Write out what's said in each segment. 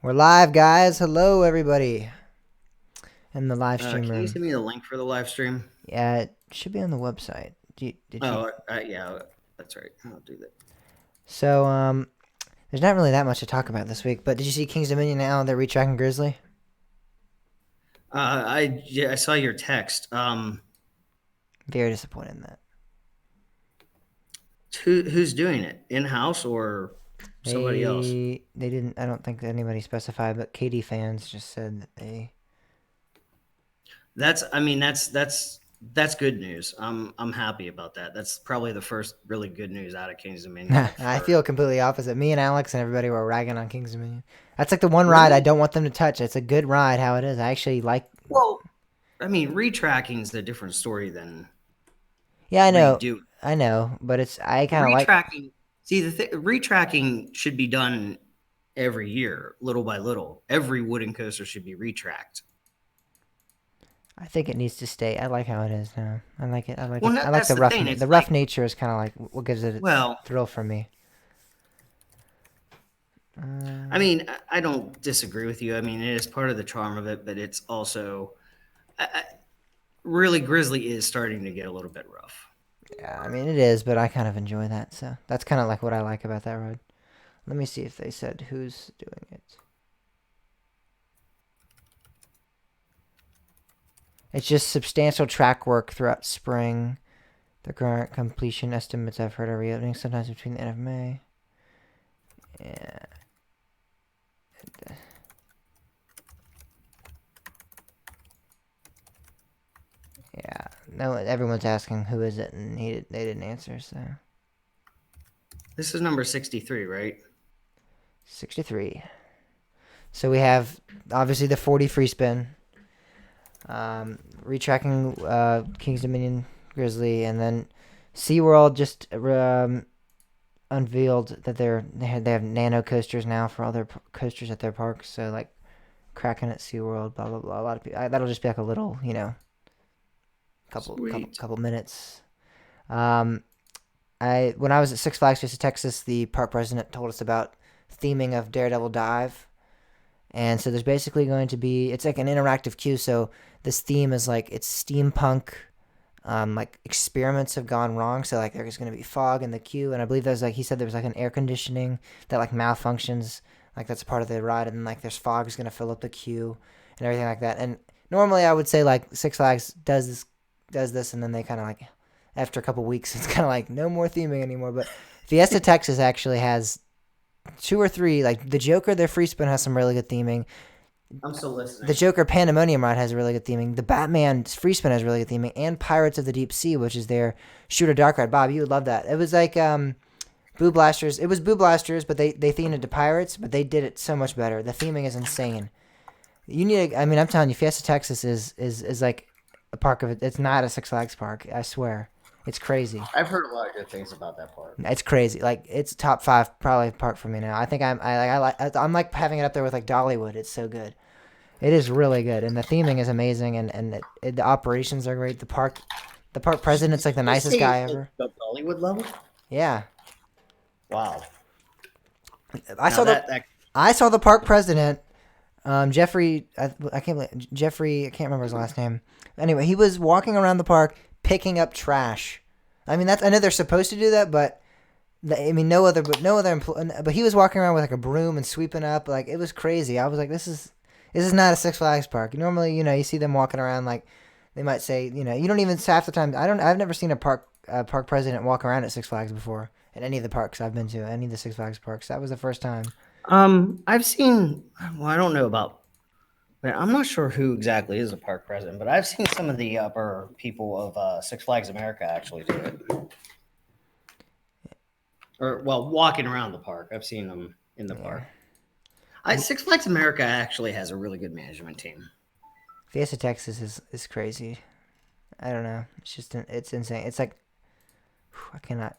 We're live, guys. Hello, everybody. In the live stream Can you room. send me the link for the live stream? Yeah, it should be on the website. Did you? Yeah, that's right. I'll do that. So, there's not really that much to talk about this week, but did you see King's Dominion now? They're retracking Grizzly. I saw your text. Very disappointed in that. Who's doing it? In house or somebody else? They didn't. I don't think anybody specified, but KD fans just said that they. That's good news. I'm happy about that. That's probably the first really good news out of King's Dominion I for feel completely opposite. Me and Alex and everybody were ragging on King's Dominion. That's like the one ride I really don't want them to touch. It's a good ride, how it is. I actually like. well. I mean, retracking is a different story than Yeah, I know, redo. I know, but it's I kind of like. Retracking. See, retracking should be done every year, little by little. Every wooden coaster should be retracked. I think it needs to stay. I like how it is now. I like it. I like Well, it. no, I like that's the the rough. thing. The It's rough like, nature is kind of like what gives it its well, thrill for me. I Uh, mean, I don't disagree with you. I mean, it is part of the charm of it, but it's also really Grizzly is starting to get a little bit rough. yeah, I mean it is, but I kind of enjoy that. So that's kind of like what I like about that ride. Let me see if they said who's doing it. It's just substantial track work throughout spring. The current completion estimates I've heard are reopening sometimes between the end of May. Yeah. Yeah. No, everyone's asking who is it, and they didn't answer. So This is number 63, right? 63. So we have obviously the 40 free spin, retracking King's Dominion Grizzly, and then SeaWorld just unveiled that they have nano coasters now for all their coasters at their parks. So like Kraken at SeaWorld, blah blah blah. A lot of people that'll just be like a little, Sweet. couple minutes. Um, I when I was at Six Flags Face of Texas, the park president told us about theming of Daredevil Dive. And so there's basically going to be it's like an interactive queue. So this theme is like it's steampunk. Like experiments have gone wrong. So like there's going to be fog in the queue, and I believe there's like he said there was like an air conditioning that like malfunctions. Like that's part of the ride, and then like there's fog is going to fill up the queue and everything like that. And normally I would say like Six Flags does this, and then they kind of like after a couple weeks it's kind of like no more theming anymore. But Fiesta Texas actually has two or three. Like the Joker, their free spin has some really good theming. I'm still The listening. Joker Pandemonium ride has really good theming. The Batman free spin has really good theming, and Pirates of the Deep Sea, which is their Shooter Dark ride. Bob, you would love that. It was like Boo Blasters. It was Boo Blasters, but they themed it to pirates, but they did it so much better. The theming is insane. You need. I mean, I'm telling you, Fiesta Texas is like a park of it. It's not a Six Flags park. I swear, it's crazy. I've heard a lot of good things about that part. It's crazy. Like it's top five probably park for me now. I think I'm like having it up there with like Dollywood. It's so good. It is really good, and the theming is amazing, and the operations are great. The park president's like the You nicest say guy it's ever. the Bollywood level? Yeah, Wow. I Now saw the that I saw the park president, Jeffrey. I can't believe, Jeffrey. I can't remember his last name. Anyway, he was walking around the park picking up trash. I mean, that's I know they're supposed to do that, but I mean, no other but he was walking around with like a broom and sweeping up. Like it was crazy. I was like, this is not a Six Flags park. Normally, you see them walking around like they might say, you don't even half the time. I've never seen a park president walk around at Six Flags before at any of the parks I've been to, any of the Six Flags parks. That was the first time. I've seen. Well, I don't know about. But I'm not sure who exactly is the park president, but I've seen some of the upper people of Six Flags America actually do it. Or well, walking around the park. I've seen them in the Yeah, park. Six Flags America actually has a really good management team. Fiesta Texas is crazy. I don't know. It's just it's insane. It's like I cannot.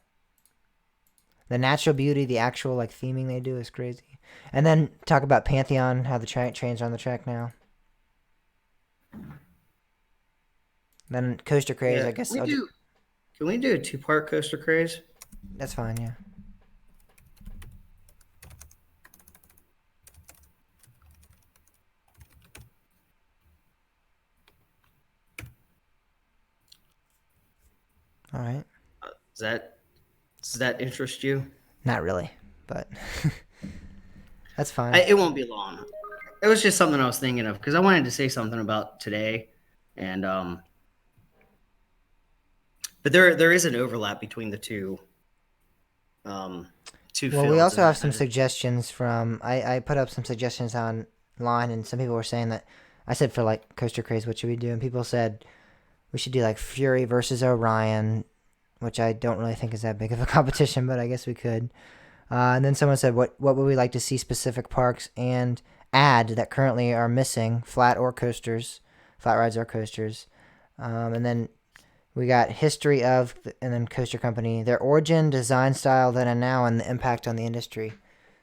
The natural beauty, the actual like theming they do is crazy. And then talk about Pantheon, how the trains are on the track now. Then Coaster Craze, Yeah, I guess. I'll just, can we do a two-part coaster craze? that's fine. Yeah. All right. Does that does that interest you? Not really, but that's fine. It won't be long. It was just something I was thinking of because I wanted to say something about today, and but there is an overlap between the um, two Well, we fields, also and have some suggestions from. I put up some suggestions online, and some people were saying that I said for like Coaster Craze, what should we do? And people said we should do like Fury versus Orion, which I don't really think is that big of a competition, but I guess we could. And then someone said, what would we like to see specific parks and add that currently are missing, flat or coasters, flat rides or coasters. And then we got history of, and then Coaster Company, their origin, design style, then and now, and the impact on the industry.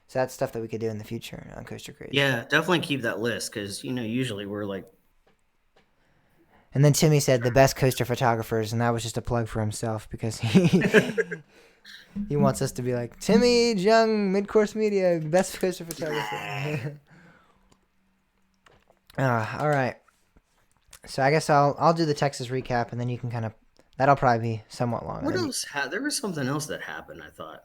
So that's stuff that we could do in the future on Coaster Craze. yeah, definitely keep that list because usually we're like, And then Timmy said the best coaster photographers, and that was just a plug for himself because he wants us to be like Timmy Jung, Midcourse Media, best coaster photographer. All right. So I guess I'll do the Texas recap, and then you can kind of that'll probably be somewhat long. what else? There was something else that happened. I thought.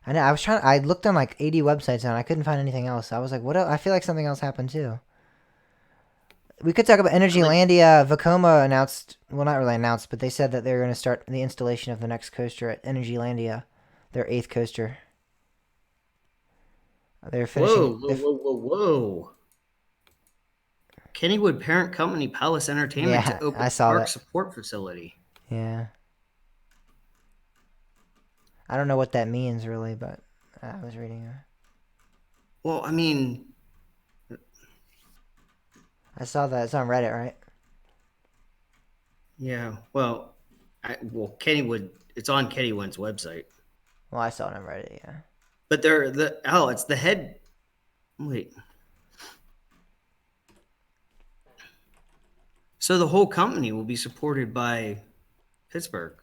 I know. I was trying. I looked on like 80 websites and I couldn't find anything else. I was like, what? I feel like something else happened too. We could talk about Like, Energylandia. Vekoma announced, well, not really announced, but they said that they're going to start the installation of the next coaster at Energylandia, their 8th coaster. They're finishing. whoa, whoa, whoa, whoa, whoa! Kennywood parent company Palace Entertainment Yeah, to open I saw park that. support facility. Yeah. I don't know what that means really, but I was reading it. Well, I mean, I saw that. It's on Reddit, right? yeah. Well, Kennywood. It's on Kennywood's website, Well, I saw it on Reddit, yeah. but it's the head. Wait. So the whole company will be supported by Pittsburgh.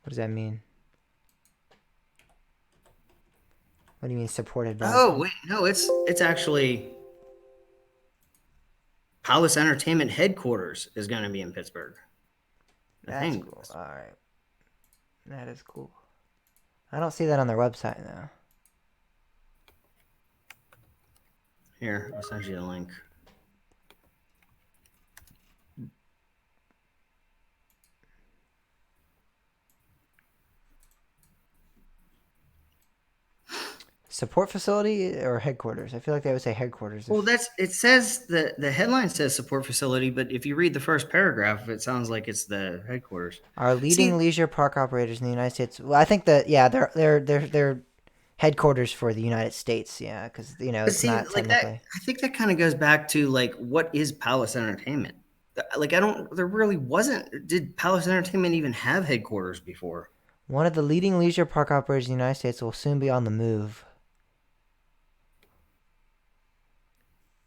What does that mean? What do you mean supported by? Oh wait, no, it's actually Palace Entertainment headquarters is going to be in Pittsburgh. I That's think. cool. All right. That is cool. I don't see that on their website, though. Here, I'll send you a link. Support facility or headquarters? I feel like they would say headquarters. Well, it says the headline says support facility, but if you read the first paragraph, it sounds like it's the headquarters. Our leading See, leisure park operators in the United States. Well, I think that yeah, they're headquarters for the United States. Yeah, because but it's see, not like that, technically. I think that kind of goes back to like what is Palace Entertainment? Like I don't, there really wasn't. Did Palace Entertainment even have headquarters before? One of the leading leisure park operators in the United States will soon be on the move.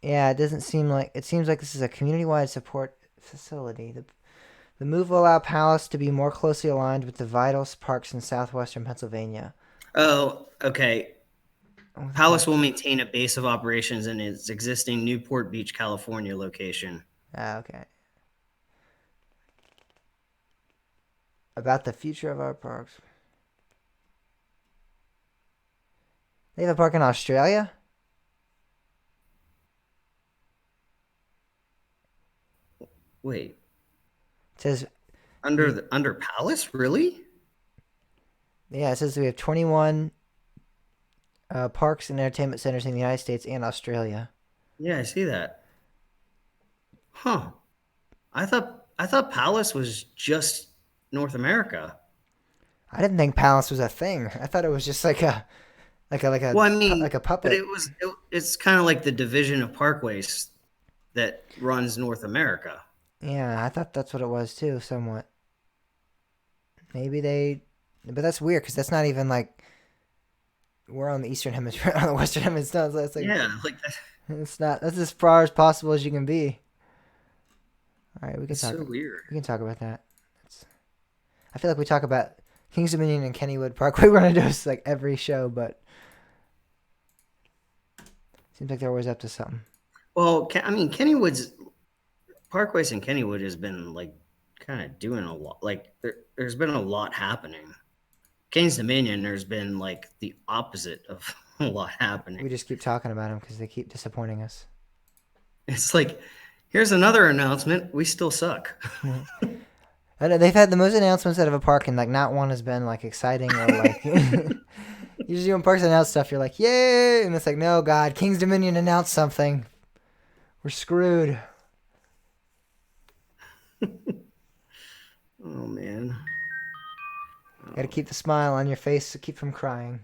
Yeah, it doesn't seem like it seems like this is a community-wide support facility. The move will allow Palace to be more closely aligned with the vital parks in southwestern Pennsylvania. Oh, okay. With Palace will maintain a base of operations in its existing Newport Beach, California location. okay. About the future of our parks. They have a park in Australia? Wait, It says under Palace, really? yeah, it says we have 21 parks and entertainment centers in the United States and Australia. Yeah, I see that. Huh. I thought Palace was just North America. I didn't think Palace was a thing. I thought it was just like a Well, I mean, like a but puppet. it's kind of like the division of parkways that runs North America. Yeah, I thought that's what it was too, somewhat. Maybe they, but that's weird because that's not even like we're on the eastern hemisphere, on the western hemisphere. So it's like Yeah, like that. it's not. That's as far as possible as you can be. All right, we can It's talk. so weird. We can talk about that. It's, I feel like we talk about Kings Dominion and Kennywood Parkway. We're gonna do this like every show, but seems like they're always up to something. Well, I mean, Kennywood's Parkways in Kennywood has been like kind of doing a lot. Like there's been a lot happening. Kane's Dominion, there's been like the opposite of a lot happening. We just keep talking about them because they keep disappointing us. It's like, here's another announcement. We still suck. I know they've had the most announcements out of a park, and like not one has been like exciting or like. Usually when parks announce stuff, you're like, yay! And it's like, no, God, King's Dominion announced something. We're screwed. Oh man. Gotta keep the smile on your face to keep from crying.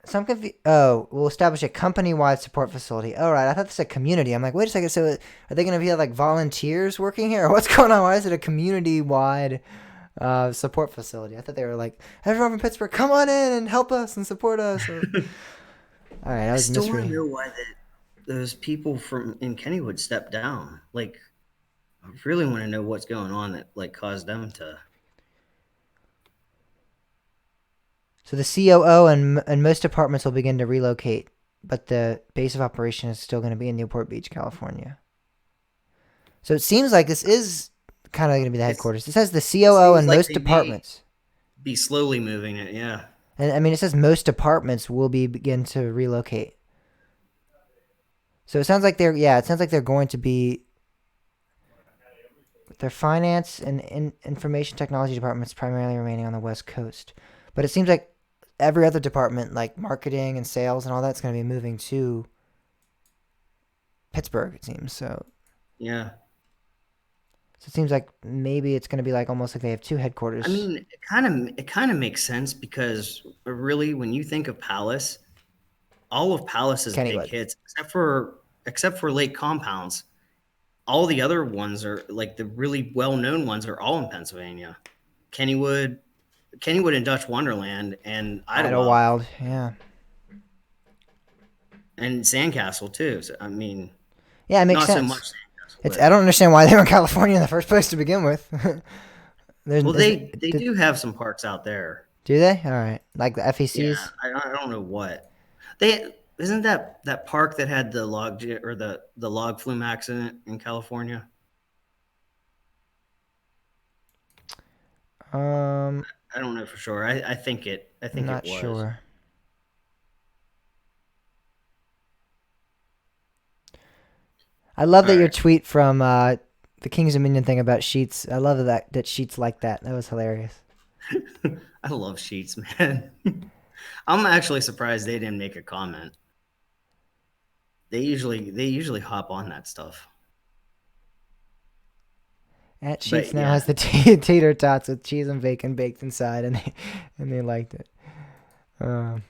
So I'm confused. Oh, we'll establish a company-wide support facility. All right, I thought this was a community. I'm like, wait a second. So are they going to be like volunteers working here? Or what's going on? Why is it a community-wide support facility? I thought they were like, everyone from Pittsburgh, come on in and help us and support us. Or... All right, I I was still want to misreading. know why those people from in Kennywood stepped down. Like, I really want to know what's going on that like caused them to. So the COO and most departments will begin to relocate, but the base of operation is still going to be in Newport Beach, California. So it seems like this is kind of going to be the It's headquarters. It says the it COO seems and like most they may departments. be slowly moving it. Yeah. And I mean, it says most departments will begin to relocate. So it sounds like it sounds like they're going to be their finance and information technology departments primarily remaining on the West Coast. But it seems like every other department, like marketing and sales and all that's going to be moving to Pittsburgh, it seems. Yeah. So it seems like maybe it's going to be like almost like they have two I headquarters. mean, it kind of makes sense because really, when you think of Palace, all of Palace's big Kennywood. hits, except for Lake Compounds, all the other ones are like the really well-known ones are all in Pennsylvania. Kennywood, Kennywood and Dutch Wonderland and Idlewild Idlewild, yeah. and Sandcastle too. So, I mean, Yeah, it makes not so sense. much Sandcastle, It's but I don't understand why they were in California in the first place to begin with. There's, well, is, they do have some parks out there. do they? All right, like the Yeah, FECs. I don't know what they isn't that park that had the or the log flume accident in California. Um, I don't know for sure. I think it. I I'm think it not was. sure. I love All that your right. tweet from the Kings Dominion thing about Sheets. I love that Sheets like that. That was hilarious. I love Sheets, man. I'm actually surprised they didn't make a comment. They usually hop on that stuff. At Sheets But now yeah, has the tater tots with cheese and bacon baked inside, and they liked it. Um,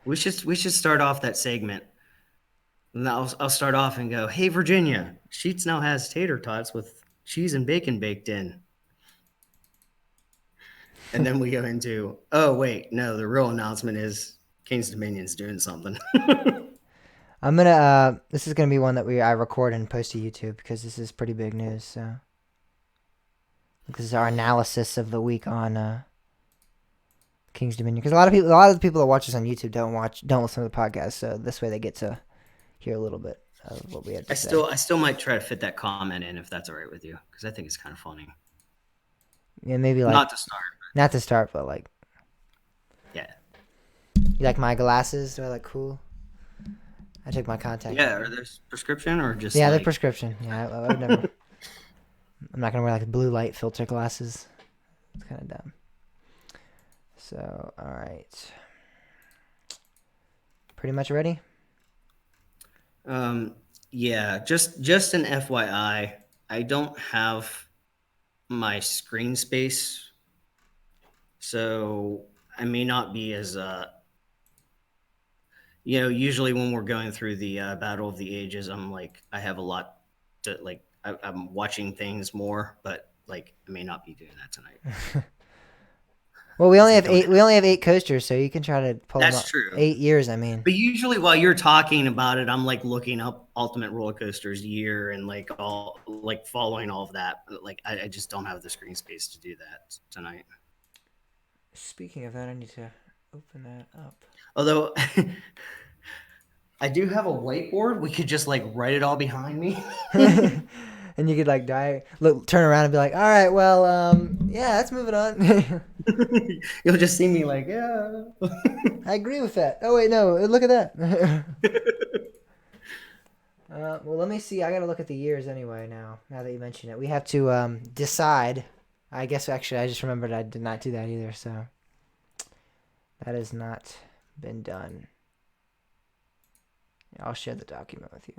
we should start off that segment. And I'll start off and go, "Hey Virginia, Sheets now has tater tots with cheese and bacon baked in." And then we go into, "Oh wait, no, the real announcement is King's Dominion's doing something." I'm gonna. This is gonna be one that I record and post to YouTube because this is pretty big news. So this is our analysis of the week on King's Dominion. Because a lot of the people that watch us on YouTube don't listen to the podcast. So this way they get to hear a little bit of what we had to say. I still might try to fit that comment in if that's all right with you, because I think it's kind of funny. Yeah, maybe like Not to start, not to start, but like yeah, you like my glasses? Do I look cool? I took my contact. yeah. Are there's prescription or just Yeah, they're like prescription. Yeah, I would never. I'm not gonna wear like blue light filter glasses. It's kind of dumb. So, all right. Pretty much ready? um yeah, just an FYI, I don't have my screen space, so I may not be as usually when we're going through the Battle of the Ages, I'm like, I have a lot to like, I'm watching things more, but like, I may not be doing that tonight Well, because I don't. we only have 8 coasters, so you can try to pull them That's up. true. 8 years, I mean. But usually, while you're talking about it, I'm like looking up Ultimate Roller Coasters year and like all like following all of that. But, like, I just don't have the screen space to do that tonight. Speaking of that, I need to open that up. Although I do have a whiteboard. We could just like write it all behind me. And you could like turn around and be like, all right, well, yeah, let's move it on. You'll just see me like, yeah. I agree with that. Oh wait, no, look at that. Well, let me see. I gotta look at the years anyway. Now that you mention it, we have to decide. I guess actually, I just remembered I did not do that either. So that has not been done. I'll share the document with you.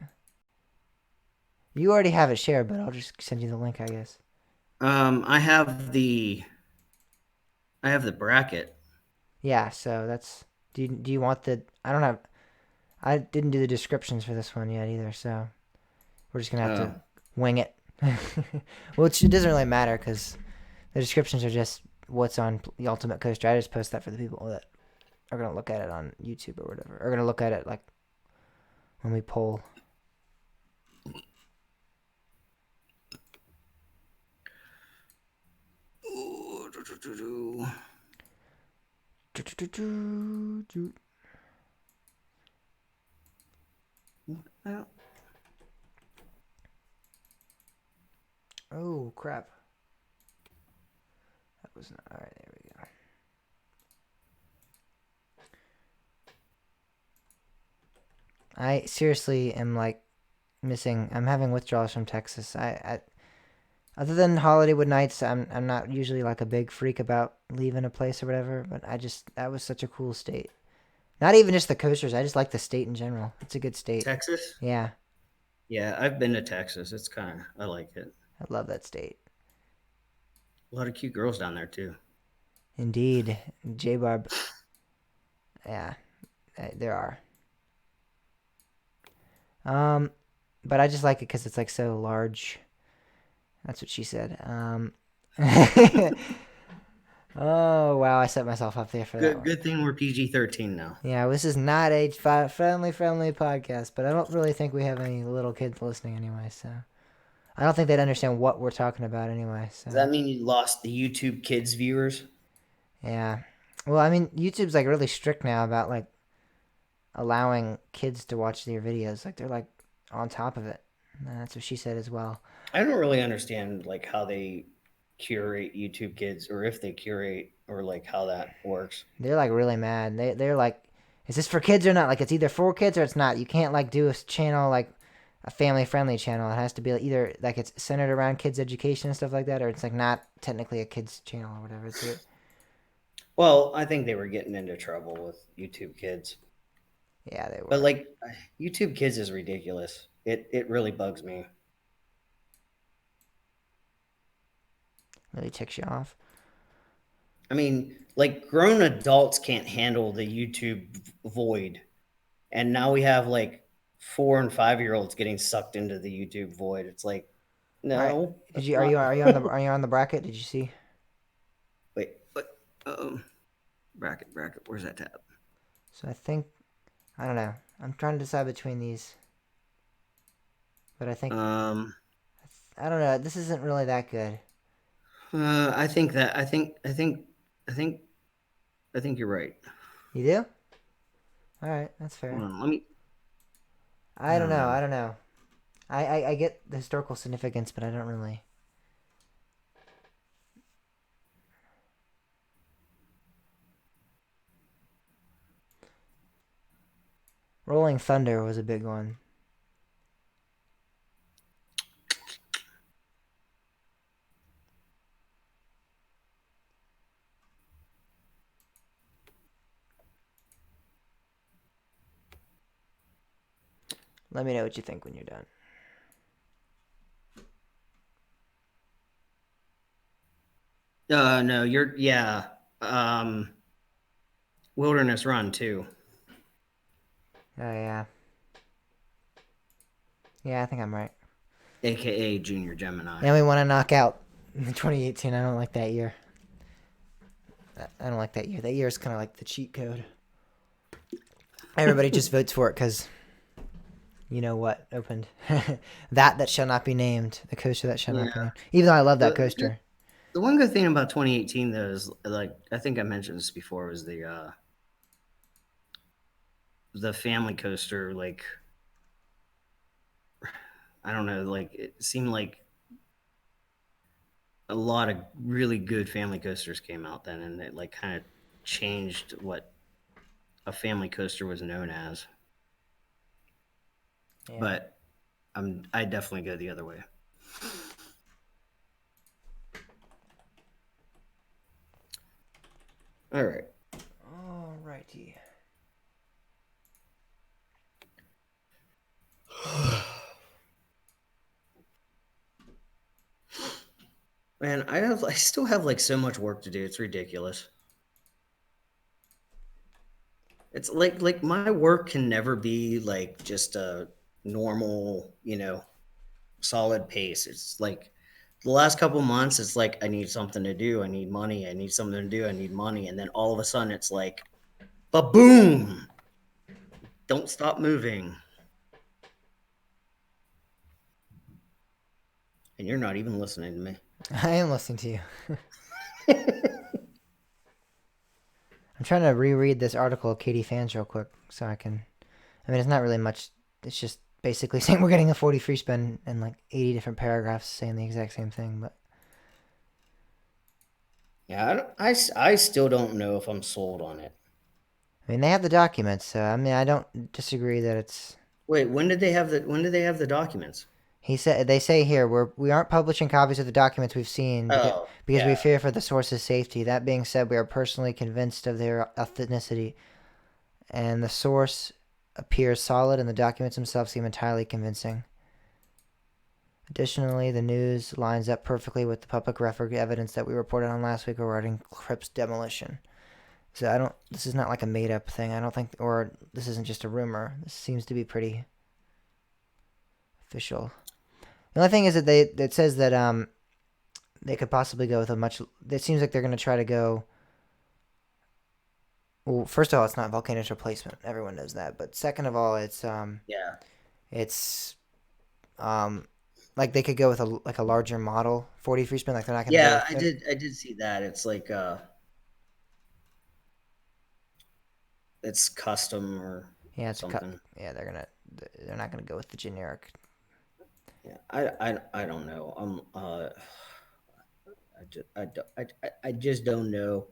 You already have it shared, but I'll just send you the link, I guess. I have the bracket. Yeah. So that's. Do you want the? I don't have. I didn't do the descriptions for this one yet either. So we're just gonna have to wing it. Which it doesn't really matter because the descriptions are just what's on the Ultimate Coaster. I just post that for the people that are gonna look at it on YouTube or whatever. Are gonna look at it like when we poll. Oh crap! That was not all right. There we go. I seriously am like missing. I'm having withdrawals from Texas. I other than Hollywood nights, I'm not usually like a big freak about leaving a place or whatever. But that was such a cool state. Not even just the coasters. I just like the state in general. It's a good state. Texas? Yeah. Yeah, I've been to Texas. It's I like it. I love that state. A lot of cute girls down there too. Indeed. J-Barb. Yeah, there are. But I just like it because it's like so large. That's what she said. Oh wow, I set myself up there for that one. Good thing we're PG-13 now. Yeah, this is not age friendly podcast, but I don't really think we have any little kids listening anyway, so I don't think they'd understand what we're talking about anyway. So does that mean you lost the YouTube Kids viewers? Yeah. Well, I mean, YouTube's like really strict now about like allowing kids to watch their videos. Like they're like on top of it. That's what she said as well. I don't really understand like how they curate YouTube Kids or if they curate or like how that works. They're like really mad. They're like, is this for kids or not? Like it's either for kids or it's not. You can't like do a channel like a family friendly channel. It has to be like, either like it's centered around kids education and stuff like that, or it's like not technically a kids channel or whatever. Well, I think they were getting into trouble with YouTube Kids. Yeah, they were. But like YouTube Kids is ridiculous. It really bugs me. Really ticks you off. I mean, like grown adults can't handle the YouTube void. And now we have like 4 and 5-year-olds getting sucked into the YouTube void. It's like, no. Right. Are you on the bracket? Did you see? Wait, what? Bracket. Where's that tab? So I don't know. I'm trying to decide between these, but I think I don't know. This isn't really that good. I think you're right. You do? All right, that's fair. Hold on, let me. I don't know. I get the historical significance, but I don't really. Rolling Thunder was a big one. Let me know what you think when you're done. No, Wilderness Run too. Oh yeah. Yeah, I think I'm right. AKA Junior Gemini. And we want to knock out 2018. I don't like that year. I don't like that year. That year is kind of like the cheat code. Everybody just votes for it because you know what opened. that shall not be named. The coaster that shall not be named. Even though I love that coaster. The one good thing about 2018 though is, like, I think I mentioned this before, was the the family coaster, like I don't know, like it seemed like a lot of really good family coasters came out then, and it like kind of changed what a family coaster was known as. Yeah. But I definitely go the other way. All right. Alrighty. Man, I still have like so much work to do. It's ridiculous. It's like my work can never be like just a normal, solid pace. It's like the last couple months, it's like I need something to do. I need money. I need something to do. I need money. And then all of a sudden, it's like, but boom! Don't stop moving. And you're not even listening to me. I am listening to you. I'm trying to reread this article of Katie Fans real quick so I can. I mean, it's not really much. It's just basically saying we're getting a 40 free spin and like 80 different paragraphs saying the exact same thing. But Yeah, I still don't know if I'm sold on it. I mean, they have the documents, so I mean, I don't disagree that it's. Wait, when did they have the documents? He said they say here we aren't publishing copies of the documents we've seen Oh, because we yeah. fear for the source's safety. That being said, we are personally convinced of their authenticity, and the source appears solid, and the documents themselves seem entirely convincing. Additionally, the news lines up perfectly with the public record evidence that we reported on last week regarding Crypt's demolition. So I don't. This is not like a made-up thing. I don't think, or this isn't just a rumor. This seems to be pretty official. The only thing is that it says that they could possibly go with a much. It seems like they're going to try to go. Well, first of all, it's not Volcano's replacement. Everyone knows that. But second of all, Yeah. it's um like they could go with a larger model 40 free spin. Like they're not going to go Yeah, with I it. did I did see that. It's like it's custom or Yeah, it's a cut. something. Yeah, they're not gonna go with the generic. Yeah. I don't know. I just don't know.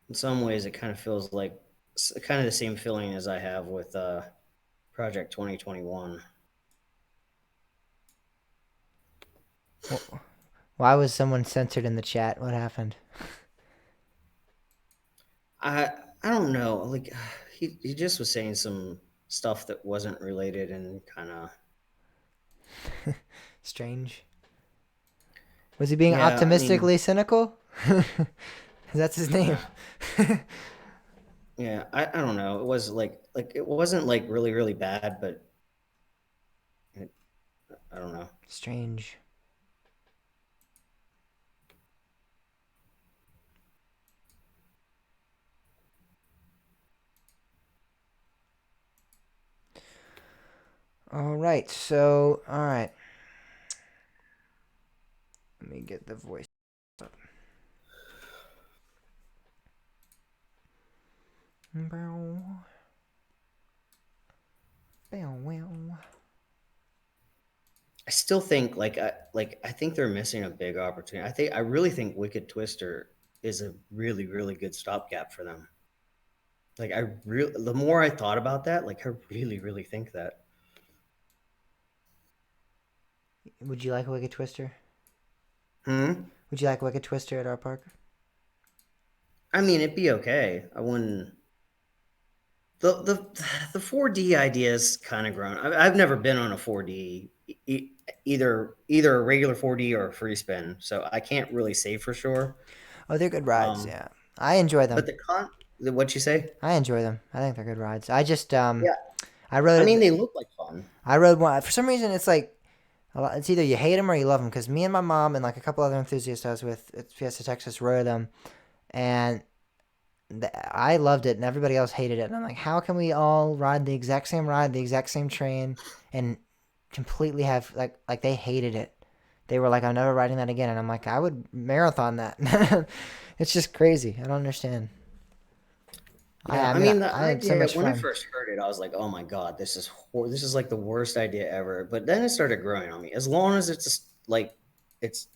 In some ways it kind of feels like kind of the same feeling as I have with Project 2021. Why was someone censored in the chat? What happened? I don't know. Like he just was saying some stuff that wasn't related and kind of Strange. Was he being yeah. I mean, optimistically cynical? That's his name. yeah. I don't know. It was like it wasn't like really bad, but it, I don't know. Strange. All right. So, all right. Let me get the voice up. Bow. Bow, wow. I still think I think they're missing a big opportunity. I really think Wicked Twister is a really good stopgap for them. Like the more I thought about that, like I really think that. Would you like a Wicked Twister? Hmm. Would you like a Wicked Twister at our park? I mean, it'd be okay. I wouldn't. The the 4D idea is kind of grown. I've never been on a 4D, either a regular 4D or a free spin, so I can't really say for sure. Oh, they're good rides. Um, Yeah, I enjoy but them. what you say? I enjoy them. I think they're good rides. I just Yeah, I I rode mean, it. they look like fun. I rode one for some reason. It's like it's either you hate them or you love them. Because me and my mom and like a couple other enthusiasts I was with at Fiesta Texas rode them, and I loved it, and everybody else hated it. And I'm like, how can we all ride the exact same ride, the exact same train, and completely have like they hated it? they were like, I'm never riding that again. And I'm like, I would marathon that. It's just crazy. I don't understand. Yeah, I I mean, mean the I had so idea much when I fun. first heard it, I was like, "Oh my god, this is like the worst idea ever." But then it started growing on me. As long as it's just, like it's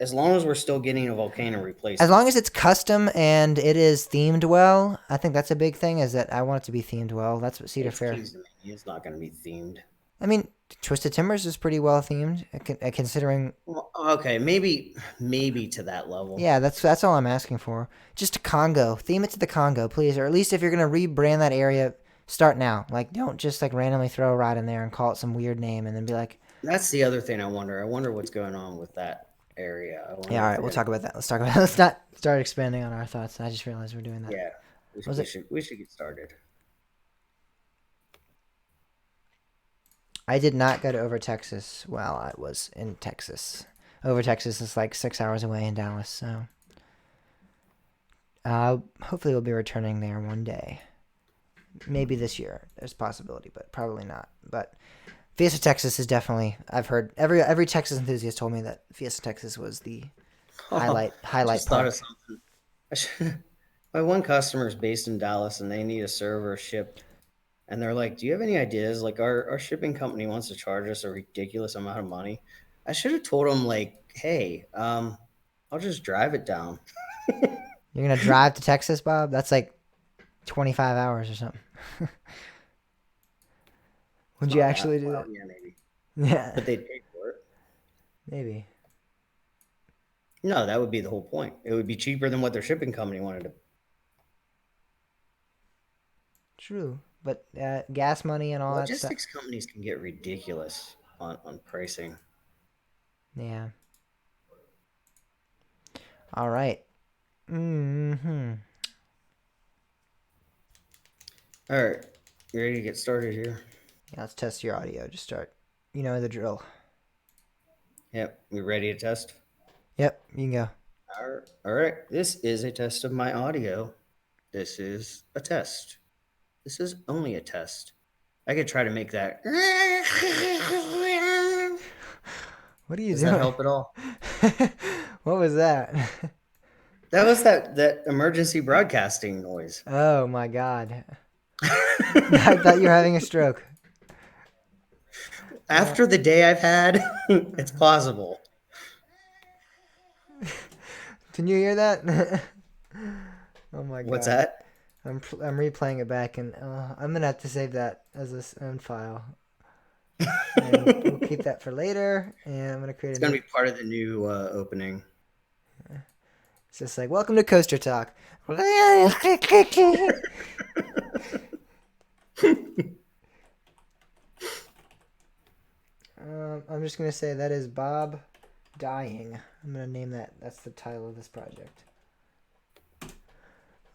as long as we're still getting a volcano As long replacement. as it's custom and it is themed well, I think that's a big thing. Is that I want it to be themed well. That's what Cedar It's Fair. Kings Dominion. It's not going to be themed. I mean, Twisted Timbers is pretty well themed, considering. Well, okay, maybe to that level. Yeah, that's all I'm asking for. Just a Congo. Theme it to the Congo, please. Or at least if you're gonna rebrand that area, start now. Like, don't just like randomly throw a ride in there and call it some weird name and then be like, That's the other thing I wonder. I wonder what's going on with that area. I yeah, wonder all if right, they're we'll going to. talk about that. Let's talk about. Let's not start expanding on our thoughts. I just realized we're doing that. Yeah, What was it? we should get started. I did not go to Over Texas while I was in Texas. Over Texas is like 6 hours away in Dallas, so hopefully we'll be returning there one day. Maybe this year. There's a possibility, but probably not. But Fiesta Texas is definitely. I've heard every Texas enthusiast told me that Fiesta Texas was the Oh, I highlight just thought of park. something. I should, my one customer is based in Dallas, and they need a server shipped. And they're like, "Do you have any ideas? Like, our shipping company wants to charge us a ridiculous amount of money." I should have told them, like, "Hey, I'll just drive it down." You're gonna drive to Texas, Bob? That's like 25 hours or something. It's Would you not that. actually do Well, that? yeah, maybe, Yeah, but they'd pay for it. maybe. No, that would be the whole point. It would be cheaper than what their shipping company wanted to. True, but gas money and all that stuff. Logistics companies can get ridiculous on pricing. Yeah. All right. Mm-hmm. All right, you ready to get started here? Yeah, let's test your audio. Just start. You know the drill. Yep, we ready to test? Yep, you can go. All right. This is a test of my audio. This is a test. This is only a test. I could try to make that. What are you Does that doing? help at all? What was that? That was that emergency broadcasting noise. Oh my god. I thought you were having a stroke. After the day I've had, it's possible. Can you hear that? Oh my What's god. that? I'm replaying it back and I'm gonna have to save that as a own file. And we'll keep that for later. And I'm gonna create It's a gonna new. be part of the new opening. It's just like welcome to Coaster Talk. I'm just gonna say that is Bob dying. I'm gonna name that. That's the title of this project.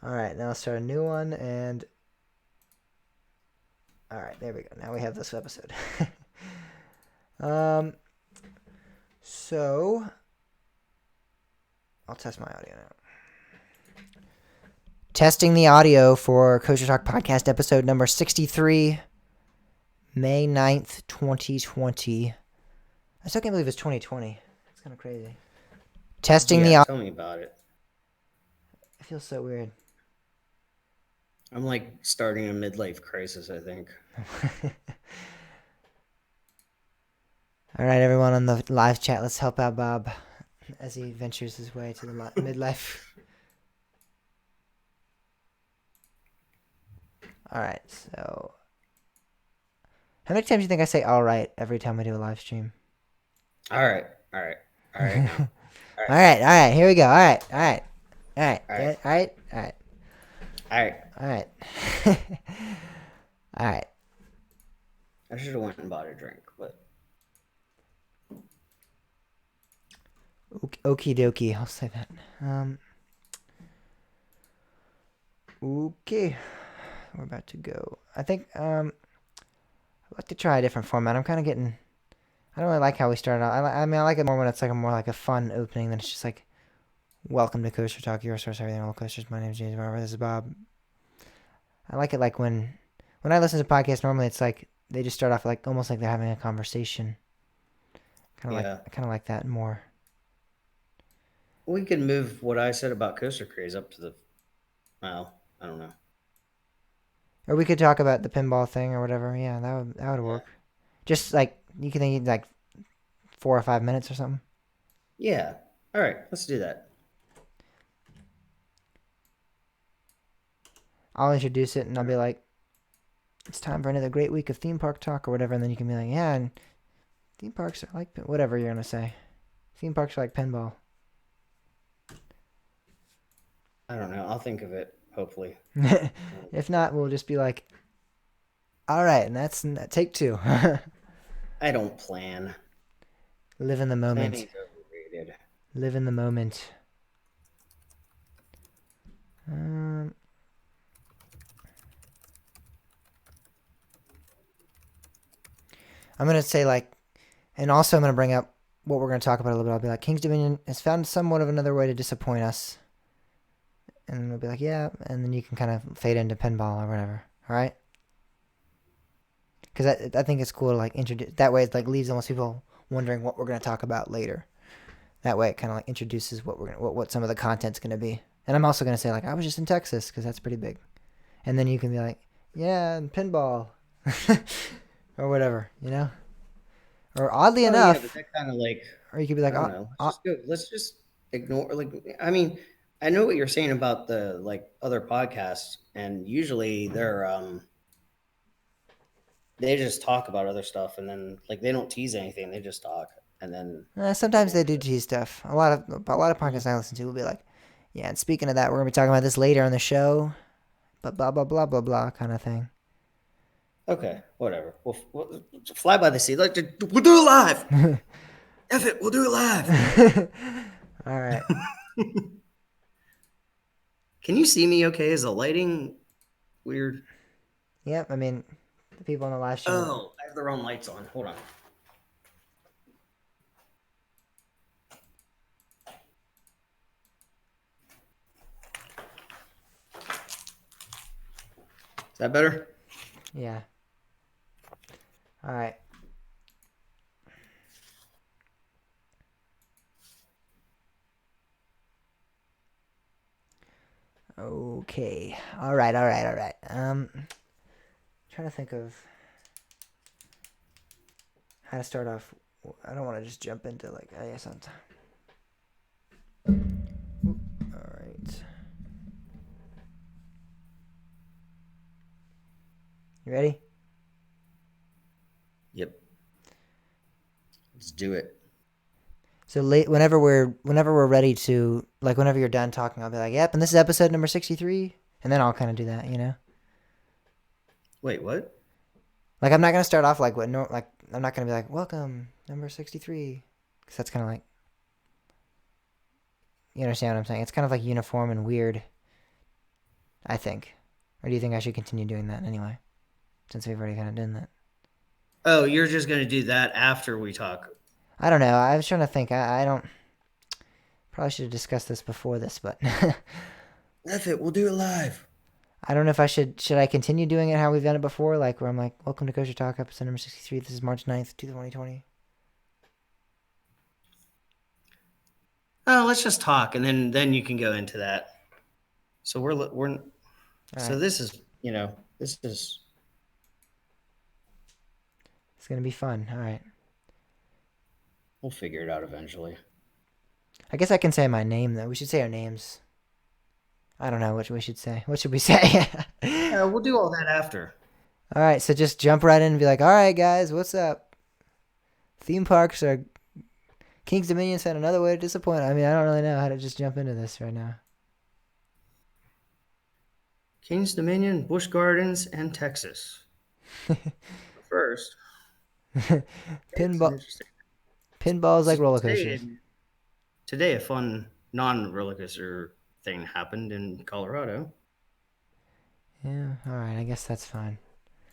All right, now let's start a new one. And all right, there we go. Now we have this episode. So I'll test my audio now. Testing the audio for Coaster Talk Podcast episode number 63, May 9th, 2020. I still can't believe it's 2020. It's kind of crazy. Testing the Yeah, audio. tell me about it. It feels so weird. I'm like starting a midlife crisis, I think. All right, everyone on the live chat, let's help out Bob as he ventures his way to the midlife. All right, so how many times do you think I say "all right" every time we do a live stream? All right. All right. All right. Now. All right, here we go. All right, all right, all right, All right. all right, all right, All right. all right, all right. I should have went and bought a drink, but Okie dokie, I'll say that. Okay, we're about to go. I think I'd like to try a different format. I'm kind of getting. I don't really like how we started out. I mean, I like it more when it's like more like a fun opening than it's just like, "Welcome to Coaster Talk, your source for everything roller coasters. My name is James Barber. This is Bob." I like it like when I listen to podcasts. Normally, it's like they just start off like almost like they're having a conversation, Yeah. I kind of like that more. We could move what I said about Coaster Craze up to the, well, I don't know. Or we could talk about the pinball thing or whatever. Yeah, that would Yeah. work. Just like you can think like 4 or 5 minutes or something. Yeah. All right. Let's do that. I'll introduce it and I'll be like, it's time for another great week of theme park talk or whatever, and then you can be like, yeah, and theme parks are like whatever you're gonna say. Theme parks are like pinball. I don't know. I'll think of it, hopefully. If not, we'll just be like, all right, and that's take two. I don't plan. Live in the moment. Planning's overrated. Live in the moment. Um, I'm gonna say like, and also I'm gonna bring up what we're gonna talk about a little bit. I'll be like, King's Dominion has found somewhat of another way to disappoint us, and we'll be like, yeah, and then you can kind of fade into pinball or whatever. All right? Because I think it's cool to like introduce. That way, it like leaves almost people wondering what we're gonna talk about later. That way, it kind of like introduces what some of the content's gonna be. And I'm also gonna say like, I was just in Texas because that's pretty big, and then you can be like, yeah, and pinball, or whatever, you know. Or oddly Oh yeah, but enough, that kind of like, or you could be I like, don't know. Let's just go. Let's just ignore. Like, I mean, I know what you're saying about the like other podcasts, and usually they just talk about other stuff, and then like they don't tease anything. They just talk, and then they sometimes go they into do it. tease stuff. A lot of podcasts I listen to will be like, yeah, and speaking of that, we're gonna be talking about this later on the show, but blah blah blah blah blah kind of thing. Okay, whatever. We'll fly by the seat. Like, we'll do it live. F it, we'll do it live. All right. Can you see me? Okay, is the lighting weird? Yep. I mean, the people on the live stream. Oh, I have the wrong lights on. Hold on. Is that better? Yeah. All right. Okay. All right. All right. All right. Trying to think of how to start off. I don't want to just jump into like I guess I'm. All right. You ready? Yep. Let's do it. So late whenever we're ready to like whenever you're done talking, I'll be like, "Yep," and this is episode number 63, and then I'll kind of do that, you know. Wait, what? Like I'm not gonna start off like like I'm not gonna be like, "Welcome number 63," because that's kind of like you understand what I'm saying. It's kind of like uniform and weird, I think. Or do you think I should continue doing that anyway, since we've already kind of done that? Oh, you're just gonna do that after we talk. I don't know. I was trying to think. I don't probably should have discussed this before this, but F it, we'll do it live. I don't know if I should I continue doing it how we've done it before, like where I'm like, welcome to Kosher Talk, episode number 63. This is March 9th, 2020. Oh, let's just talk, and then you can go into that. So we're All so right. this is this is It's gonna be fun. All right. we'll figure it out eventually. I guess I can say my name though. We should say our names. I don't know what we should say. What should we say? We'll do all that after. All right, so just jump right in and be like, all right, guys, what's up? Theme parks are King's Dominion found another way to disappoint. I mean, I don't really know how to just jump into this right now. Kings Dominion, Busch Gardens, and Texas. First, okay, this is Pinball, interesting. pinball is like roller Today, coasters. today, a fun non-roller coaster thing happened in Colorado. Yeah, all right, I guess that's fine.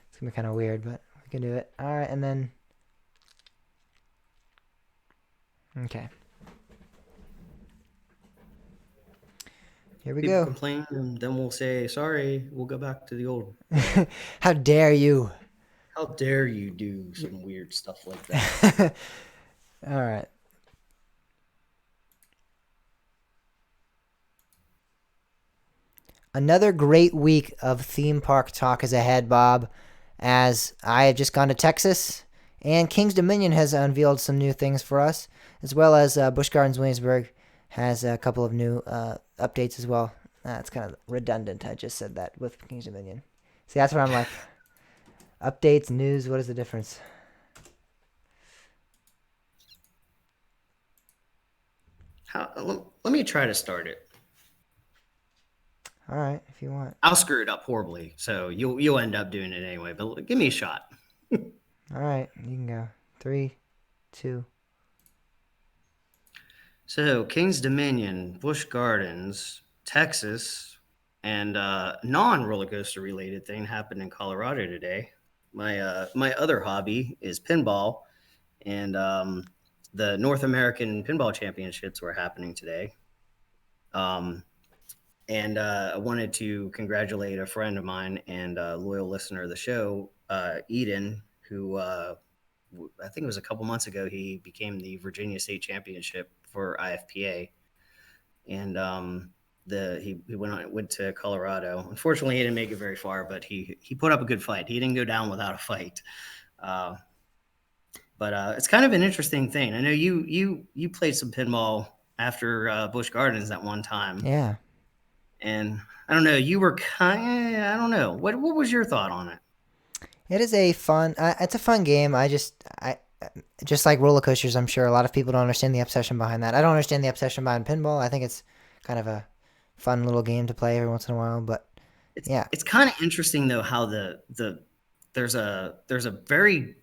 It's gonna be kind of weird, but we can do it. All right, and then okay, here we People go. complain, and then we'll say, "Sorry, we'll go back to the old." How dare you? How dare you do some weird stuff like that? All right. Another great week of theme park talk is ahead, Bob, as I have just gone to Texas, and King's Dominion has unveiled some new things for us, as well as Busch Gardens Williamsburg has a couple of new updates as well. It's kind of redundant. I just said that with King's Dominion. See, that's where I'm like, updates, news, what is the difference? Let me try to start it. All right, if you want. I'll screw it up horribly, so you'll end up doing it anyway. But give me a shot. All right, you can go. 3, 2. So King's Dominion, Busch Gardens, Texas, and non-roller coaster related thing happened in Colorado today. My other hobby is pinball, and the North American Pinball Championships were happening today. And I wanted to congratulate a friend of mine and a loyal listener of the show, Eden, who I think it was a couple months ago, he became the Virginia State Championship for IFPA. And he went to Colorado. Unfortunately, he didn't make it very far, but he put up a good fight. He didn't go down without a fight. But it's kind of an interesting thing. I know you played some pinball after Busch Gardens that one time. Yeah. And I don't know, you were I don't know. What was your thought on it? It is it's a fun game. I just like roller coasters, I'm sure a lot of people don't understand the obsession behind that. I don't understand the obsession behind pinball. I think it's kind of a fun little game to play every once in a while, but it's kind of interesting though how there's a very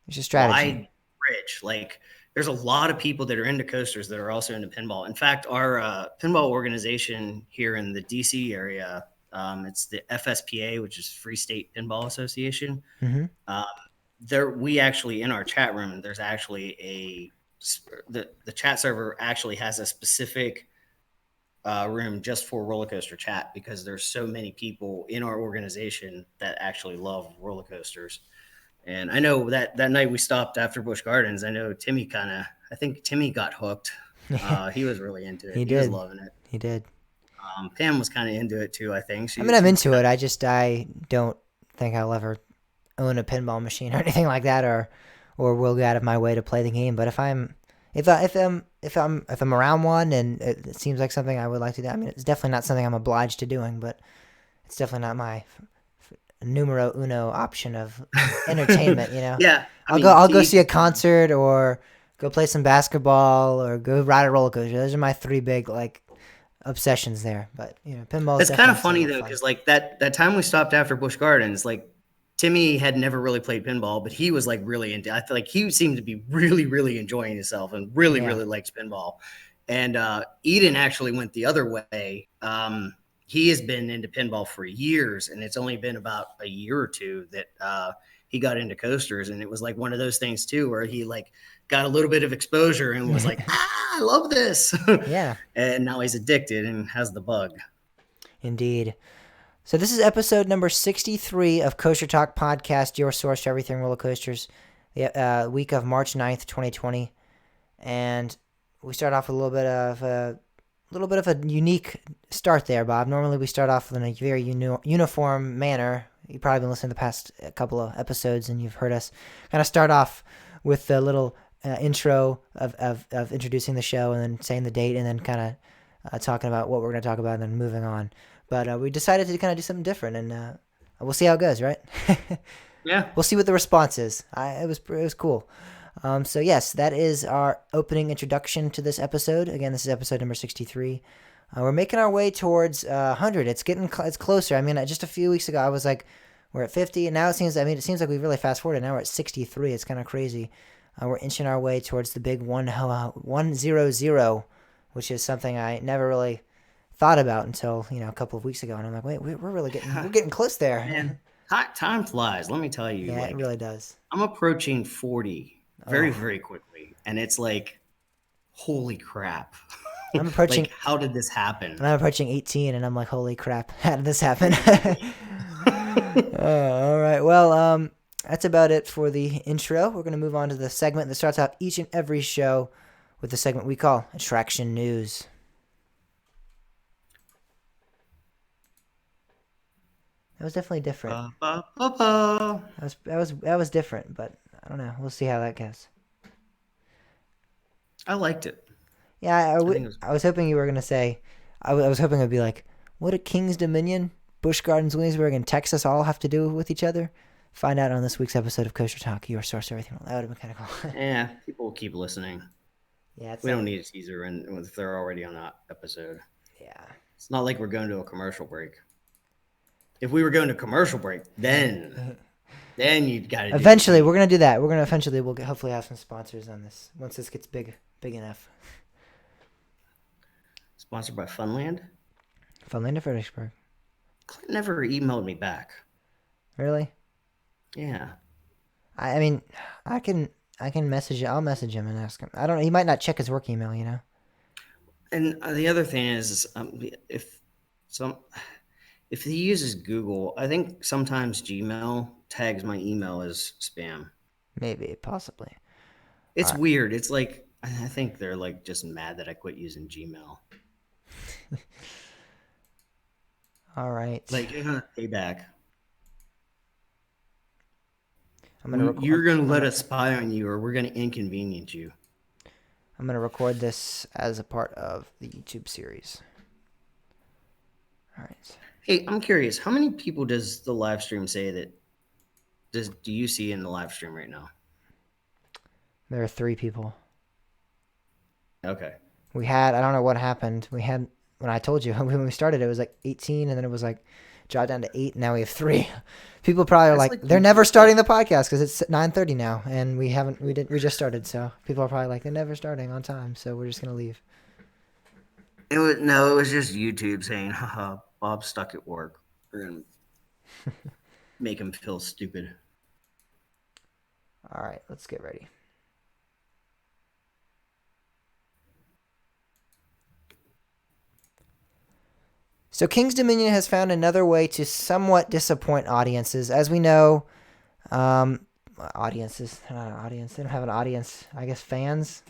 it's a strategy. Wide bridge. Like there's a lot of people that are into coasters that are also into pinball. In fact, our pinball organization here in the DC area, it's the FSPA, which is Free State Pinball Association. Mm-hmm. We actually, in our chat room, there's actually the chat server actually has a specific room just for roller coaster chat because there's so many people in our organization that actually love roller coasters. And I know that night we stopped after Busch Gardens, I know Timmy got hooked. He was really into it. He was loving it. He did. Pam was kind of into it too, I think. I'm into it. I don't think I'll ever own a pinball machine or anything like that, or will go out of my way to play the game. But if I'm around one and it seems like something I would like to do, I mean, it's definitely not something I'm obliged to doing, but it's definitely not my numero uno option of entertainment, you know? Yeah. I'll go see a concert or go play some basketball or go ride a roller coaster. Those are my three big obsessions there. But pinball. It's kind of funny though, because that time we stopped after Busch Gardens, Timmy had never really played pinball, but he was really into. I feel like he seemed to be really, really enjoying himself and really likes pinball. And Eden actually went the other way. He has been into pinball for years, and it's only been about a year or two that he got into coasters. And it was one of those things too, where he got a little bit of exposure and was I love this. Yeah. And now he's addicted and has the bug. Indeed. So this is episode number 63 of Coaster Talk Podcast, your source to everything roller coasters, the week of March 9th, 2020. And we start off with a little bit of a unique start there, Bob. Normally we start off in a very uniform manner. You've probably been listening to the past couple of episodes and you've heard us kind of start off with the little intro of introducing the show and then saying the date and then kind of talking about what we're going to talk about and then moving on. But we decided to kind of do something different, and we'll see how it goes, right? Yeah. We'll see what the response is. It was cool. So yes, that is our opening introduction to this episode. Again, this is episode number 63. We're making our way towards 100. It's closer. I mean, just a few weeks ago, I was we're at 50, and now it seems like we've really fast forwarded. Now we're at 63. It's kind of crazy. We're inching our way towards the big 100, which is something I never really thought about until a couple of weeks ago, and I'm like, wait, we're really getting close there. Man, time flies. Let me tell you. Yeah, it really does. I'm approaching 40 very, very quickly, and it's holy crap. I'm approaching. How did this happen? And I'm approaching 18, and I'm like, holy crap, how did this happen? All right. Well, That's about it for the intro. We're going to move on to the segment that starts out each and every show with the segment we call Attraction News. That was definitely different. That was different, but I don't know. We'll see how that goes. I liked it. Yeah, I think it was. I was hoping you were gonna say. I was hoping it'd be like, what do King's Dominion, Busch Gardens, Williamsburg, and Texas all have to do with each other? Find out on this week's episode of Kosher Talk, your source for everything. That would have been kind of cool. Yeah, people will keep listening. Yeah, We don't need a teaser, and if they're already on that episode, yeah. it's not like we're going to a commercial break. If we were going to commercial break, then you got to. Eventually, we're gonna do that. We're gonna eventually hopefully have some sponsors on this once this gets big enough. Sponsored by Funland. Funland of Fredericksburg. Clint never emailed me back. Really? Yeah. I mean, I can message. I'll message him and ask him. I don't know. He might not check his work email. You know. And the other thing is, if he uses Google, I think sometimes Gmail tags my email as spam. Maybe, possibly. It's weird. It's like I think they're like just mad that I quit using Gmail. All right. Like payback. You're gonna let us spy on you, or we're gonna inconvenience you. I'm gonna record this as a part of the YouTube series. All right. Hey, I'm curious. How many people does the live stream say that? Do you see in the live stream right now? There are 3 people. Okay. We had. I don't know what happened. We had when I told you when we started, it was like 18, and then it was like dropped down to 8. And now we have 3. People probably are like they're never starting the podcast because it's 9:30 now, and we just started. So people are probably like they're never starting on time. So we're just gonna leave. It was just YouTube saying, haha, Bob's stuck at work. We're going to make him feel stupid. All right, let's get ready. So King's Dominion has found another way to somewhat disappoint audiences. As we know, audiences, not an audience. They don't have an audience. I guess fans.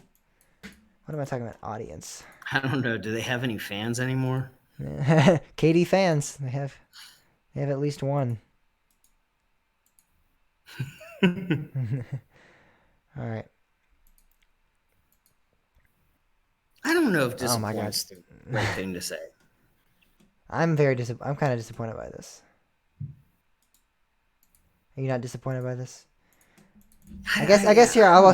What am I talking about? Audience. I don't know. Do they have any fans anymore? KD fans. They have at least one. All right. I don't know if disappoint's the right thing to say. I'm kind of disappointed by this. Are you not disappointed by this? I guess here I will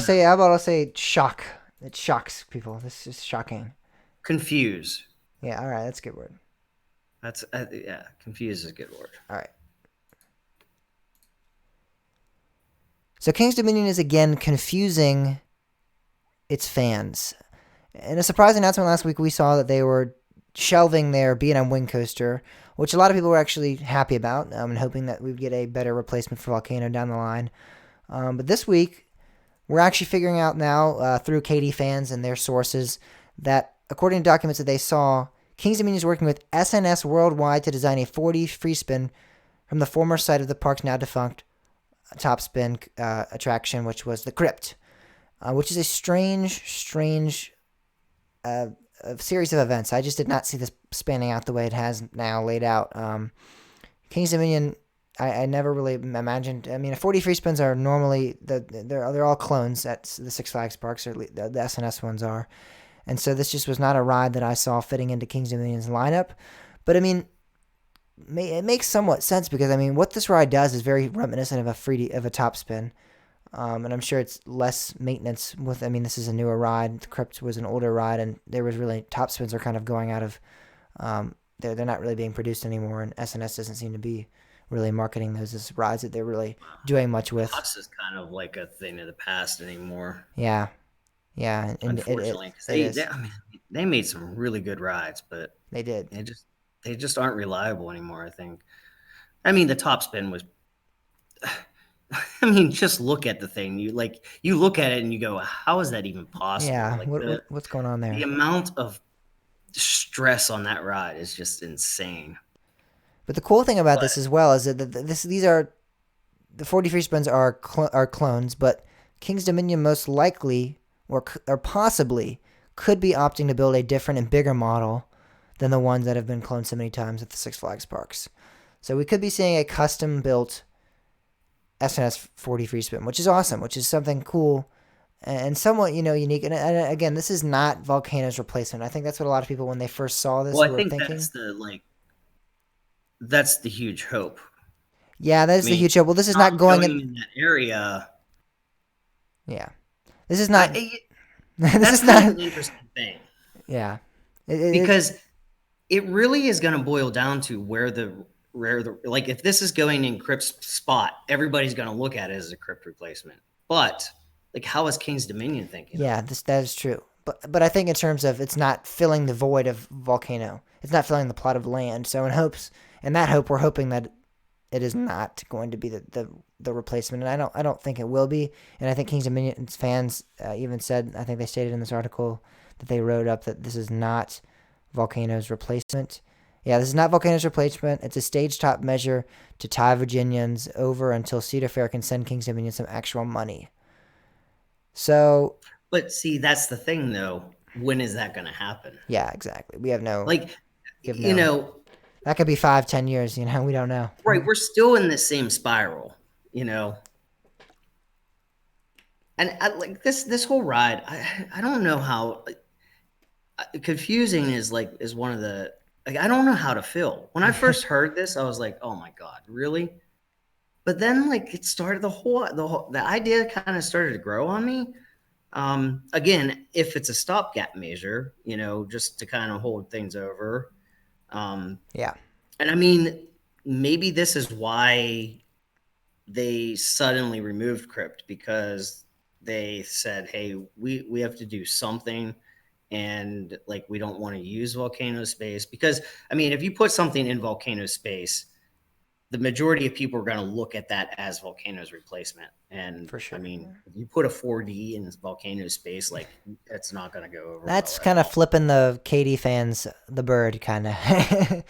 say shock. It shocks people. This is shocking. Confuse. Yeah, all right, that's a good word. That's confuse is a good word. All right. So King's Dominion is again confusing its fans. In a surprise announcement last week, we saw that they were shelving their B&M Wing Coaster, which a lot of people were actually happy about and hoping that we'd get a better replacement for Volcano down the line. But this week, we're actually figuring out now through KD fans and their sources that according to documents that they saw, King's Dominion is working with SNS Worldwide to design a 4D free spin from the former site of the park's now defunct top spin attraction, which was the Crypt, which is a strange a series of events. I just did not see this spanning out the way it has now laid out. King's Dominion, I never really imagined. I mean, 4D free spins are normally they're all clones at the Six Flags parks, or the SNS ones are, and so this just was not a ride that I saw fitting into King's Dominion's lineup. But I mean, it makes somewhat sense because I mean, what this ride does is very reminiscent of a top spin. And I'm sure it's less maintenance with, I mean, this is a newer ride. The Crypt was an older ride, and there was really, top spins are kind of going out of, they're not really being produced anymore, and SNS doesn't seem to be really marketing those as rides that they're really doing much with. Tops is kind of like a thing of the past anymore. Yeah. And unfortunately, they made some really good rides, but they did. They just aren't reliable anymore, I think. I mean, the top spin was... I mean, just look at the thing. You look at it and you go, "How is that even possible?" Yeah, what's going on there? The amount of stress on that ride is just insane. But the cool thing about this as well is that the 43 spins are are clones, but King's Dominion most likely or possibly could be opting to build a different and bigger model than the ones that have been cloned so many times at the Six Flags parks. So we could be seeing a custom built SNS 43 spin, which is awesome, which is something cool and somewhat unique. And again, this is not Volcano's replacement. I think that's what a lot of people when they first saw this Well, I were think thinking. that's the huge hope. Yeah, that I is the mean, huge hope. Well, this is not not going going in. in that area. Yeah, this is not. This That's is kind not. of an interesting thing Yeah, because it really is going to boil down to where the like if this is going in Crypt's spot, everybody's going to look at it as a Crypt replacement. But like, how is King's Dominion thinking of yeah, it? that is true. But I think in terms of it's not filling the void of Volcano. It's not filling the plot of land. So in that hope, we're hoping that it is not going to be the replacement, and I don't think it will be. And I think Kings of Minions fans even said, I think they stated in this article that they wrote up that this is not Volcano's replacement. Yeah, this is not Volcano's replacement. It's a stage top measure to tie Virginians over until Cedar Fair can send Kings of Minions some actual money. So But see, that's the thing, though. When is that going to happen? yeah, exactly. Like, We have you no. know, That could be 5, 10 years. We don't know. right? We're still in the same spiral, you know. And like this whole ride, I don't know how confusing is one of the like I don't know how to feel. When I first heard this, I was like, "Oh my god, really?" But then like it started the idea kind of started to grow on me. Again, if it's a stopgap measure, just to kind of hold things over. Yeah. And I mean, maybe this is why they suddenly removed Crypt because they said, "Hey, we have to do something." And like we don't want to use volcano space because I mean if you put something in volcano space, the majority of people are going to look at that as volcano's replacement. And For sure. I mean if you put a 4D in volcano space, like it's not going to go over That's well at kind of all. flipping the KD fans the bird, kind of.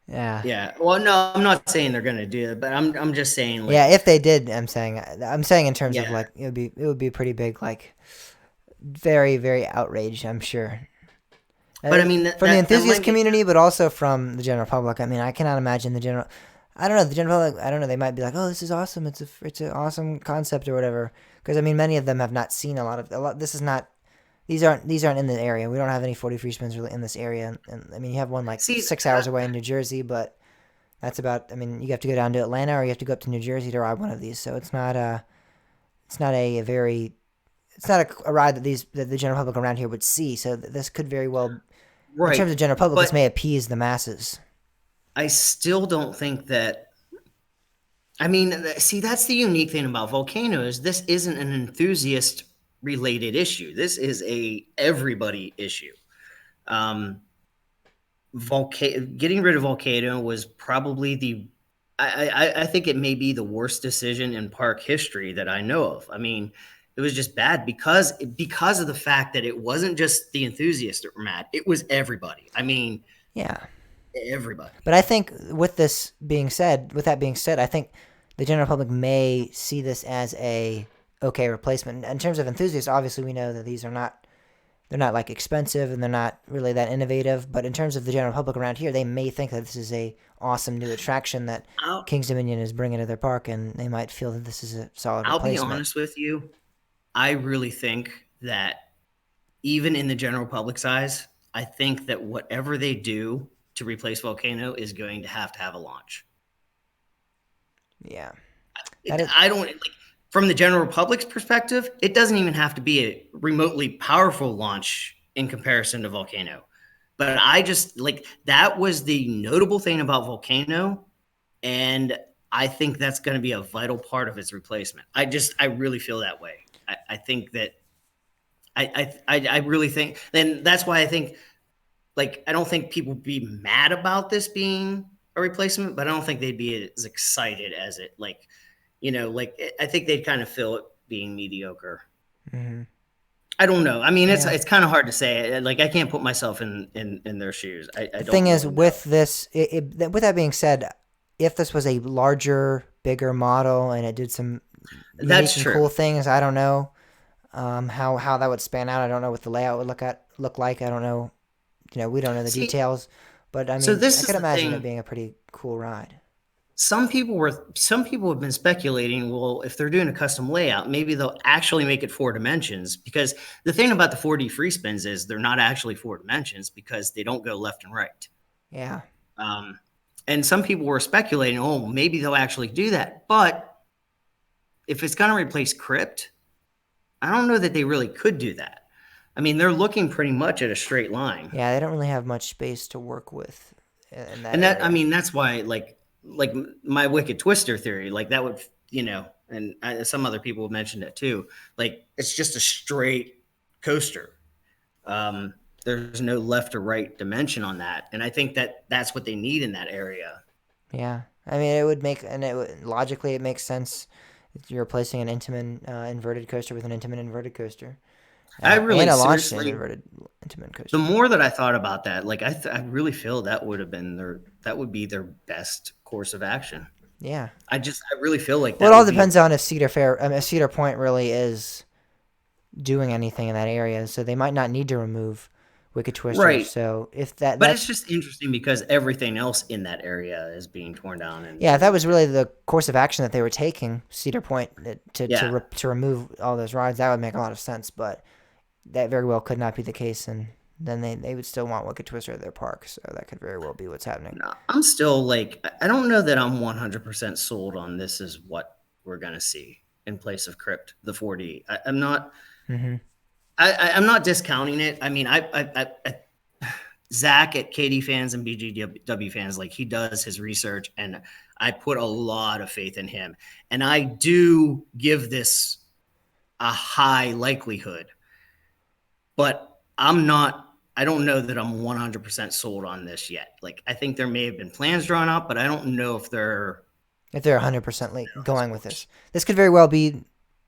Yeah. Yeah, well, no, I'm not saying they're going to do it, but I'm just saying like Yeah, if they did, I'm saying in terms of yeah. like it would be pretty big, like very very outraged, I'm sure. But I mean From the that enthusiast might be community, but also from the general public. I mean, I cannot imagine the general. I don't know the general public. I don't know. They might be like, "Oh, this is awesome. It's an awesome concept or whatever." Because I mean, many of them have not seen a lot. This is not. These aren't in the area. We don't have any 40 free spins really in this area. And I mean, you have one like see 6 hours away in New Jersey, but that's about. I mean, you have to go down to Atlanta or you have to go up to New Jersey to ride one of these. So it's not a very. It's not a ride that the general public around here would see. So this could very well, in terms right, of general public, this but may appease the masses. I still don't think that I mean, see, that's the unique thing about volcanoes. This isn't an enthusiast related issue. This is a everybody issue. Um, Getting rid of volcano was probably I think it may be the worst decision in park history that I know of. I mean, it was just bad because of the fact that it wasn't just the enthusiasts that were mad. It was everybody. I mean, Yeah. everybody. But I think with that being said, I think the general public may see this as a okay replacement. In terms of enthusiasts, obviously we know that they're not like expensive and they're not really that innovative. But in terms of the general public around here, they may think that this is a awesome new attraction that I'll Kings Dominion is bringing to their park, and they might feel that this is a solid I'll be replacement. honest with you. I really think that even in the general public's eyes, I think that whatever they do to replace Volcano is going to have a launch. Yeah, that is. I don't like from the general public's perspective, it doesn't even have to be a remotely powerful launch in comparison to Volcano. But I just like that was the notable thing about Volcano, and I think that's going to be a vital part of its replacement. I really feel that way. I think that I really think, and that's why I think like I don't think people would be mad about this being a replacement, but I don't think they'd be as excited as it like I think they'd kind of feel it being mediocre. Mhm. I don't know. I mean, it's Yeah. it's kind of hard to say. Like I can't put myself in their shoes. I The don't thing is, really know. with this, with that being said, if this was a larger bigger model and it did some That's unique and true. cool things. I don't know how that would span out. I don't know what the layout would look like. I don't know. We don't know the See, details, but I so mean, I this is could the imagine it thing. being a pretty cool ride. Some people have been speculating, well, if they're doing a custom layout, maybe they'll actually make it 4 dimensions, because the thing about the 4D free spins is they're not actually 4 dimensions because they don't go left and right. Yeah, Um, and some people were speculating, oh, maybe they'll actually do that. But if it's going to replace Crypt, I don't know that they really could do that. I mean, they're looking pretty much at a straight line. yeah, they don't really have much space to work with in that And that, I area. mean, that's why, like my Wicked Twister theory, like that would, and some other people have mentioned it too. Like it's just a straight coaster. Um, there's no left or right dimension on that, and I think that that's what they need in that area. Yeah, I mean, it would make and logically it makes sense. You're replacing an Intamin inverted coaster with an Intamin inverted coaster, I and really a Launchstand seriously, inverted Intamin the coaster. more that I thought about that, like I really feel that would have been that would be their best course of action. Yeah. I really feel like Well, it that all would be a depends on if Cedar Point really is doing anything in that area, so they might not need to remove Wicked Twister. right. So if that But it's that's just interesting because everything else in that area is being torn down yeah, if that and was really the course of action that they were taking, Cedar Point yeah. to remove all those rides, that would make a lot of sense. But that very well could not be the case, and then they would still want Wicked Twister at their park. So that could very well be what's happening. No, I'm still like I don't know that I'm 100% sold on this is what we're gonna see in place of Crypt, the 4D. I'm not. Hmm. I'm not discounting it. I mean, Zach at KD fans and BGW fans, like he does his research, and I put a lot of faith in him, and I do give this a high likelihood, but I'm not. I don't know that I'm 100% sold on this yet. Like, I think there may have been plans drawn up, but I don't know if they're If they're 100% this going with course. this could very well be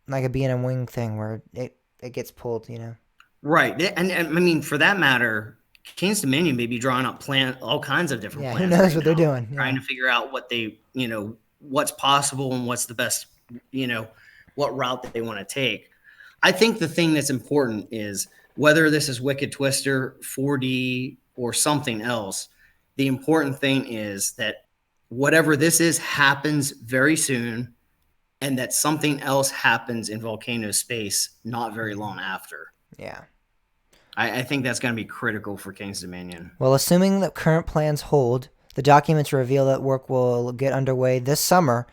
like a B and M wing thing where it gets pulled. Right. And I mean, for that matter, King's Dominion may be drawing up all kinds of different Yeah, who plans knows right what they're now, doing? trying Yeah, to figure out what's possible and what's the best, you know, what route that they want to take. I think the thing that's important is whether this is Wicked Twister, 4D, or something else, the important thing is that whatever this is happens very soon and that something else happens in Volcano Space not very long after. yeah. I think that's going to be critical for King's Dominion. Well, assuming that current plans hold, the documents reveal that work will get underway this summer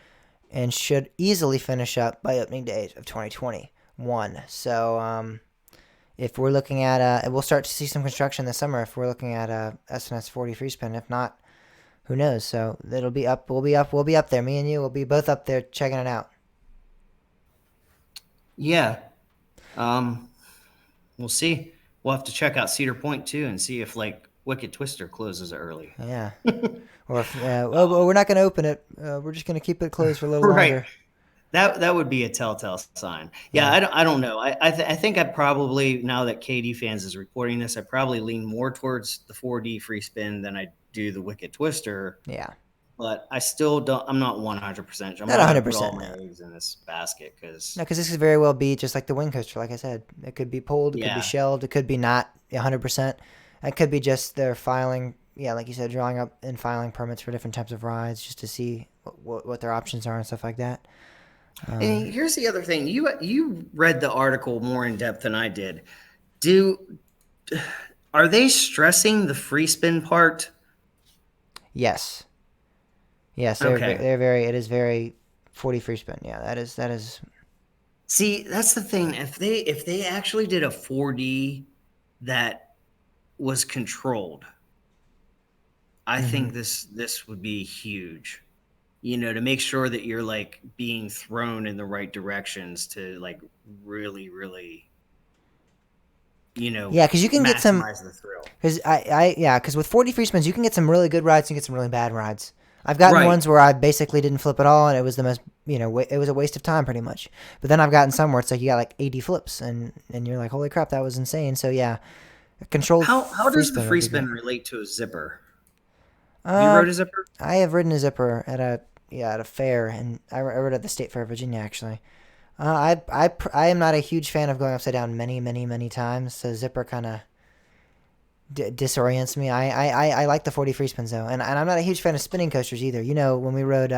and should easily finish up by opening day of 2021. So, if we're looking at we'll start to see some construction this summer if we're looking at a SNS 40 free spin. If not, who knows? So it'll be up. We'll be up there. Me and you will be both up there checking it out. Yeah. Um, we'll see. We'll have to check out Cedar Point too and see if like Wicked Twister closes early. Yeah. Or if well, we're not going to open it. We're just going to keep it closed for a little Right. longer. That would be a telltale sign. Yeah, Yeah. I don't know. I think I probably, now that KD fans is reporting this, I probably lean more towards the 4D free spin than I do the Wicked Twister. Yeah. But I still don't. I'm not 100%. I'm Not not going to put all 100%. my No. eggs in this basket because No, because this could very well be just like the wing coaster. Like I said, it could be pulled. It could be yeah, shelved. It could be not 100%. It could be just they're filing. Yeah, like you said, drawing up and filing permits for different types of rides just to see what their options are and stuff like that. and here's the other thing. You read the article more in depth than I did. Do are they stressing the free spin part? Yes. Yes, Okay. they're very. It is very 40 free spin. Yeah, that is. See, that's the thing. If they actually did a 4D that was controlled, I Hmm. think this would be huge. You know, to make sure that you're like being thrown in the right directions to like really, really, Yeah, because you can get some. maximize the thrill. Because yeah, because with 40 free spins, you can get some really good rides and get some really bad rides. I've gotten Right. ones where I basically didn't flip at all, and it was the most, it was a waste of time pretty much. But then I've gotten some where it's like you got like 80 flips, and you're like, holy crap, that was insane. So yeah, a controlled How free does the spin would free be great. spin relate to a zipper? Have you Um, rode a zipper? I have ridden a zipper at a at a fair, and I rode at the State Fair of Virginia actually. I am not a huge fan of going upside down many times. So zipper kind of disorients me. I like the 40 free spins though, and I'm not a huge fan of spinning coasters either. You know, when we rode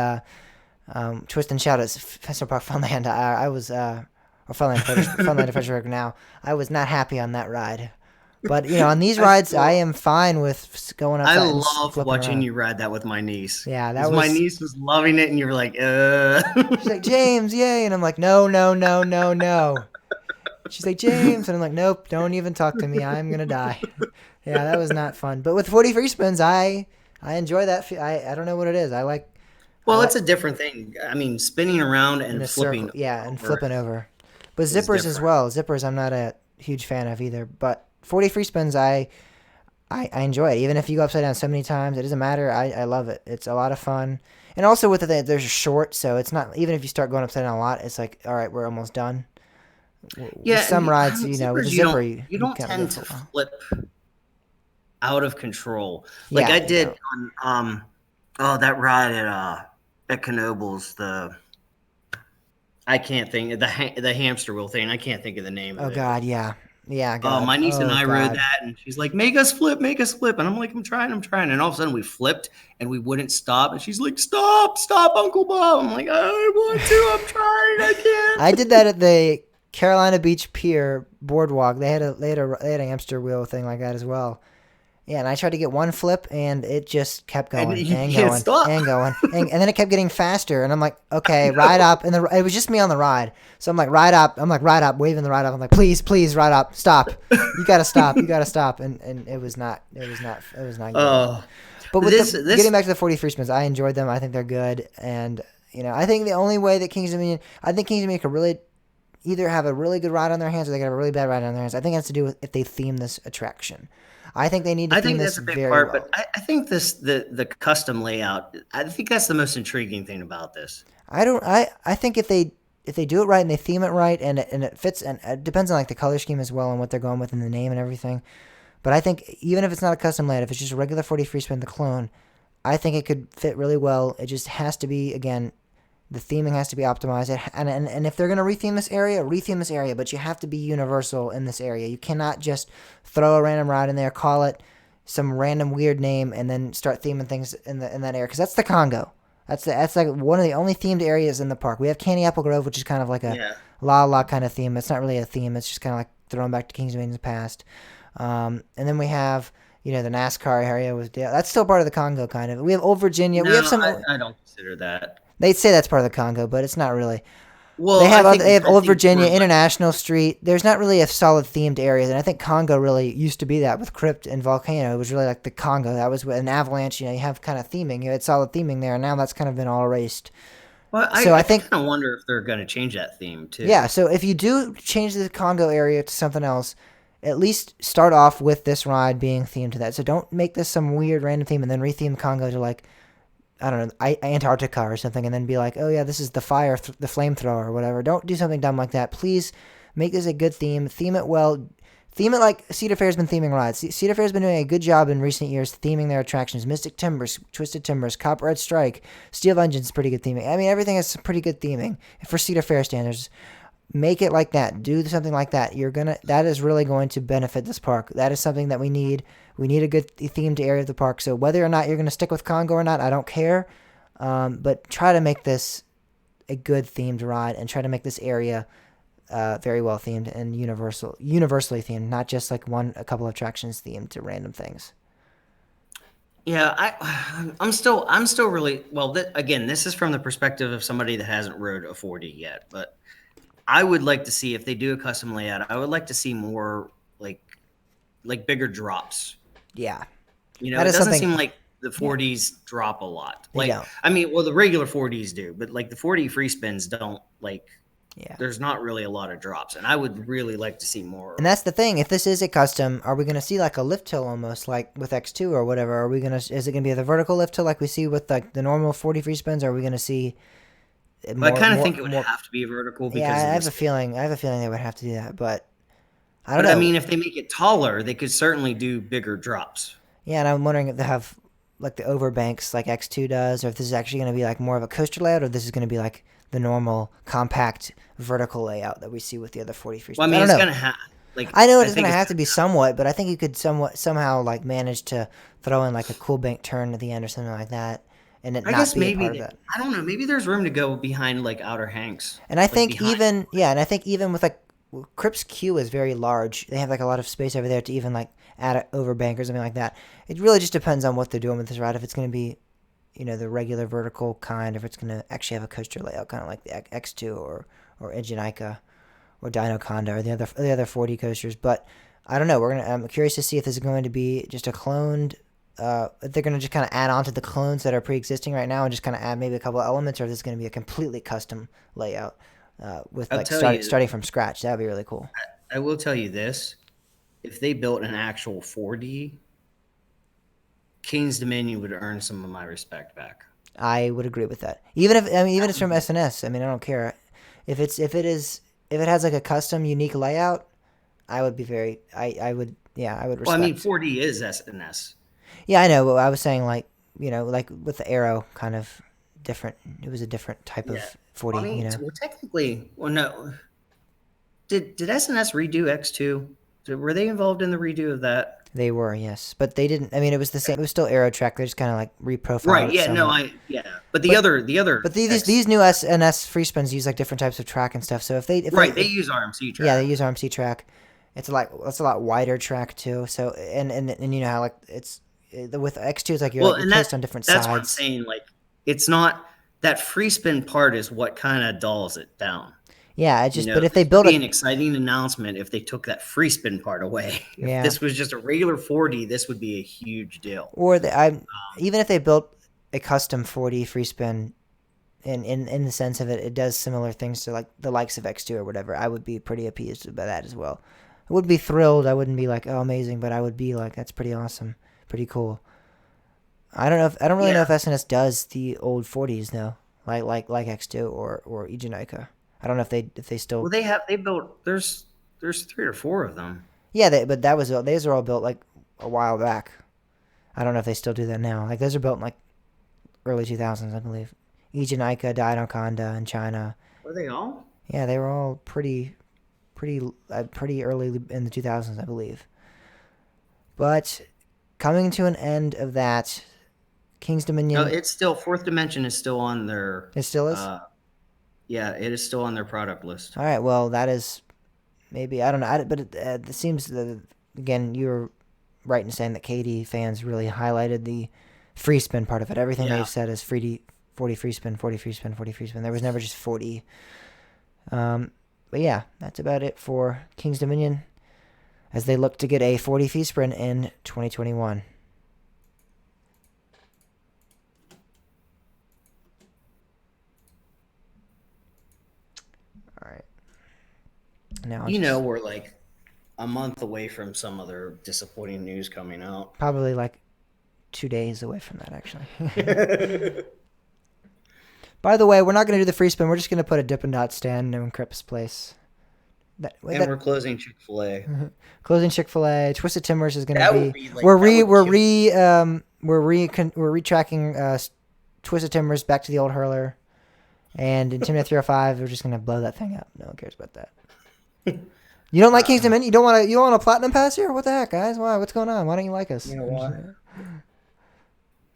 Twist and Shout at Festival Park Funland, I was or Funland Adventure Park now. I was not happy on that ride. But you know, on these rides, I am fine with going I outside and love flipping watching around. you ride that with my niece. Yeah, that 'Cause was. my niece was loving it, and you were like, She's like, James, yay, and I'm like, no, no, no, no, no. She's like, James, and I'm like, nope, don't even talk to me. I'm gonna die. Yeah, that was not fun. But with 40 free spins, I enjoy that. I don't know what it is. I Well, like it's a different thing. I mean, spinning around in and a flipping circle. Yeah, and over flipping over. But is zippers as different. well. Zippers, I'm not a huge fan of either. But 40 free spins, I enjoy it. Even if you go upside down so many times, it doesn't matter. I love it. It's a lot of fun. And also with it, there's a short, so it's not even if you start going upside down a lot, it's like, all right, we're almost done. With Yeah, some rides, and you know, with a zippers, zipper, you you don't kind of go tend for to a while. flip out of control. Like Yeah, I you did don't. on that ride at Knoebels, I can't think the hamster wheel thing. I can't think of the name Oh of it. God, yeah, yeah, Oh, God, my niece and oh I rode God. that, and she's like, make us flip," and I'm like, I'm trying," and all of a sudden we flipped, and we wouldn't stop, and she's like, stop, Uncle Bob." I'm like, "I want to, I'm trying, I I can't." did that at the Carolina Beach Pier boardwalk. They had a hamster wheel thing like that as well. Yeah, and I tried to get one flip, and it just kept And going you and can't going stop. and going, and then it kept getting faster. And I'm like, okay, ride up, and it was just me on the ride. So I'm like, ride up. I'm like, ride up, waving the ride up. I'm like, please, ride up, stop. You gotta stop. You gotta stop. And it was not good. Oh, But with this the getting this back to the 40 free spins, I enjoyed them. I think they're good, and you know, I think the only way that Kings Dominion, I think Kings Dominion could really either have a really good ride on their hands or they could have a really bad ride on their hands. I think it has to do with if they theme this attraction. I think they need to I theme think this that's a big very part, well. but I think the custom layout. I think that's the most intriguing thing about this. I don't. I think if they do it right and they theme it right and it fits and it depends on like the color scheme as well and what they're going with in the name and everything. But I think even if it's not a custom layout, if it's just a regular 40 free spin, the clone, I think it could fit really well. It just has to be again. The theming has to be optimized, and if they're gonna retheme this area. But you have to be universal in this area. You cannot just throw a random ride in there, call it some random weird name, and then start theming things in that area because that's the Congo. That's like one of the only themed areas in the park. We have Candy Apple Grove, which is kind of like a Yeah. la la kind of theme. It's not really a theme. It's just kind of like throwing back to Kings Dominion's past. And then we have the NASCAR area was that's still part of the Congo kind of. We have Old Virginia. We have No, some. I don't consider that. They'd say that's part of the Congo, but it's not really. They Well, have I they have Old think Virginia, we're like, International Street. There's not really a solid themed area, and I think Congo really used to be that with Crypt and Volcano. It was really like the Congo. That was with an Avalanche. You have kind of theming. You had solid theming there, and now that's kind of been all erased. well, So I I think kind of wonder if they're going to change that theme yeah. too. So if you do change the Congo area to something else, at least start off with this ride being themed to that. So don't make this some weird random theme and then retheme Congo to like I don't know, Antarctica or something, and then be like, oh yeah, this is the the flamethrower or whatever. Don't do something dumb like that. Please make this a good theme. Theme it well. Theme it like Cedar Fair's been theming rides. Cedar Fair's been doing a good job in recent years theming their attractions. Mystic Timbers, Twisted Timbers, Copperhead Strike, Steel Engine's pretty good theming. I mean, everything is pretty good theming for Cedar Fair standards. Make it like that. Do something like that. That is really going to benefit this park. That is something that we need. We need a good themed area of the park. So whether or not you're going to stick with Congo or not, I don't care. But try to make this a good themed ride and try to make this area very well themed and universally themed, not just like a couple of attractions themed to random things. Yeah, I'm still really well. Again, this is from the perspective of somebody that hasn't rode a 40 yet, but I would like to see if they do a custom layout. I would like to see more bigger drops. Yeah, It that is doesn't something. seem like the Yeah, 40s drop a lot. they Like, don't. I mean, well, the regular 40s do, but like the 40 free spins don't like. Yeah. There's not really a lot of drops, and I would really like to see And more. that's the thing. If this is a custom, are we going to see like a lift hill almost like with X2 or whatever? Is it going to be the vertical lift hill like we see with like the normal 40 free spins? Or are we going to see But I kind of more, think it would more? have to be vertical Yeah, I because of have a this. feeling. I have a feeling they would have to do that, but I don't But I know. mean, if they make it taller, they could certainly do bigger drops. Yeah, and I'm wondering if they have like the overbanks like X2 does, or if this is actually going to be like more of a coaster layout, or this is going to be like the normal compact vertical layout that we see with the other 40 Well, I freespins. I mean, don't it's know. gonna have like I know I it's going think to it's have to be somewhat, but I think you could somehow like manage to throw in like a cool bank turn at the end or something like that, and it I not guess be a maybe part of that. I don't know. Maybe there's room to go behind like Outer Hanks, And I like think behind. even yeah, and I think even with like Crips Q is very large. They have like a lot of space over there to even like add an overbank or something like that. It really just depends on what they're doing with this ride. If it's going to be the regular vertical kind, if it's going to actually have a coaster layout, kind of like the X2 or Egenica or Dino Conda or the other 40 coasters. But I don't know. I'm curious to see if this is going to be just a cloned. If they're going to just kind of add on to the clones that are pre-existing right now and just kind of add maybe a couple of elements, or if this is going to be a completely custom layout with I'll like tell you, starting from scratch. That would be really cool. I will tell you this: if they built an actual 4D, King's Dominion would earn some of my respect back. I would agree with that. Even if it's from SNS. I mean, I don't care if it has like a custom unique layout. I would be very. I would Well, I mean, respect. 4D is SNS. Yeah, I know. But I was saying like like with the arrow kind of different. It was a different type Yeah. of 40. I mean, well, technically, well, no. Did SNS redo X2? Were they involved in the redo of that? They were, yes, but they didn't. I mean, it was the same. It was still Aero Track. They just kind of like reprofiled Right. it Yeah. No. somewhat. But the But other but these X. these new SNS free spins use like different types of track and stuff. So Right. They use RMC yeah, track. they use RMC track. It's a lot wider track too. So and you know how like it's with X2 it's like Well, you're and placed on different that's what I'm sides. saying. Like, it's not that free spin part is what kind of dulls it down. Yeah, it's You just know, but if they this would build be a an exciting announcement if they took that free spin part away. If yeah this was just a regular 40, this would be a huge deal. or I even if they built a custom 40 free spin in the sense of it does similar things to like the likes of X2 or whatever, I would be pretty appeased by that as well. I would be thrilled. I wouldn't be like, oh, amazing, but I would be like, that's pretty awesome, pretty cool. I don't really know Yeah. if SNS does the old 40s though, like X2 or Egenica. I don't know if they still Well, they built there's 3 or 4 of them. yeah, but those are all built like a while back. I don't know if they still do that now. Like those are built in like early 2000s, I believe. Egenica, Dino Conda in China. Were they all? Yeah, they were all pretty early in the 2000s, I believe. But coming to an end of that, King's No, Dominion, it's still Fourth Dimension is still on their. it still is. Yeah, it is still on their product list. All right, well that is maybe I don't know, but it seems that again you were right in saying that KD fans really highlighted the free spin part of it. Everything Yeah. they've said is 40 free spin, 40 free spin, 40 free spin. There was never just 40. But yeah, that's about it for King's Dominion as they look to get a 40 free spin in 2021. All right. Now We're like a month away from some other disappointing news coming out. probably like 2 days away from that, actually. By the way, we're not going to do the free spin. We're just going to put a Dippin' Dot stand in Crip's place. We're closing Chick-fil-A. Closing Chick-fil-A. Twisted Timbers is going to That be. would be like We're that would we're retracking Twisted Timbers back to the old hurler, and in Timothy 305, we're just going to blow that thing up. No one cares about that. You don't like King's Dominion? You don't want a platinum pass here? What the heck, guys? Why? What's going on? Why don't you like us? You know what?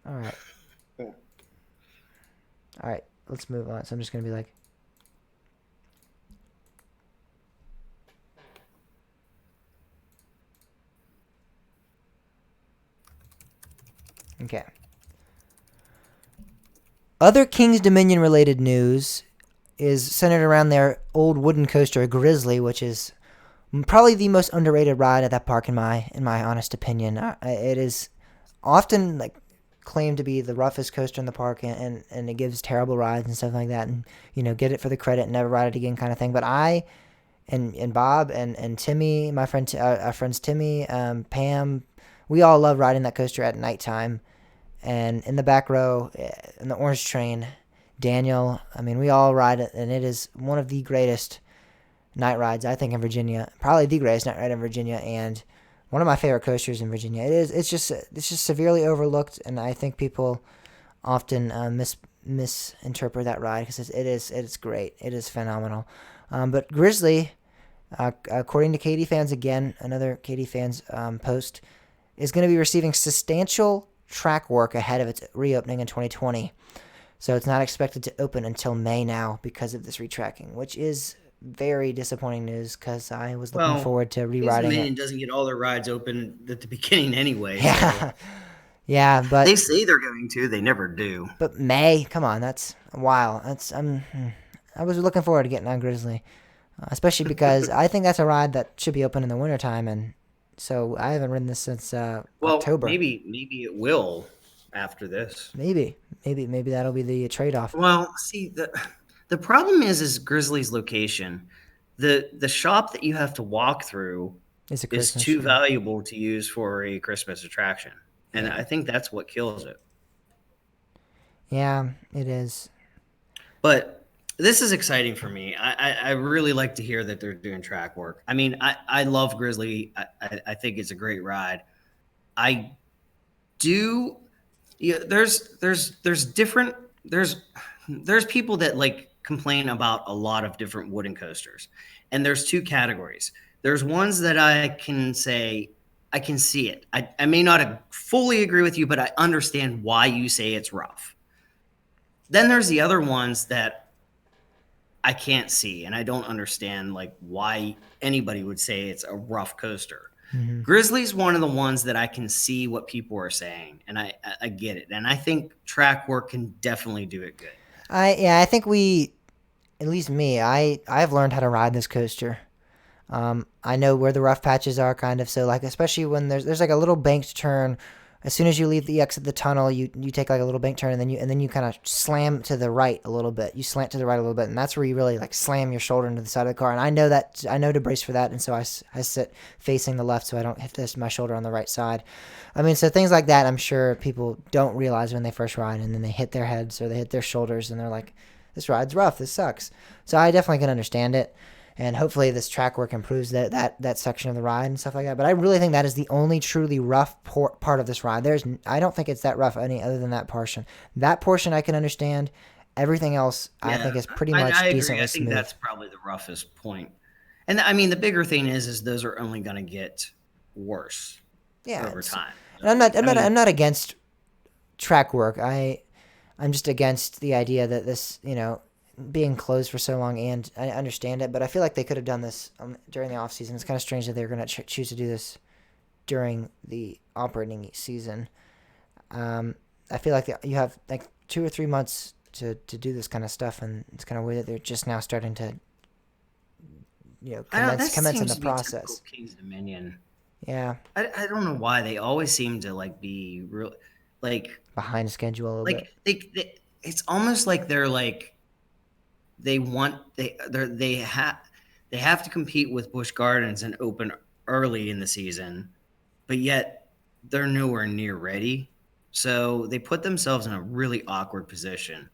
All right. All right. Let's move on. So I'm just going to be like. Okay. Other King's Dominion related news is centered around their old wooden coaster Grizzly, which is probably the most underrated ride at that park in my honest opinion. It is often like claimed to be the roughest coaster in the park, and it gives terrible rides and stuff like that, and get it for the credit and never ride it again kind of thing. But I and Bob and Timmy, my friend, our friends Timmy, Pam, we all love riding that coaster at nighttime. And in the back row, in the orange train, Daniel, I mean, we all ride it, and it is one of the greatest night rides, I think, in Virginia. Probably the greatest night ride in Virginia, and one of my favorite coasters in Virginia. It is. It's just severely overlooked, and I think people often misinterpret that ride because it is great. It is phenomenal. But Grizzly, according to Katie Fans again, another Katie Fans post, is going to be receiving substantial track work ahead of its reopening in 2020. So it's not expected to open until May now because of this retracking, which is very disappointing news because I was looking Well, forward to Kings rewriting it. Dominion doesn't get all their rides open at the beginning anyway, so Yeah, yeah, they but say they're going to, they never do. May, come on, that's a while. I was looking forward to getting on Grizzly, especially because I think that's a ride that should be open in the wintertime, and so I haven't ridden this since Well, October. maybe it will after this. Maybe that'll be the trade-off. Well, see, the problem is Grizzly's location. The shop that you have to walk through It's a is Christmas too tree. valuable to use for a Christmas attraction. And Yeah, I think that's what kills it. yeah, it is. But this is exciting for me. I really like to hear that they're doing track work. I mean, I love Grizzly. I think it's a great ride. I do. Yeah, there's different there's people that like complain about a lot of different wooden coasters, and there's two categories. There's ones that I can say I can see it. I may not fully agree with you, but I understand why you say it's rough. Then there's the other ones that I can't see, and I don't understand like why anybody would say it's a rough coaster. Hmm. Grizzly's one of the ones that I can see what people are saying, and I get it, and I think track work can definitely do it good. I think at least me, I've learned how to ride this coaster. I know where the rough patches are, kind of. So like, especially when there's like a little banked turn. As soon as you leave the exit the tunnel, you take like a little bank turn, and then you kind of slam to the right a little bit. You slant to the right a little bit, and that's where you really like slam your shoulder into the side of the car. And I know to brace for that, and so I sit facing the left so I don't hit my shoulder on the right side. I mean, so things like that, I'm sure people don't realize when they first ride, and then they hit their heads or they hit their shoulders, and they're like, "This ride's rough. This sucks." So I definitely can understand it, and hopefully this track work improves that section of the ride and stuff like that. But I really think that is the only truly rough part of this ride. I don't think it's that rough any other than that portion. That portion I can understand. Everything else I Yeah, think is pretty I much agree. decently I think smooth. that's probably the roughest point. And I mean, the bigger thing is those are only going to get worse Yeah, over time. and So, I mean, I'm not against track work. I'm just against the idea that this being closed for so long, and I understand it, but I feel like they could have done this during the off season. It's kind of strange that they're going to choose to do this during the operating season. I feel like you have like 2 or 3 months to do this kind of stuff, and it's kind of weird that they're just now starting to I don't. That commence in seems the to be typical process. Kings Dominion. Yeah, I don't know why they always seem to like be real, like behind schedule a little bit. they it's almost like they're like they have to compete with Busch Gardens and open early in the season, but yet they're nowhere near ready. So they put themselves in a really awkward position.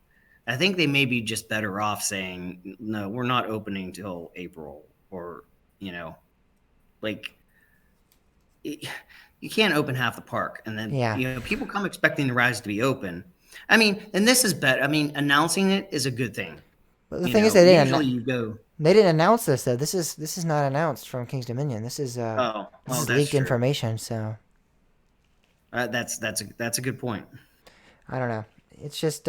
I think they may be just better off saying, no, we're not opening till April, or, you know, like you can't open half the park. And then, Yeah, people come expecting the rides to be open. I mean, and this is better. I mean, announcing it is a good thing. but the thing is, Usually you go, they didn't announce this though. This is not announced from Kings Dominion. This is that's leaked true. information. So That's a good point. I don't know. It's just it's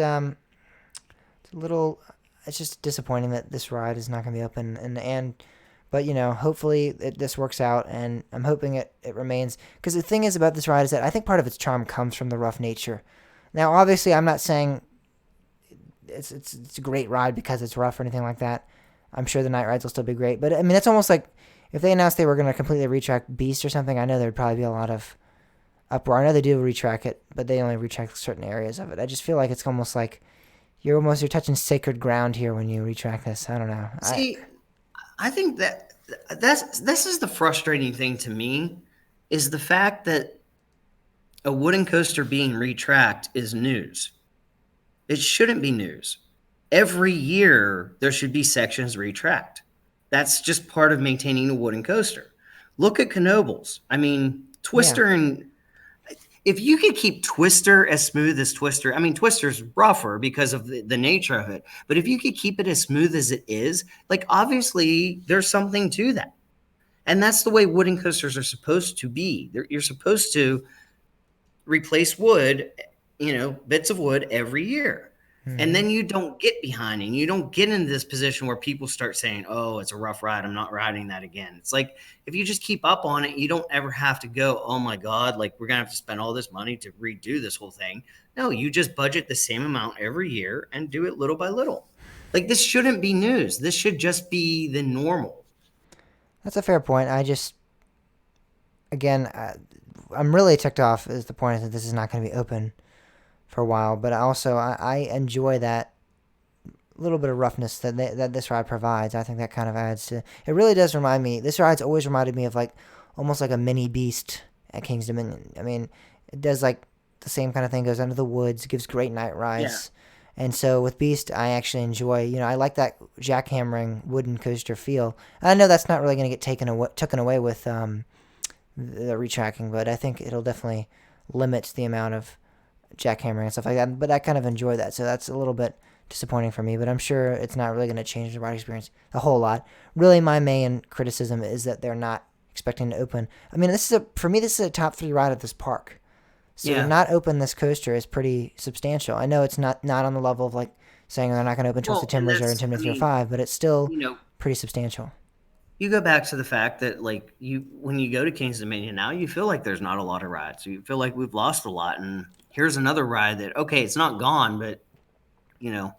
a little. It's just disappointing that this ride is not going to be open, but hopefully this works out, and I'm hoping it remains. Because the thing is about this ride is that I think part of its charm comes from the rough nature. Now, obviously, I'm not saying it's a great ride because it's rough or anything like that. I'm sure the night rides will still be great, but I mean, it's almost like if they announced they were going to completely retrack Beast or something. I know there'd probably be a lot of uproar. I know they do retrack it, but they only retrack certain areas of it. I just feel like it's almost like you're touching sacred ground here when you retract this. I don't know. See, I think this is the frustrating thing to me, is the fact that a wooden coaster being retracked is news. It shouldn't be news. Every year there should be sections retracked. That's just part of maintaining a wooden coaster. Look at Knoebels. I mean, Yeah. Twister and if you could keep Twister as smooth as Twister, I mean, Twister's rougher because of the nature of it, but if you could keep it as smooth as it is, like obviously there's something to that. And that's the way wooden coasters are supposed to be. You're supposed to replace wood, bits of wood every year. And Hmm. then you don't get behind and you don't get into this position where people start saying, oh, it's a rough ride. I'm not riding that again. It's like if you just keep up on it, you don't ever have to go, oh my God, like we're going to have to spend all this money to redo this whole thing. No, you just budget the same amount every year and do it little by little. Like this shouldn't be news. This should just be the normal. That's a fair point. I just, again, I'm really ticked off. Is the point that this is not going to be open for a while, but I enjoy that little bit of roughness that this ride provides. I think that kind of adds to. It really does remind me. This ride's always reminded me of like almost like a mini Beast at King's Dominion. I mean, it does like the same kind of thing. Goes under the woods, gives great night Yeah. rides. And so with Beast, I actually enjoy. I like that jackhammering wooden coaster feel. I know that's not really going to get taken away with the retracking, but I think it'll definitely limit the amount of jackhammering and stuff like that. But I kind of enjoy that, so that's a little bit disappointing for me. But I'm sure it's not really going to change the ride experience a whole lot. Really, my main criticism is that they're not expecting to open. I mean, for me, this is a top 3 ride at this park. So to Yeah. not open this coaster is pretty substantial. I know it's not on the level of like saying they're not going to open Twisted Well, and Timbers or that's, I Intimidating mean, 5, but it's still you know, pretty substantial. you go back to the fact that like when you go to Kings Dominion now, you feel like there's not a lot of rides. You feel like we've lost a lot. And here's another ride that okay, it's not gone, but you know,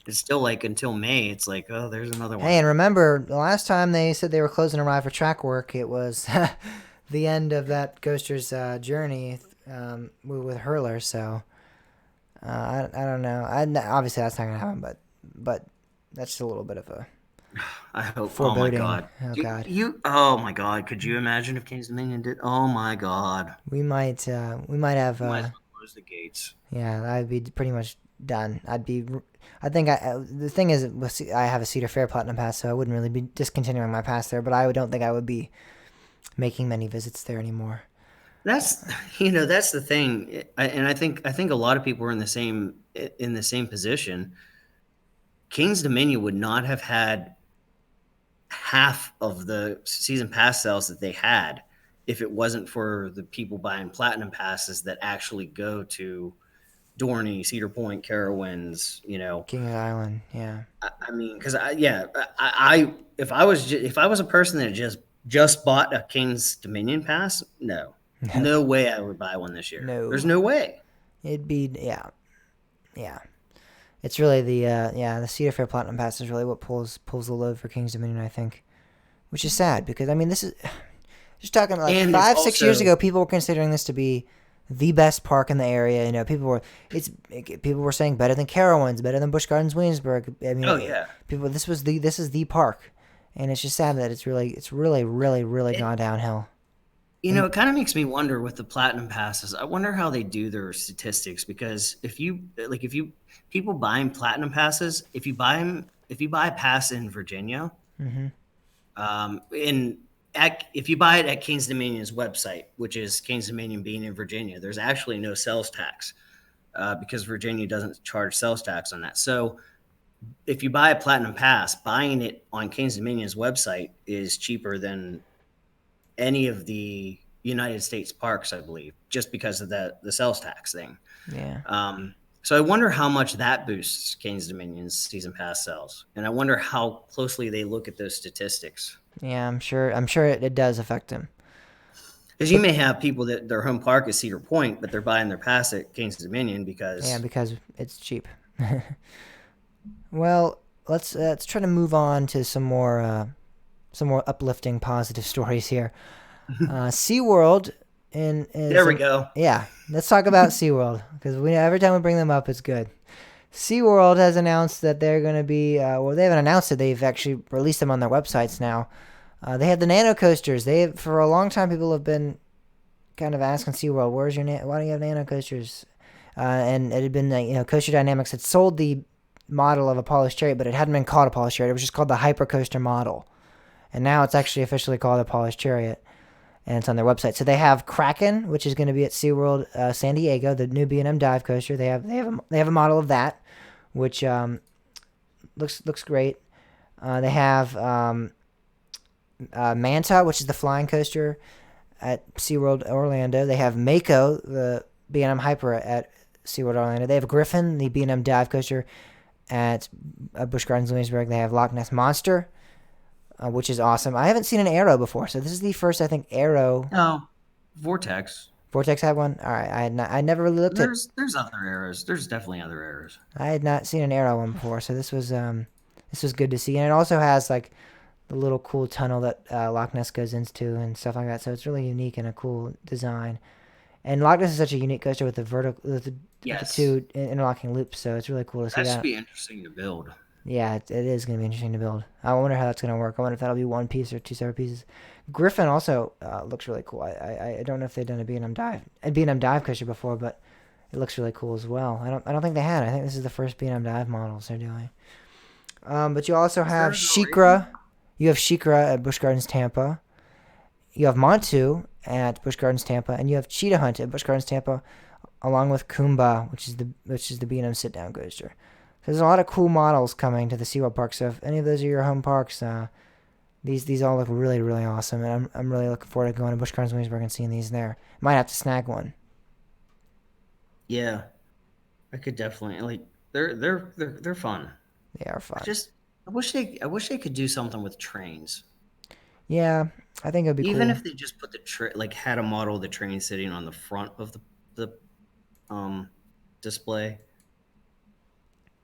it's still like until May, it's like, oh, there's another Hey, one. and remember the last time they said they were closing a ride for track work, it was the end of that coaster's journey with Hurler. So I don't know. Obviously that's not gonna happen, but that's just a little bit of a I hope. Oh my foreboding. god. Oh God, Oh my god. Could you imagine if Kings Dominion did? Oh my god. we might have You might as well close the gates. yeah, I'd be pretty much done. I think the thing is, I have a Cedar Fair Platinum Pass, so I wouldn't really be discontinuing my pass there. But I don't think I would be making many visits there anymore. That's that's the thing, and I think a lot of people are in the same position. King's Dominion would not have had half of the season pass sales that they had if it wasn't for the people buying platinum passes that actually go to Dorney, Cedar Point, Carowinds. King of the Island, yeah. I mean, because I if I was a person that just bought a King's Dominion pass, No, no way I would buy one this year. There's no, no way. it'd be yeah. It's really the Cedar Fair Platinum Pass is really what pulls the load for King's Dominion, I think, which is sad because I mean this is just talking about like And it's 5-6 years also ago, people were considering this to be the best park in the area. People were saying better than Carowinds, better than Busch Gardens Williamsburg. I mean, oh yeah. people this is the park, and it's just sad that it's really really really It, gone downhill. And it kind of makes me wonder with the platinum passes. I wonder how they do their statistics because if you people buying platinum passes, if you buy a pass in Virginia, hmm if you buy it at Kings Dominion's website, which is Kings Dominion being in Virginia, there's actually no sales tax because Virginia doesn't charge sales tax on that. So if you buy a platinum pass, buying it on Kings Dominion's website is cheaper than any of the United States parks, I believe, just because of the sales tax thing. yeah. So I wonder how much that boosts Kings Dominion's season pass sales, and I wonder how closely they look at those statistics. Yeah, I'm sure it does affect him. Because you But may have people that their home park is Cedar Point, but they're buying their pass at Kings Dominion yeah, because because it's cheap. Well, let's try to move on to some more uplifting, positive stories here. SeaWorld is there we an go. yeah. Let's talk about SeaWorld because we every time we bring them up, it's good. SeaWorld has announced that they're going to be well, they haven't announced it. They've actually released them on their websites now. They have the nano coasters. For a long time people have been kind of asking SeaWorld, why do you have nano coasters? And it had been Coaster Dynamics had sold the model of Apollo's Chariot, but it hadn't been called Apollo's Chariot. It was just called the Hypercoaster model. and now it's actually officially called the Polished Chariot, and it's on their website. So they have Kraken, which is going to be at SeaWorld San Diego, the new B&M dive coaster. They have a model of that, which looks great. They have Manta, which is the flying coaster at SeaWorld Orlando. They have Mako, the B&M Hyper at SeaWorld Orlando. They have Griffin, the B&M dive coaster at Busch Gardens Williamsburg. They have Loch Ness Monster, which is awesome. I haven't seen an Arrow before, so this is the first, I think, Arrow. Oh, Vortex. Vortex had one. All right, I never really looked at. There's other errors. There's definitely other errors. I had not seen an Arrow one before, so this was good to see, and it also has like the little cool tunnel that Loch Ness goes into and stuff like that. So it's really unique and a cool design. And Loch Ness is such a unique coaster with the Yes. two interlocking loops, so it's really cool to see That should that. be interesting to build. Yeah, it is going to be interesting to build. I wonder how that's going to work. I wonder if that'll be one piece or two separate pieces. Griffin also looks really cool. I don't know if they've done a B&M dive coaster before, but it looks really cool as well. I don't think they had. I think this is the first B&M dive models they're doing. But you also have Shikra. You have Shikra at Busch Gardens Tampa. You have Montu at Busch Gardens Tampa, and you have Cheetah Hunt at Busch Gardens Tampa, along with Kumba, which is the B&M sit down coaster. So there's a lot of cool models coming to the SeaWorld Park. So if any of those are your home parks, these all look really, really awesome, and I'm really looking forward to going to Busch Gardens Williamsburg and seeing these there. Might have to snag one. Yeah, I could definitely they're fun. They are fun. I wish they could do something with trains. Yeah, I think it'd be Even cool. if they just put like had a model of the train sitting on the front of the display.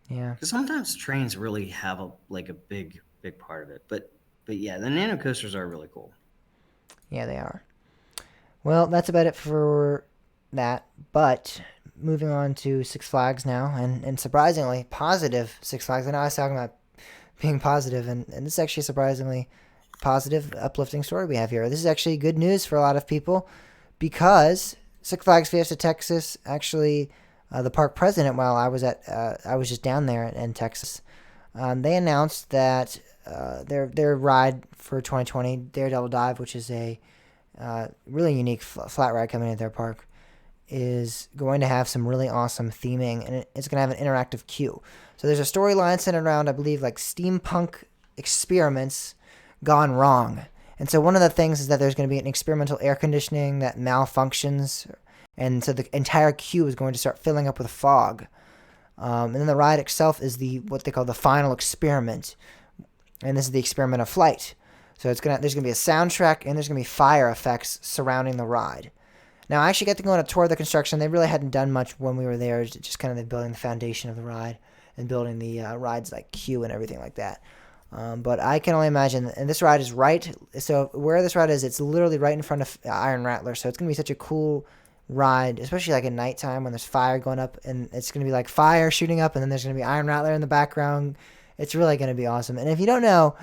Yeah, Because sometimes trains really have a big part of it. But yeah, the nano coasters are really cool. yeah, they are. Well, that's about it for that. But moving on to Six Flags now, and surprisingly positive Six Flags. I know I was talking about being positive, and this is actually a surprisingly positive, uplifting story we have here. This is actually good news for a lot of people because Six Flags Fiesta Texas actually, the park president, while I was just down there in Texas, they announced that their ride for 2020, Daredevil Dive, which is a really unique flat ride coming into their park, is going to have some really awesome theming, and it's going to have an interactive queue. So there's a storyline centered around, I believe, like steampunk experiments gone wrong. And so one of the things is that there's going to be an experimental air conditioning that malfunctions, and so the entire queue is going to start filling up with fog. And then the ride itself is what they call the final experiment, and this is the experiment of flight. So there's gonna be a soundtrack and there's gonna be fire effects surrounding the ride. Now I actually got to go on a tour of the construction. They really hadn't done much when we were there, just kind of building the foundation of the ride and building the ride's like queue and everything like that. But I can only imagine, and this ride is right. So where this ride is, it's literally right in front of Iron Rattler. So it's gonna be such a cool ride, especially like at nighttime when there's fire going up, and it's gonna be like fire shooting up, and then there's gonna be Iron Rattler in the background. It's really gonna be awesome. And if you don't know,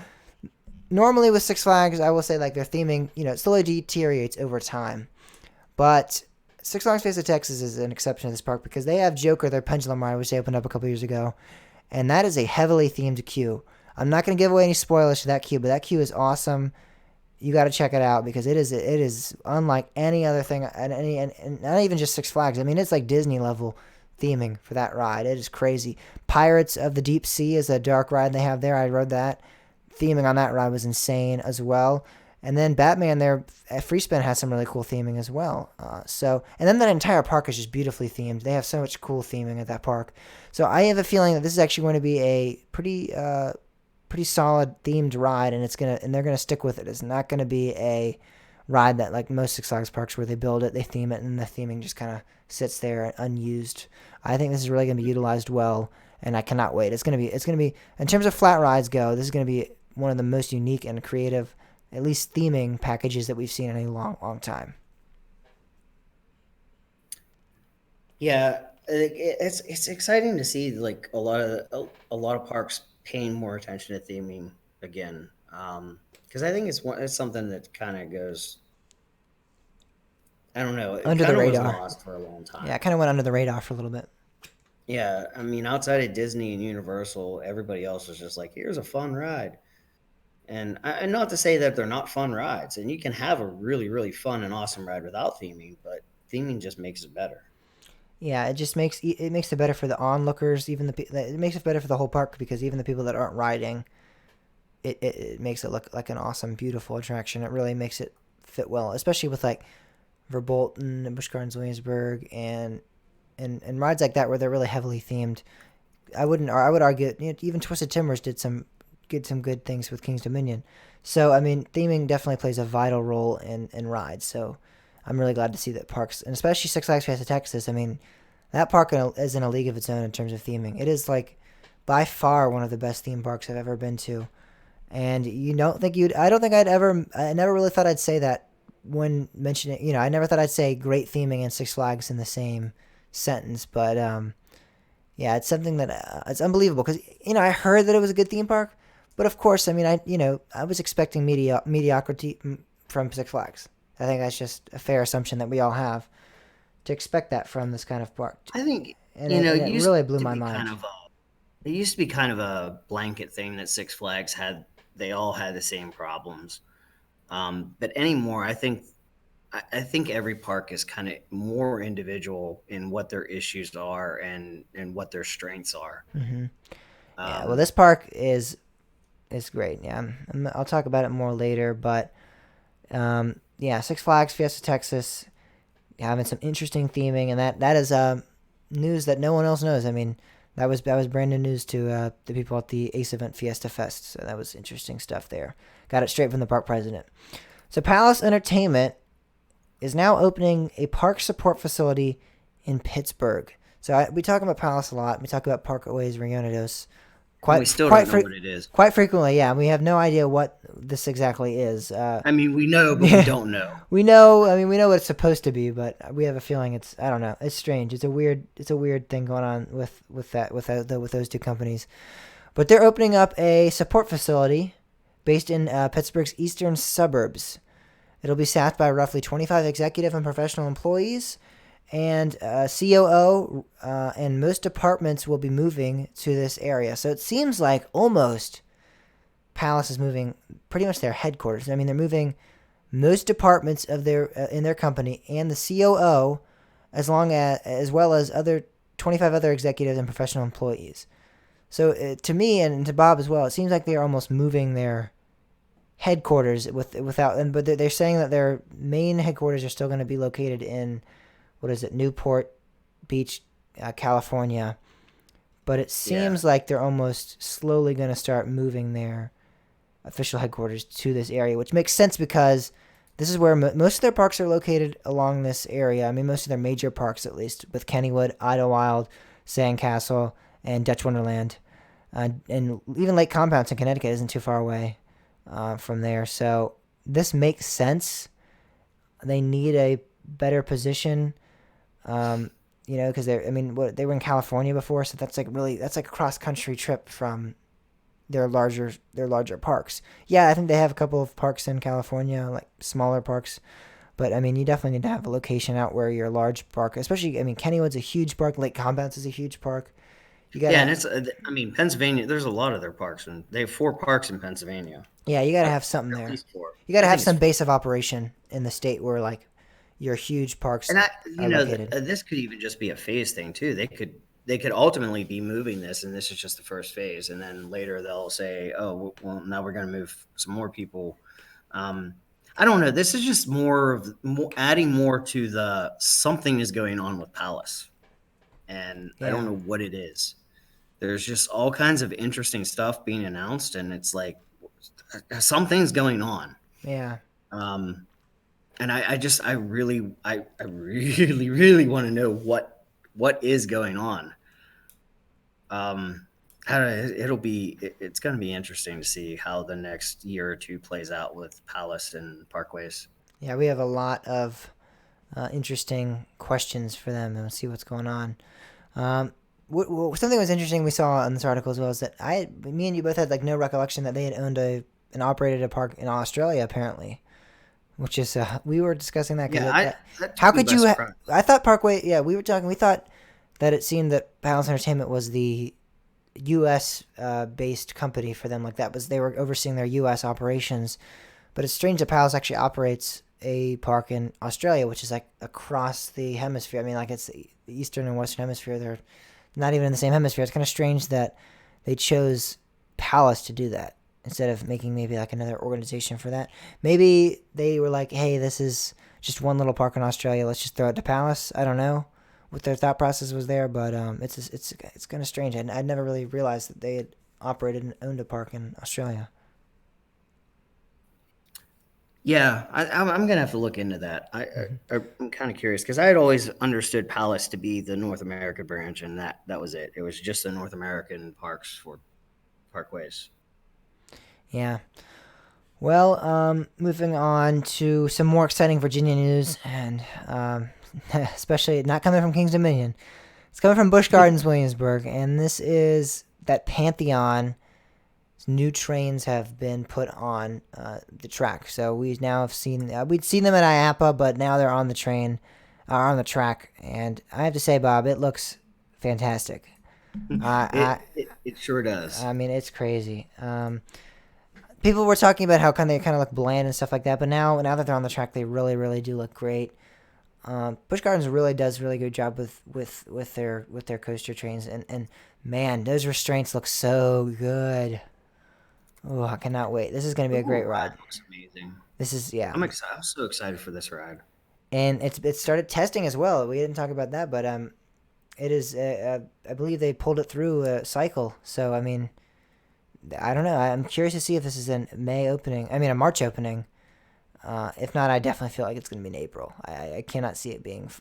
normally with Six Flags, I will say like their theming, it slowly deteriorates over time. But Six Flags Face of Texas is an exception to this park because they have Joker, their pendulum ride, which they opened up a couple years ago, and that is a heavily themed queue. I'm not going to give away any spoilers to that queue, but that queue is awesome. You got to check it out because it is unlike any other thing, and not even just Six Flags. I mean, it's like Disney level theming for that ride. It is crazy. Pirates of the Deep Sea is a dark ride they have there. I rode that. Theming on that ride was insane as well. And then Batman there at Free Spin has some really cool theming as well. And then that entire park is just beautifully themed. They have so much cool theming at that park. So I have a feeling that this is actually going to be a pretty solid themed ride, and they're gonna stick with it. It's not gonna be a ride that like most Six Flags parks where they build it, they theme it, and the theming just kind of sits there unused. I think this is really gonna be utilized well, and I cannot wait. It's gonna be in terms of flat rides go. This is gonna be one of the most unique and creative, at least theming packages that we've seen in a long time. Yeah, it's exciting to see like a lot of parks paying more attention to theming again. Because I think it's something that kind of goes. I don't know. It Under the kind of was radar. lost for a long Yeah, time. it kind of went under the radar for a little bit. Yeah, I mean, outside of Disney and Universal, everybody else was just like, "Here's a fun ride," And not to say that they're not fun rides, and you can have a really, really fun and awesome ride without theming, but theming just makes it better. Yeah, it just makes it better for the onlookers. Even it makes it better for the whole park because even the people that aren't riding, it makes it look like an awesome, beautiful attraction. It really makes it fit well, especially with like Verbolten and Busch Gardens Williamsburg and rides like that where they're really heavily themed. I would argue even Twisted Timbers did some good things with King's Dominion. So I mean, theming definitely plays a vital role in rides. So I'm really glad to see that parks, and especially Six Flags Fiesta Texas. I mean, that park is in a league of its own in terms of theming. It is like by far one of the best theme parks I've ever been to. And you don't think you'd? I don't think I'd ever. I never really thought I'd say that when mentioning. I never thought I'd say great theming and Six Flags in the same sentence. But yeah, it's something that it's unbelievable because I heard that it was a good theme park, but of course, I mean, I was expecting mediocrity from Six Flags. I think that's just a fair assumption that we all have to expect that from this kind of park, I think and it it used really blew to my be mind. it used to be kind of a blanket thing that Six Flags had. They all had the same problems, but anymore, I think every park is kind of more individual in what their issues are and what their strengths are. Hmm. Yeah, well, Um, this park is great. Yeah, I'll talk about it more later, but yeah, Six Flags Fiesta Texas having some interesting theming, and that is news that no one else knows. I mean, that was brand new news to the people at the Ace Event Fiesta Fest. So that was interesting stuff there. Got it straight from the park president. So Palace Entertainment is now opening a park support facility in Pittsburgh. So we talk about Palace a lot. We talk about Parkways Reunidos and we quite still quite don't know fre- what it is. quite frequently. Yeah, we have no idea what this exactly is. I mean, we know, but we Yeah, don't know. we know. I mean, we know what it's supposed to be, but we have a feeling it's. I don't know. It's strange. It's a weird thing going on with those two companies. But they're opening up a support facility based in Pittsburgh's eastern suburbs. It'll be staffed by roughly 25 executive and professional employees, and COO and most departments will be moving to this area. So it seems like almost Palace is moving pretty much their headquarters. I mean, they're moving most departments of their in their company and the COO, as well as other 25 other executives and professional employees. So to me and to Bob as well, it seems like they are almost moving their headquarters without. But they're saying that their main headquarters are still going to be located in what is it, Newport Beach, California. But it Yeah, seems like they're almost slowly going to start moving their official headquarters to this area, which makes sense because this is where most of their parks are located along this area. I mean, most of their major parks, at least, with Kennywood, Idlewild, Sandcastle, and Dutch Wonderland. And even Lake Compounce in Connecticut isn't too far away from there. So this makes sense. They need a better position, because they were in California before, so that's like a cross country trip from their larger parks. Yeah, I think they have a couple of parks in California, like smaller parks. But I mean, you definitely need to have a location out where your large park, especially. I mean, Kennywood's a huge park. Lake Compounce is a huge park. You yeah, gotta, and it's. I mean, Pennsylvania. There's a lot of their parks, and they have 4 parks in Pennsylvania. yeah, you gotta At have something there. least 4. You gotta I have think it's some 4. base of operation in the state where like your huge parks And are located. this could even just be a phase thing too. They could ultimately be moving this, and this is just the first phase, and then later they'll say, "Oh, well, now we're going to move some more people." Um, I don't know. This is just adding more to the something is going on with Palace, and I don't Yeah, know what it is. There's just all kinds of interesting stuff being announced, and it's like something's going on. yeah. Um, and I really, really want to know what is going on. Um, it's going to be interesting to see how the next year or two plays out with Palace and Parkways. Yeah, we have a lot of interesting questions for them, and we'll see what's going on. Um, something was interesting we saw in this article as well is that me and you both had like no recollection that they had owned and operated a park in Australia apparently, which is we were discussing that because Yeah, that how took me could by you? surprise. I thought Parkway. Yeah, we were talking. We thought that it seemed that Palace Entertainment was the U.S. Based company for them. Like that was they were overseeing their U.S. operations. But it's strange that Palace actually operates a park in Australia, which is like across the hemisphere. I mean, like it's the eastern and western hemisphere. They're not even in the same hemisphere. It's kind of strange that they chose Palace to do that instead of making maybe like another organization for that. Maybe they were like, hey, this is just one little park in Australia. Let's just throw it to Palace. I don't know what their thought process was there, but it's kind of strange. I'd never really realized that they had operated and owned a park in Australia. Yeah, I'm gonna have to look into that. Hmm. I'm kind of curious because I had always understood Palace to be the North America branch, and that was it. It was just the North American parks for parkways. Yeah. Well, moving on to some more exciting Virginia news, and especially not coming from Kings Dominion. It's coming from Busch Gardens, Williamsburg, and this is that Pantheon new trains have been put on the track. So we now have seen we'd seen them at IAPA, but now they're on the train, are on the track, and I have to say, Bob, it looks fantastic. I It sure does. I mean, it's crazy. People were talking about how they kind of look bland and stuff like that, but now that they're on the track, they really do look great. Busch Gardens really does really good job with their coaster trains, and man, those restraints look so good. Oh, I cannot wait. This is going to be The a great whole ride ride. looks amazing. This is yeah, I'm excited. I'm so excited for this ride. and it started testing as well. We didn't talk about that, but it is I believe they pulled it through a cycle. So I mean, I don't know. I'm curious to see if this is a May opening. I mean, a March opening. If not, I definitely feel like it's going to be in April. I cannot see it being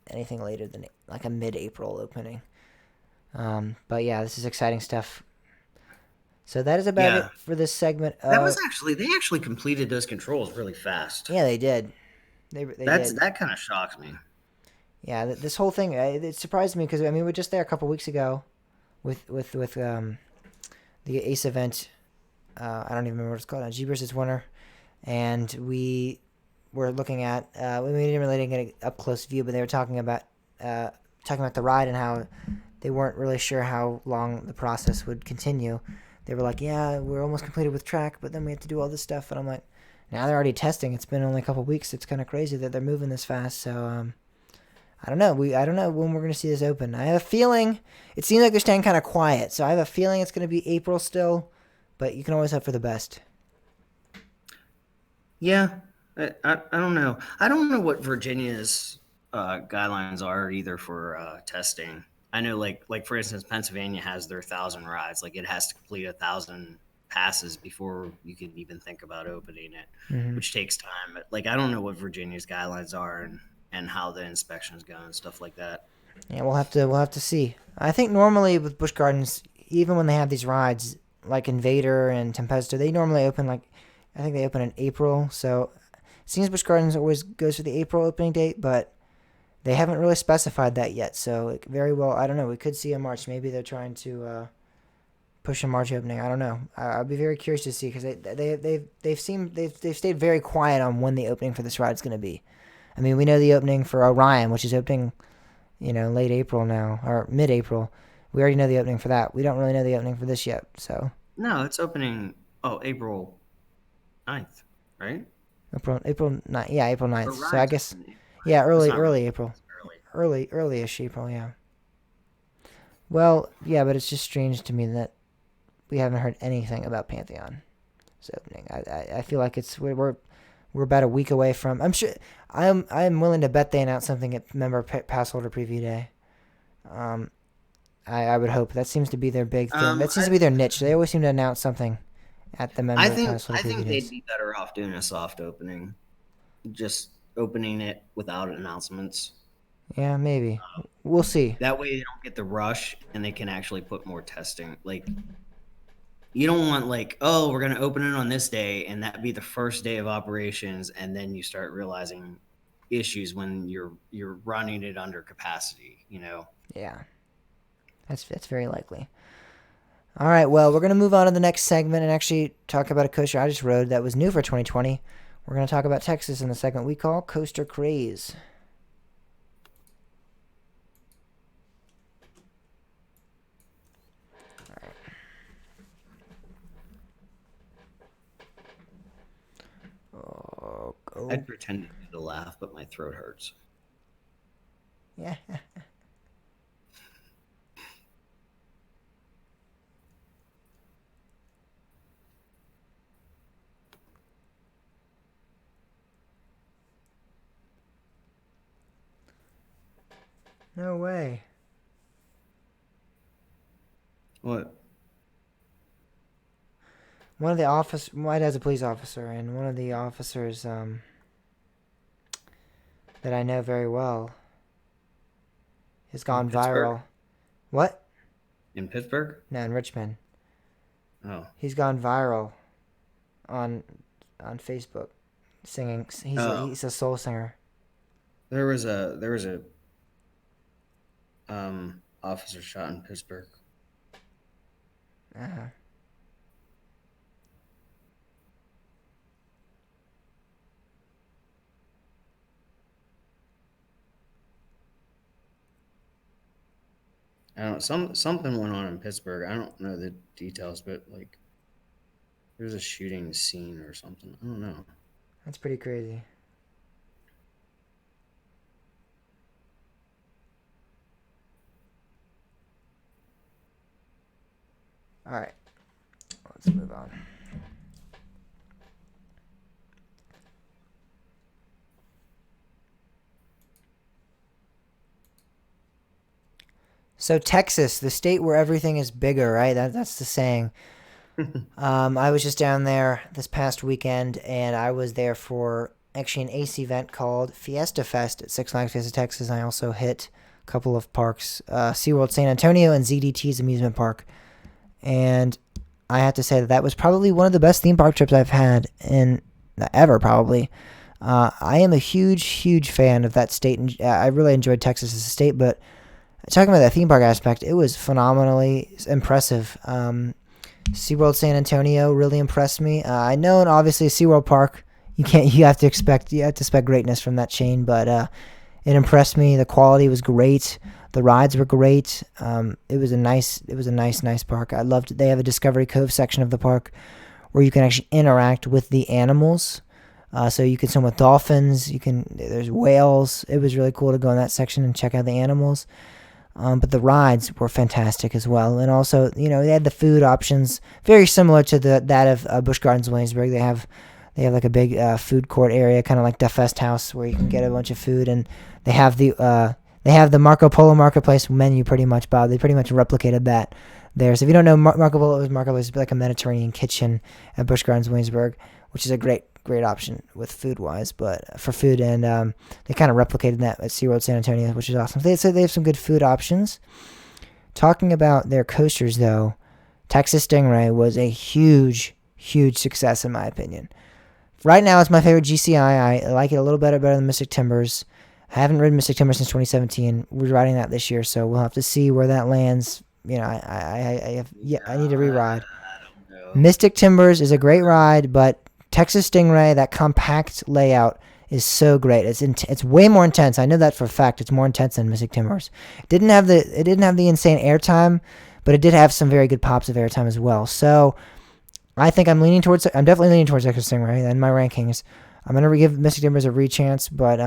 anything later than like a mid-April opening. But yeah, this is exciting stuff. So that is about Yeah, it for this segment that was of. actually they actually completed those controls really fast. Yeah, they did. They did. That kind of shocks me. Yeah, this whole thing it surprised me because I mean we were just there a couple weeks ago, with the Ace event. I don't even remember what it's called. G versus Winter, and we were looking at. We didn't get an up close view, but they were talking about the ride and how they weren't really sure how long the process would continue. They were like, "Yeah, we're almost completed with track, but then we have to do all this stuff." And I'm like, "Now they're already testing. It's been only a couple weeks. It's kind of crazy that they're moving this fast." So I don't know. I don't know when we're gonna see this open. I have a feeling it seems like they're staying kind of quiet. So I have a feeling it's gonna be April still, but you can always hope for the best. Yeah, I don't know. I don't know what Virginia's guidelines are either for testing. I know, like for instance, Pennsylvania has their 1,000 rides. Like it has to complete 1,000 passes before you can even think about opening it, Hmm. which takes time. But like I don't know what Virginia's guidelines are and how the inspections go and stuff like that. Yeah, we'll have to see. I think normally with Busch Gardens, even when they have these rides like Invader and Tempesto, they normally open like I think they open in April. So it seems Busch Gardens always goes for the April opening date, but they haven't really specified that yet. So it very well, I don't know. We could see a March. Maybe they're trying to push a March opening. I don't know. I'll be very curious to see because they've stayed very quiet on when the opening for this ride is going to be. I mean, we know the opening for Orion, which is opening late April now or mid-April. We already know the opening for that. We don't really know the opening for this yet. So No, it's opening. Oh, April 9th, right? April 9th. Yeah, April 9th. So I Orion's guess opening April 9th. yeah, That's early not really early April. it's early. Early-ish April, yeah. Well, yeah, but it's just strange to me that we haven't heard anything about Pantheon's opening. I feel like we're about a week away from. I'm sure I'm willing to bet they announce something at member pass holder preview day. Um, I would hope that seems to be their big thing. That seems I to be their niche. They always seem to announce something at the I member think pass holder I preview think they'd days. be better off doing a soft opening, just opening it without announcements. Yeah, maybe. We'll see. That way, they don't get the rush, and they can actually put more testing. Like you don't want like, oh, we're gonna open it on this day, and that be the first day of operations, and then you start realizing issues when you're running it under capacity. You know. Yeah, that's very likely. All right, well, we're going to move on to the next segment and actually talk about a coaster I just rode that was new for 2020. We're going to talk about Texas in the segment we call Coaster Craze. I'd pretend to laugh, but my throat hurts. Yeah. No way. What? One of the officers, my dad's a police officer, and one of the officers that I know very well has gone viral. What? In Pittsburgh? No, in Richmond. Oh. He's gone viral on Facebook singing. He's a soul singer. There was a officer shot in Pittsburgh. Uh-huh. I don't something went on in Pittsburgh. I don't know the details, but like there's a shooting scene or something. I don't know. That's pretty crazy. All right, let's move on. So Texas, the state where everything is bigger, right? That's the saying. I was just down there this past weekend, and I was there for actually an ACE event called Fiesta Fest at Six Flags Fiesta, Texas. I also hit a couple of parks, SeaWorld San Antonio and ZDT's amusement park. And I have to say that was probably one of the best theme park trips I've had in ever, probably. I am a huge fan of that state, and I really enjoyed Texas as a state, but talking about that theme park aspect, it was phenomenally impressive. SeaWorld San Antonio really impressed me. I know, and obviously SeaWorld Park, you have to expect greatness from that chain, but it impressed me. The quality was great. The rides were great. It was a nice park. I loved it. They have a Discovery Cove section of the park where you can actually interact with the animals. So you can swim with dolphins. There's whales. It was really cool to go in that section and check out the animals. But the rides were fantastic as well. And also, they had the food options very similar to that of Busch Gardens Williamsburg. They have like a big food court area, kind of like the Fest House, where you can get a bunch of food. And they have the Marco Polo Marketplace menu pretty much, Bob. They pretty much replicated that there. So if you don't know Marco Polo, is like a Mediterranean kitchen at Busch Gardens Williamsburg, which is a great option with food wise, but for food, and they kind of replicated that at SeaWorld San Antonio, which is awesome. They said they have some good food options. Talking about their coasters though, Texas Stingray was a huge success in my opinion. Right now it's my favorite GCI. I like it a little better than Mystic Timbers. I haven't ridden Mystic Timbers since 2017. We're riding that this year, so we'll have to see where that lands. I need to re-ride. Mystic Timbers is a great ride, but Texas Stingray, that compact layout, is so great. It's way more intense. I know that for a fact. It's more intense than Mystic Timbers. It didn't have the insane airtime, but it did have some very good pops of airtime as well. So I think I'm definitely leaning towards Texas Stingray in my rankings. I'm gonna give Mystic Timbers a re-chance, but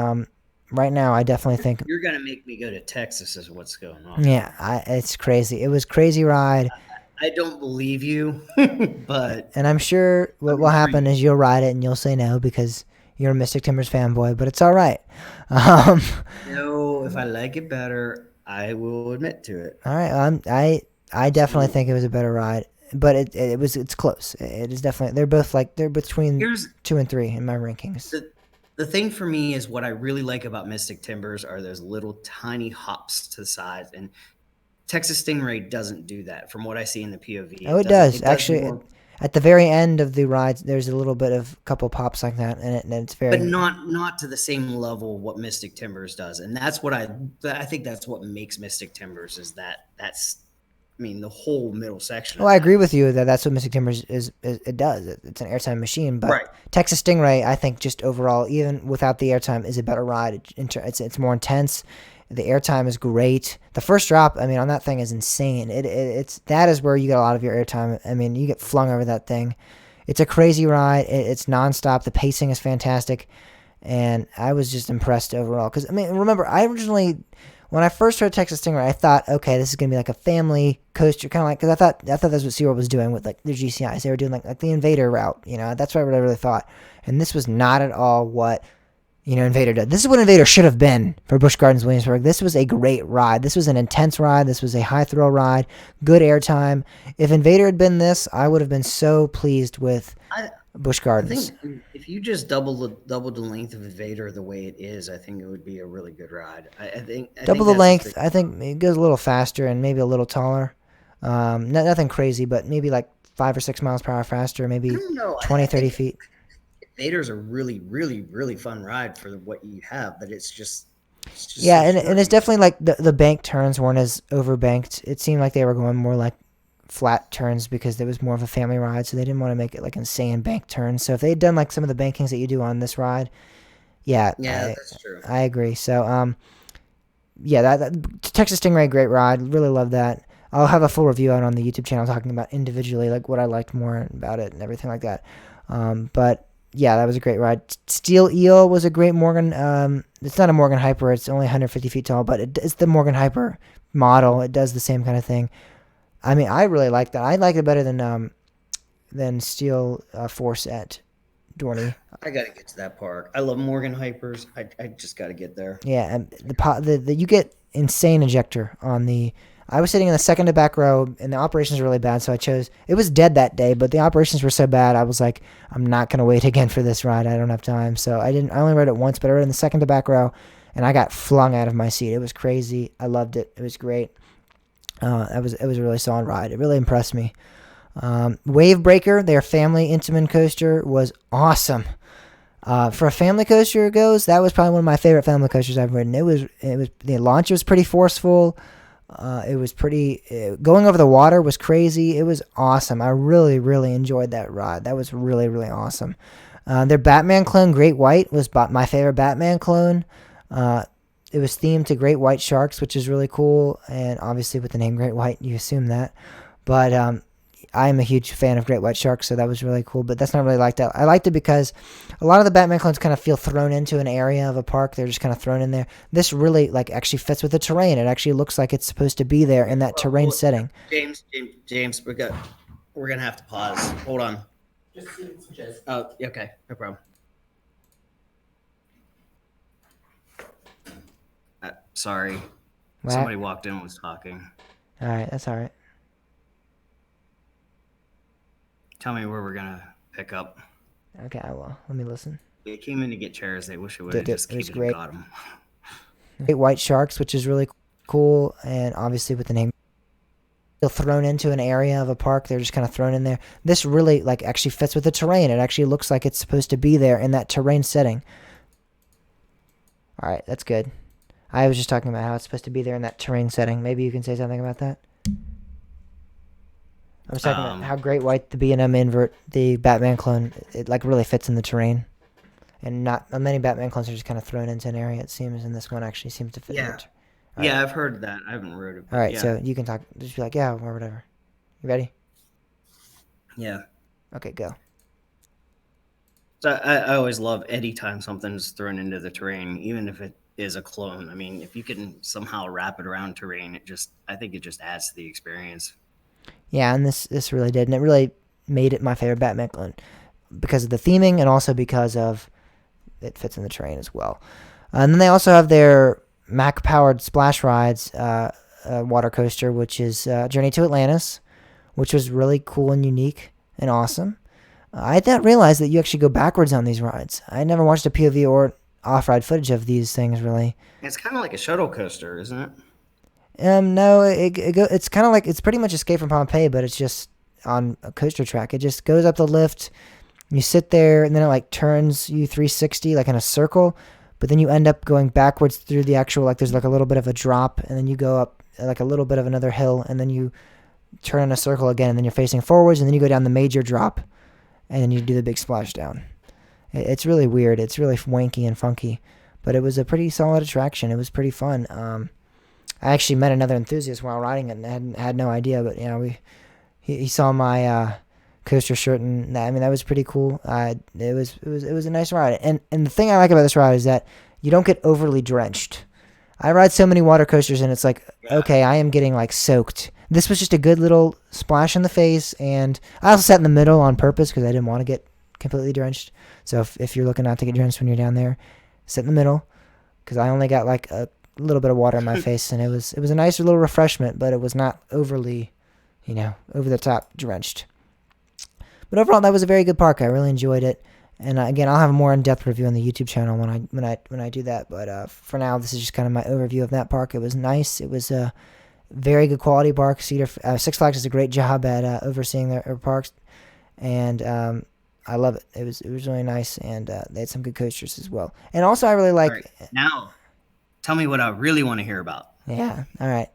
right now I definitely think you're gonna make me go to Texas. Is what's going on? Yeah, it's crazy. It was a crazy ride. I don't believe you, but... And I'm sure what will happen is you'll ride it and you'll say no because you're a Mystic Timbers fanboy, but it's all right. No, if I like it better, I will admit to it. All right, I definitely think it was a better ride, but it's close. It is definitely, they're between 2 and 3 in my rankings. The thing for me is what I really like about Mystic Timbers are those little tiny hops to the side, and Texas Stingray doesn't do that from what I see in the POV. Oh, it does. Actually, at the very end of the ride, there's a little bit of a couple pops like that, and it's very... But not to the same level of what Mystic Timbers does. And that's what I think that's what makes Mystic Timbers is that's the whole middle section. Well, I agree with you that's what Mystic Timbers is. It does. It's an airtime machine, but right. Texas Stingray, I think just overall, even without the airtime, is a better ride. It's more intense. The airtime is great. The first drop, on that thing is insane. That is where you get a lot of your airtime. You get flung over that thing. It's a crazy ride. It's nonstop. The pacing is fantastic. and I was just impressed overall. Because I mean, remember, I originally, when I first heard Texas Stingray, I thought, okay, this is gonna be like a family coaster, kind of like, because I thought that's what SeaWorld was doing with like their GCIs. They were doing like the Invader route, That's what I really thought. And this was not at all what Invader did. This is what Invader should have been for Busch Gardens Williamsburg. This was a great ride. This was an intense ride. This was a high thrill ride. Good airtime. If Invader had been this, I would have been so pleased with Busch I Gardens. think if you just double the length of Invader the way it is, I think it would be a really good ride. I Double think the that's just length. I think it goes a little faster and maybe a little taller. Nothing crazy, but maybe like 5 or 6 miles per hour faster. I Maybe don't know. 20, I 30 think feet. Invader's a really, really, really fun ride for what you have, but it's just Yeah, so and short. it's definitely like the bank turns weren't as overbanked. It seemed like they were going more like flat turns because there was more of a family ride, so they didn't want to make it like insane bank turns. So if they had done like some of the bankings that you do on this ride, yeah, Yeah, I that's true. I agree. So yeah, that Texas Stingray, great ride. Really love that. I'll have a full review out on the YouTube channel talking about individually like what I liked more about it and everything like that. But yeah, that was a great ride. Steel Eel was a great Morgan. It's not a Morgan Hyper. It's only 150 feet tall, but it's the Morgan Hyper model. It does the same kind of thing. I mean, I really like that. I like it better than Steel Force at Dorney. I gotta get to that park. I love Morgan Hypers. I just gotta get there. Yeah, and the you get insane ejector on the. I was sitting in the second to back row, and the operations were really bad, so I chose. It was dead that day, but the operations were so bad, I was like, I'm not gonna wait again for this ride. I don't have time, so I didn't. I only rode it once, but I rode in the second to back row, and I got flung out of my seat. It was crazy. I loved it. It was great. It was a really solid ride. It really impressed me. Wave Breaker, their family Intamin coaster, was awesome. For a family coaster goes, that was probably one of my favorite family coasters I've ridden. It was the launch was pretty forceful. It was pretty going over the water was crazy. It was awesome. I really really enjoyed that ride. That was really really awesome. Their Batman clone Great White was my favorite Batman clone. It was themed to great white sharks, which is really cool. And obviously, with the name Great White, you assume that. But I'm a huge fan of great white sharks, so that was really cool. But that's not really like that. I liked it because a lot of the Batman clones kind of feel thrown into an area of a park. They're just kind of thrown in there. This really like actually fits with the terrain. It actually looks like it's supposed to be there in that terrain setting. James, we're gonna have to pause. Hold on. Oh, okay, no problem. Sorry, What? somebody walked in and was talking. All right, that's all right. Tell me where we're gonna pick up. Okay, well, let me listen. They came in to get chairs. They wish they would have It just was kept it and great. got them. Great white sharks, which is really cool, and obviously with the name feel thrown into an area of a park. They're just kind of thrown in there. This really like actually fits with the terrain. It actually looks like it's supposed to be there in that terrain setting. All right, that's good. I was just talking about how it's supposed to be there in that terrain setting. Maybe you can say something about that. I was talking about how Great White, the B&M invert, the Batman clone, it like really fits in the terrain. And not many Batman clones are just kind of thrown into an area, it seems, and this one actually seems to fit in Yeah, it. yeah, I've heard that. I haven't rode it. All right, Yeah, so you can talk. Just be like, yeah, or whatever. You ready? yeah. Okay, go. So I always love anytime something's thrown into the terrain, even if it is a clone. I mean, if you can somehow wrap it around terrain, I think it just adds to the experience. Yeah, and this really did, and it really made it my favorite Batman clone because of the theming and also because of it fits in the terrain as well. And then they also have their Mac-powered splash rides water coaster, which is Journey to Atlantis, which was really cool and unique and awesome. I didn't realize that you actually go backwards on these rides. I never watched a POV or off-ride footage of these things really. It's kind of like a shuttle coaster, isn't it? No, it's kind of like it's pretty much Escape from Pompeii, but it's just on a coaster track. It just goes up the lift. You sit there, and then it like turns you 360 like in a circle, but then you end up going backwards through the actual like there's like a little bit of a drop, and then you go up like a little bit of another hill, and then you turn in a circle again, and then you're facing forwards, and then you go down the major drop, and then you do the big splashdown. It's really weird. It's really wanky and funky, but it was a pretty solid attraction. It was pretty fun. I actually met another enthusiast while riding it and had no idea, but he saw my coaster shirt, and I mean that was pretty cool. It was a nice ride, and the thing I like about this ride is that you don't get overly drenched. I ride so many water coasters, and it's like, Yeah. okay, I am getting like soaked. This was just a good little splash in the face, and I also sat in the middle on purpose because I didn't want to get completely drenched. So if you're looking not to get drenched when you're down there, sit in the middle because I only got like a little bit of water in my face, and it was a nice little refreshment, but it was not overly, over the top drenched. But overall, that was a very good park. I really enjoyed it. And again, I'll have a more in-depth review on the YouTube channel when I do that. But for now, this is just kind of my overview of that park. It was nice. It was a very good quality park. Six Flags does a great job at overseeing their parks, and I love it. It was really nice, and they had some good coasters as well. And also, I really like. All right. Now, tell me what I really want to hear about. Yeah. All right.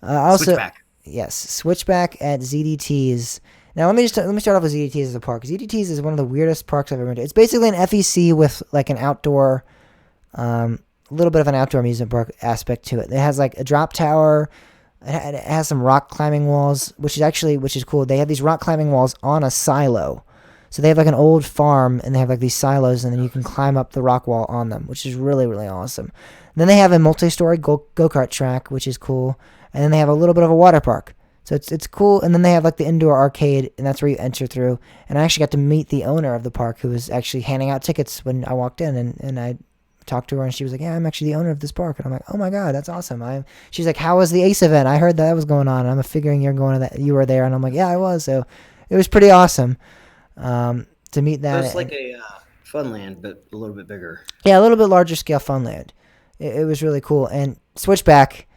Also, Switchback. yes, Switchback at ZDT's. Now let me start off with ZDT's as a park. ZDT's is one of the weirdest parks I've ever been to. It's basically an FEC with like an outdoor, little bit of an outdoor amusement park aspect to it. It has like a drop tower. It has some rock climbing walls, which is cool. They have these rock climbing walls on a silo. So they have like an old farm, and they have like these silos, and then you can climb up the rock wall on them, which is really, really awesome. Then they have a multi-story go-kart track, which is cool. And then they have a little bit of a water park. So it's cool. And then they have like the indoor arcade, and that's where you enter through. And I actually got to meet the owner of the park, who was actually handing out tickets when I walked in, and I talked to her, and she was like, yeah, I'm actually the owner of this park. And I'm like, oh my God, that's awesome. She's like, how was the ACE event? I heard that was going on. And I'm figuring you're going to that. You were there. And I'm like, yeah, I was. So it was pretty awesome to meet that. So it's like a Funland, but a little bit bigger. Yeah, a little bit larger scale Funland. It was really cool. And Switchback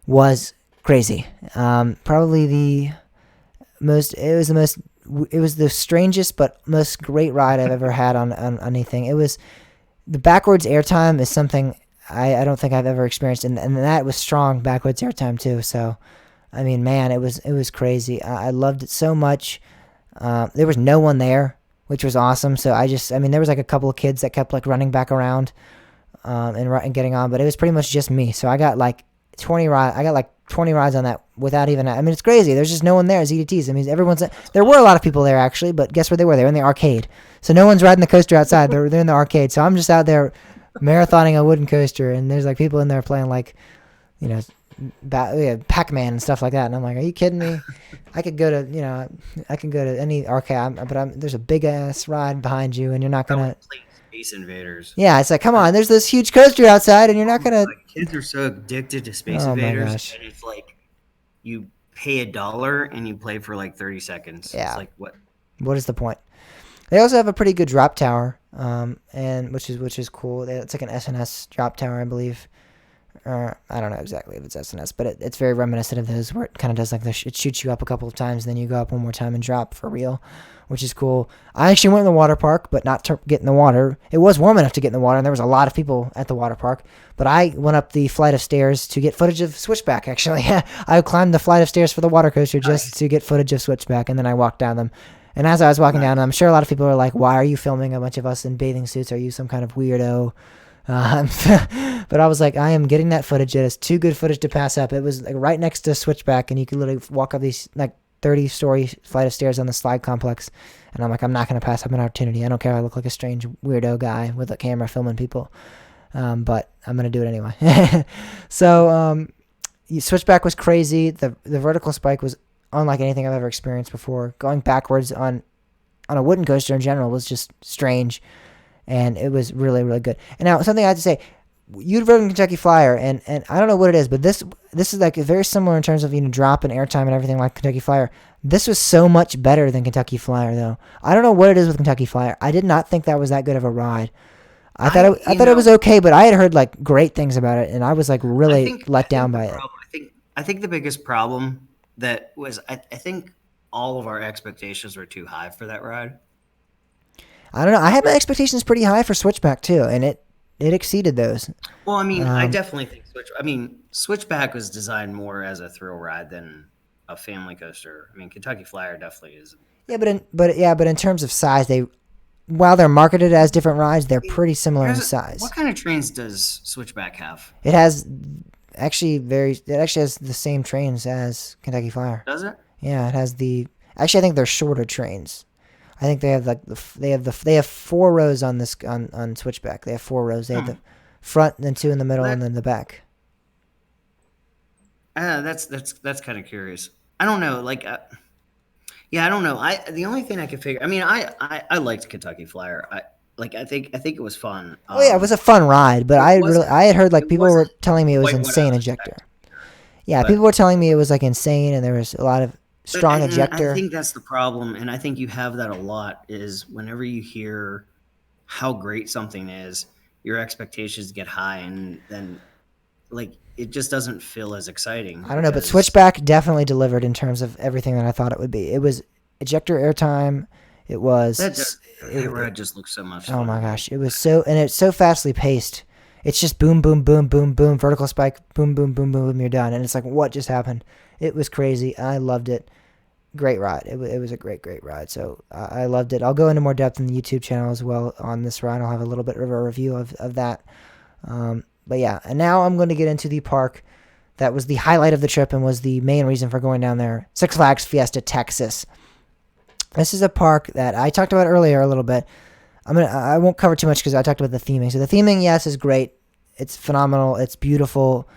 was crazy. Probably it was the strangest but most great ride I've ever had on anything. It was the backwards airtime is something I don't think I've ever experienced, and that was strong backwards airtime too. So, I mean, man, it was crazy. I loved it so much. There was no one there, which was awesome. So there was like a couple of kids that kept like running back around and getting on, but it was pretty much just me. So I got like 20 rides on that without even. I mean, it's crazy. There's just no one there at ZDT's. I mean, there were a lot of people there actually, but guess where they were? They were in the arcade. So no one's riding the coaster outside. They're in the arcade. So I'm just out there marathoning a wooden coaster, and there's like people in there playing like, Pac-Man and stuff like that. And I'm like, are you kidding me? I could go to any arcade, but there's a big ass ride behind you, and you're not gonna. Space Invaders. Yeah, it's like, come on, there's this huge coaster outside, and you're not gonna. Like, kids are so addicted to Space Oh my Invaders, gosh. and it's like you pay $1 and you play for like 30 seconds. Yeah. It's like what? What is the point? They also have a pretty good drop tower, and which is cool. It's like an SNS drop tower, I believe. I don't know exactly if it's SNS, but it's very reminiscent of those, where it kind of does like it shoots you up a couple of times, and then you go up one more time and drop for real, which is cool. I actually went in the water park, but not to get in the water. It was warm enough to get in the water, and there was a lot of people at the water park. But I went up the flight of stairs to get footage of Switchback, actually. I climbed the flight of stairs for the water coaster just to get footage of Switchback, and then I walked down them. And as I was walking down, I'm sure a lot of people are like, why are you filming a bunch of us in bathing suits? Are you some kind of weirdo? But I was like, I am getting that footage. It is too good footage to pass up. It was like right next to Switchback, and you could literally walk up these like 30-story flight of stairs on the slide complex. And I'm like, I'm not going to pass up an opportunity. I don't care if I look like a strange weirdo guy with a camera filming people. But I'm going to do it anyway. So Switchback was crazy. The vertical spike was unlike anything I've ever experienced before. Going backwards on a wooden coaster in general was just strange. And it was really, really good. And now, something I have to say, you'd ridden Kentucky Flyer, and I don't know what it is, but this is like very similar in terms of drop and airtime and everything like Kentucky Flyer. This was so much better than Kentucky Flyer, though. I don't know what it is with Kentucky Flyer. I did not think that was that good of a ride. I thought it was okay, but I had heard like great things about it, and I was like really let down by it. I think the biggest problem that was I think all of our expectations were too high for that ride. I don't know. I had my expectations pretty high for Switchback too, and it exceeded those. Well, I mean, I definitely think Switchback was designed more as a thrill ride than a family coaster. I mean, Kentucky Flyer definitely is. Yeah, but in terms of size, while they're marketed as different rides, they're pretty similar in size. What kind of trains does Switchback have? It has actually has the same trains as Kentucky Flyer. Does it? Yeah, it has Actually, I think they're shorter trains. I think they have like they have 4 rows on this on Switchback. They have 4 rows. They have Huh. the front, then 2 in the middle, That and then the back. that's kind of curious. I don't know. Like, yeah, I don't know. I the only thing I could figure. I mean, I liked Kentucky Flyer. I think it was fun. Oh yeah, it was a fun ride, but It wasn't I had heard like it people were wasn't telling me it was quite what I insane was ejector. expecting. Yeah, people But were telling me it was like insane, and there was a lot of but strong and I ejector. think that's the problem, and I think you have that a lot. Is whenever you hear how great something is, your expectations get high, and then like it just doesn't feel as exciting I don't know, but because Switchback definitely delivered in terms of everything that I thought it would be. It was ejector airtime. It that was. just, that ride just looks so much Oh fun to my me. gosh, it was so, and it's so fastly paced. It's just boom, boom, boom, boom, boom, vertical spike, boom, boom, boom, boom, boom, you're done. And it's like, what just happened? It was crazy. I loved it. Great ride. It was a great, great ride. So I loved it. I'll go into more depth in the YouTube channel as well on this ride. I'll have a little bit of a review of that. But yeah, and now I'm going to get into the park that was the highlight of the trip and was the main reason for going down there. Six Flags Fiesta Texas. This is a park that I talked about earlier a little bit. I won't cover too much because I talked about the theming. So the theming, yes, is great. It's phenomenal. It's beautiful.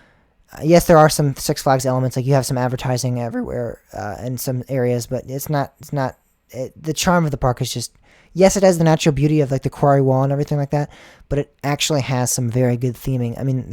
Yes, there are some Six Flags elements, like you have some advertising everywhere in some areas, but it's not. It's not. The charm of the park is just. Yes, it has the natural beauty of like the quarry wall and everything like that, but it actually has some very good theming. I mean,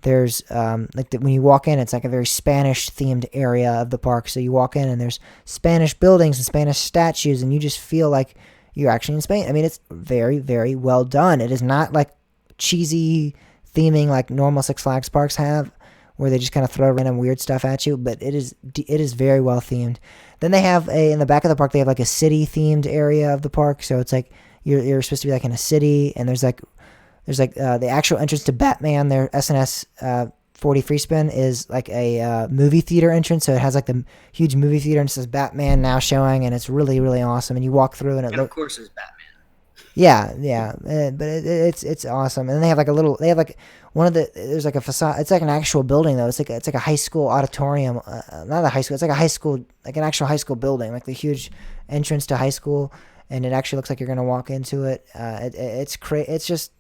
there's when you walk in, it's like a very Spanish themed area of the park. So you walk in and there's Spanish buildings and Spanish statues, and you just feel like you're actually in Spain. I mean, it's very, very well done. It is not like cheesy theming like normal Six Flags parks have, where they just kind of throw random weird stuff at you. But it is very well themed. Then they have in the back of the park they have like a city themed area of the park. So it's like you're supposed to be like in a city, and there's the actual entrance to Batman. Their SNS 40 free spin is like a movie theater entrance, so it has like the huge movie theater and it says Batman now showing, and it's really, really awesome. And you walk through and it And of looks. course, it's Batman. Yeah, yeah, but it's awesome. And then they have like a little. They have like one of the. There's like a facade. It's like an actual building though. It's like a high school auditorium. Not a high school. It's like a high school, like an actual high school building, like the huge entrance to high school. And it actually looks like you're gonna walk into it. It's just.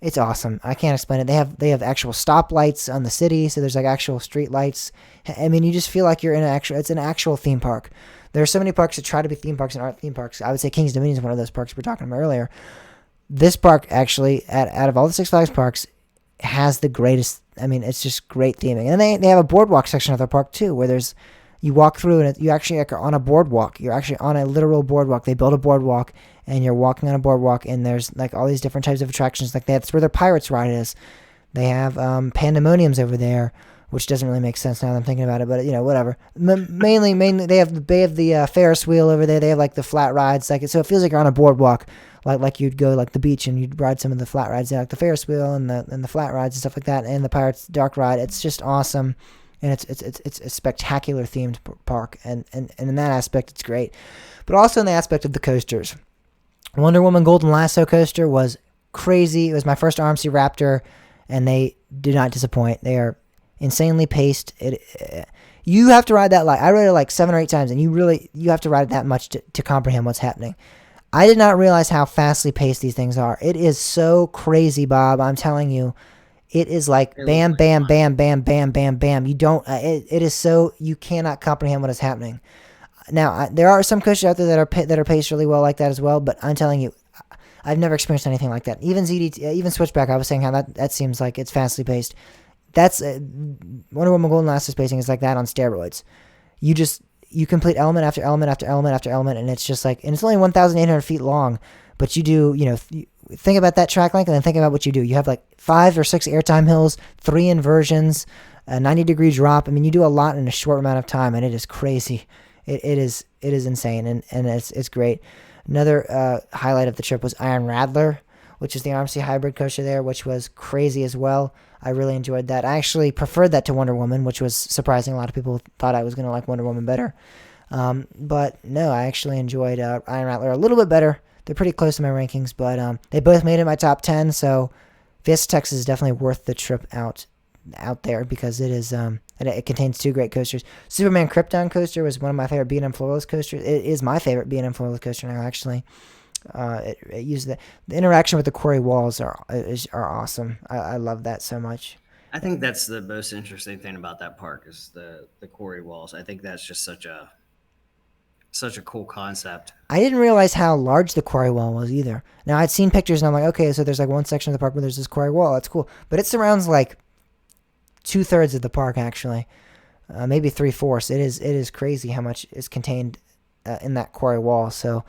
It's awesome. I can't explain it. They have actual stoplights on the city, so there's like actual street lights. I mean, you just feel like you're in an actual. It's an actual theme park. There are so many parks that try to be theme parks and aren't theme parks. I would say Kings Dominion is one of those parks we were talking about earlier. This park actually, out of all the Six Flags parks, has the greatest. I mean, it's just great theming, and they have a boardwalk section of their park too, where there's you walk through and you actually are on a boardwalk. You're actually on a literal boardwalk. They built a boardwalk, and you're walking on a boardwalk, and there's like all these different types of attractions. Like that's where their Pirates ride is. They have pandemoniums over there, which doesn't really make sense now that I'm thinking about it, but whatever. Mainly, they have the Ferris wheel over there. They have like the flat rides, like so it feels like you're on a boardwalk, like you'd go like the beach and you'd ride some of the flat rides, like the Ferris wheel and the flat rides and stuff like that, and the Pirates Dark ride. It's just awesome, and it's a spectacular themed park, and in that aspect, it's great, but also in the aspect of the coasters. Wonder Woman Golden Lasso coaster was crazy. It was my first RMC Raptor, and they did not disappoint. They are insanely paced. You have to ride that I rode it like 7 or 8 times, and you have to ride it that much to comprehend what's happening. I did not realize how fastly paced these things are. It is so crazy, Bob. I'm telling you, it is like It looks bam, like bam, fun. bam, bam, bam, bam, bam. You don't. It is so you cannot comprehend what is happening. Now there are some coasters out there that are paced really well like that as well, but I'm telling you, I've never experienced anything like that. Even even Switchback, I was saying how that seems like it's fastly paced. That's Wonder Woman Golden Lasso pacing is like that on steroids. You complete element after element after element after element, and it's just like, and it's only 1,800 feet long, but you do, think about that track length and then think about what you do. You have like 5 or 6 airtime hills, 3 inversions, a 90-degree drop. I mean, you do a lot in a short amount of time, and it is crazy. It is insane, and it's great. Another highlight of the trip was Iron Rattler, which is the RMC hybrid coaster there, which was crazy as well. I really enjoyed that. I actually preferred that to Wonder Woman, which was surprising. A lot of people thought I was going to like Wonder Woman better. But no, I actually enjoyed Iron Rattler a little bit better. They're pretty close to my rankings, but they both made it my top 10, so Fiesta Texas is definitely worth the trip out there because it and it contains two great coasters. Superman Krypton coaster was one of my favorite B&M floorless coasters. It is my favorite B&M floorless coaster now, actually. It uses the interaction with the quarry walls are awesome. I love that so much. I think that's the most interesting thing about that park is the quarry walls. I think that's just such a cool concept. I didn't realize how large the quarry wall was either. Now I'd seen pictures and I'm like, okay, so there's like one section of the park where there's this quarry wall. That's cool, but it surrounds like 2/3 of the park actually, maybe 3/4. It is crazy how much is contained in that quarry wall. So,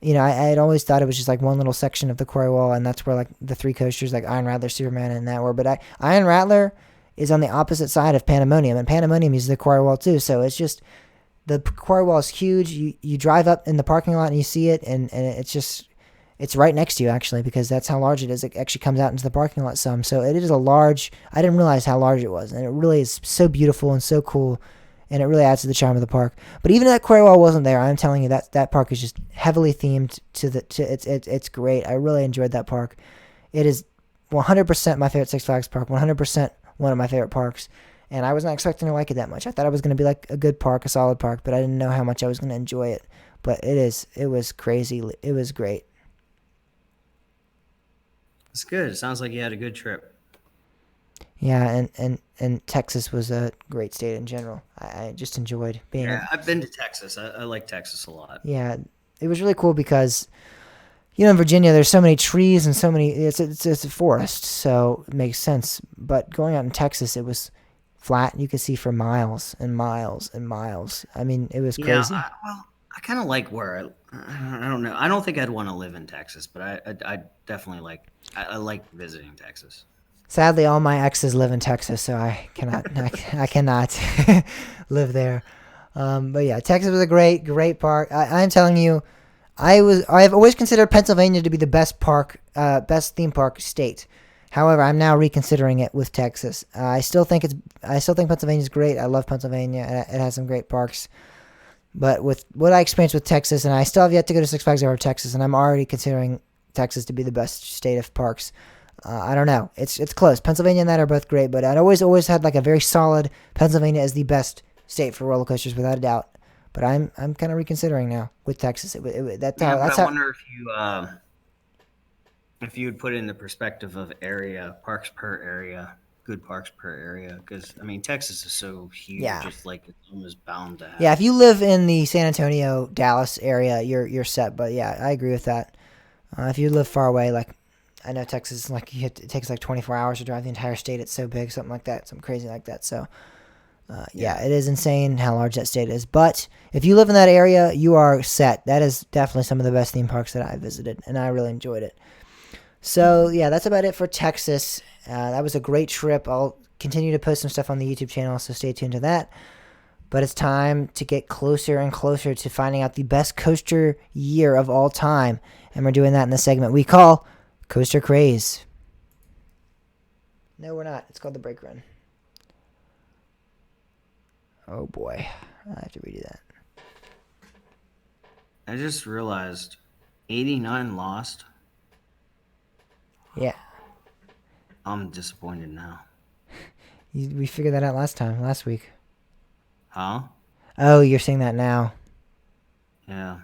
I had always thought it was just like one little section of the quarry wall, and that's where like the three coasters like Iron Rattler, Superman, and that were. But Iron Rattler is on the opposite side of Pandemonium, and Pandemonium uses the quarry wall too. So it's just the quarry wall is huge. You drive up in the parking lot and you see it, and it's right next to you actually because that's how large it is. It actually comes out into the parking lot some. So it is a large. I didn't realize how large it was, and it really is so beautiful and so cool, and it really adds to the charm of the park. But even if that quarry wall wasn't there, I'm telling you that park is just heavily themed it's great. I really enjoyed that park. It is 100% my favorite Six Flags park. 100% one of my favorite parks. And I was not expecting to like it that much. I thought it was going to be like a good park, a solid park, but I didn't know how much I was going to enjoy it. But it was crazy. It was great. It's good. It sounds like you had a good trip. Yeah, and Texas was a great state in general. I just enjoyed being. Yeah, I've been to Texas. I like Texas a lot. Yeah, it was really cool because, in Virginia there's so many trees and so many. It's a forest, so it makes sense. But going out in Texas, it was flat. You could see for miles and miles and miles. I mean, it was crazy. Yeah, I kind of like where I don't know. I don't think I'd want to live in Texas, but I definitely I like visiting Texas. Sadly, all my exes live in Texas, so I cannot I cannot live there. But yeah, Texas was a great park. I'm telling you, I've always considered Pennsylvania to be the best theme park state. However, I'm now reconsidering it with Texas. I still think Pennsylvania is great. I love Pennsylvania. It has some great parks. But with what I experienced with Texas, and I still have yet to go to Six Flags over Texas, and I'm already considering Texas to be the best state of parks. I don't know. It's close. Pennsylvania and that are both great, but I'd always had like a very solid Pennsylvania as the best state for roller coasters without a doubt. But I'm kind of reconsidering now with Texas. I wonder if you would put it in the perspective of parks per area, good parks per area, because I mean Texas is so huge. Yeah. Just like it's almost bound to have. Yeah, if you live in the San Antonio, Dallas area, you're set. But yeah, I agree with that. If you live far away, like I know Texas, like it takes like 24 hours to drive the entire state. It's so big, something like that, something crazy like that. So yeah, it is insane how large that state is. But if you live in that area, you are set. That is definitely some of the best theme parks that I visited, and I really enjoyed it. So yeah, that's about it for Texas. That was a great trip. I'll continue to post some stuff on the YouTube channel, so stay tuned to that. But it's time to get closer and closer to finding out the best coaster year of all time. And we're doing that in the segment we call Coaster Craze. No, we're not. It's called the Break Run. Oh boy. I have to redo that. I just realized 89 lost. Yeah. I'm disappointed now. We figured that out last week. Huh? Oh, you're saying that now. Yeah.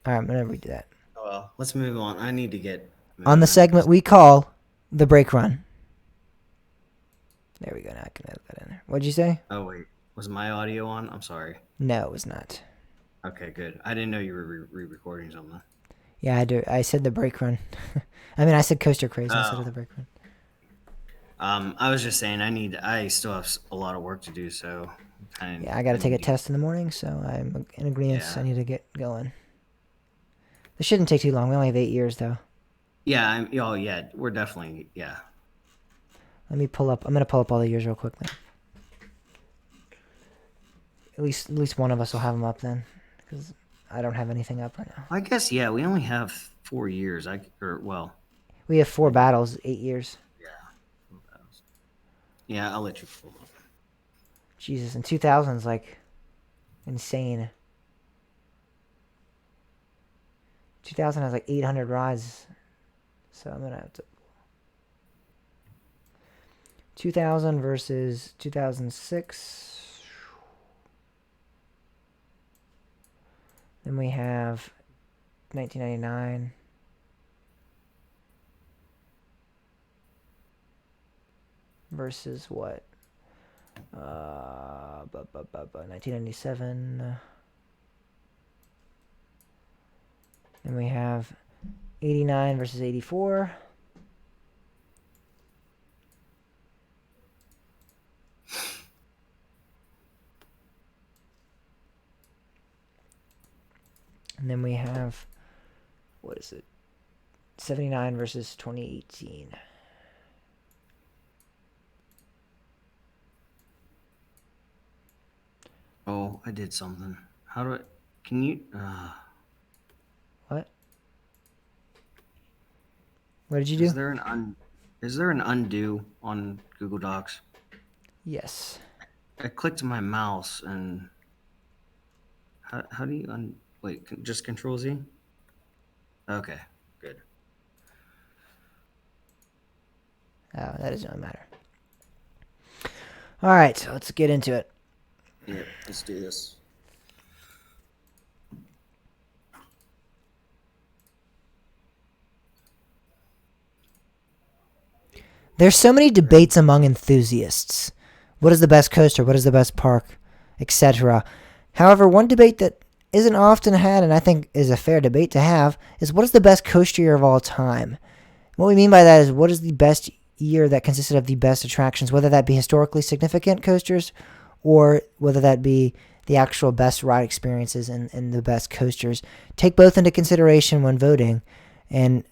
All right, I'm going to redo that. Oh, well, let's move on. I need to get... On the segment we call the Break Run. There we go. Now I can edit that in there. What'd you say? Oh, wait. Was my audio on? I'm sorry. No, it was not. Okay, good. I didn't know you were re-recording something. Yeah, I do. I said the Break Run. I mean, I said Coaster Craze instead of the Break Run. I was just saying I still have a lot of work to do, so... I got to take a test in the morning, so I'm in agreement. Yeah. I need to get going. This shouldn't take too long. We only have 8 years, though. Yeah, we're definitely, yeah. Let me pull up. I'm going to pull up all the years real quick then. At least one of us will have them up then, because I don't have anything up right now. I guess, yeah, we only have 4 years. We have 4 battles, 8 years. Yeah, 4 battles. Yeah, I'll let you pull up. Jesus, and 2000's like insane. 2000 has like 800 rides, so I'm gonna have to. 2000 versus 2006. Then we have 1999. Versus what? 1997. Then we have 89 versus 84. And then we have, what is it? 79 versus 2018. Oh, I did something. How do I? Can you? What? What did you do? Is there an undo on Google Docs? Yes. I clicked my mouse and how do you wait? Just Control Z. Okay, good. Oh, that doesn't really matter. All right, so let's get into it. Yeah, let's do this. There's so many debates among enthusiasts. What is the best coaster? What is the best park? Etc. However, one debate that isn't often had, and I think is a fair debate to have, is what is the best coaster year of all time? What we mean by that is what is the best year that consisted of the best attractions, whether that be historically significant coasters or whether that be the actual best ride experiences and the best coasters. Take both into consideration when voting, and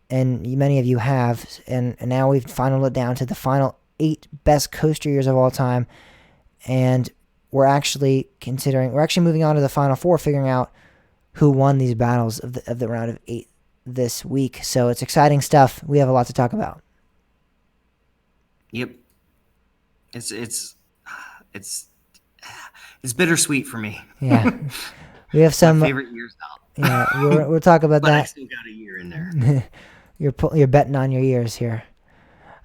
many of you have, and now we've finalized it down to the final 8 best coaster years of all time, and we're actually moving on to the final 4, figuring out who won these battles of the round of 8 this week. So it's exciting stuff. We have a lot to talk about. Yep. It's bittersweet for me. Yeah. We have some my favorite years out. Yeah, we'll talk about but that. I still got a year in there. You're betting on your years here.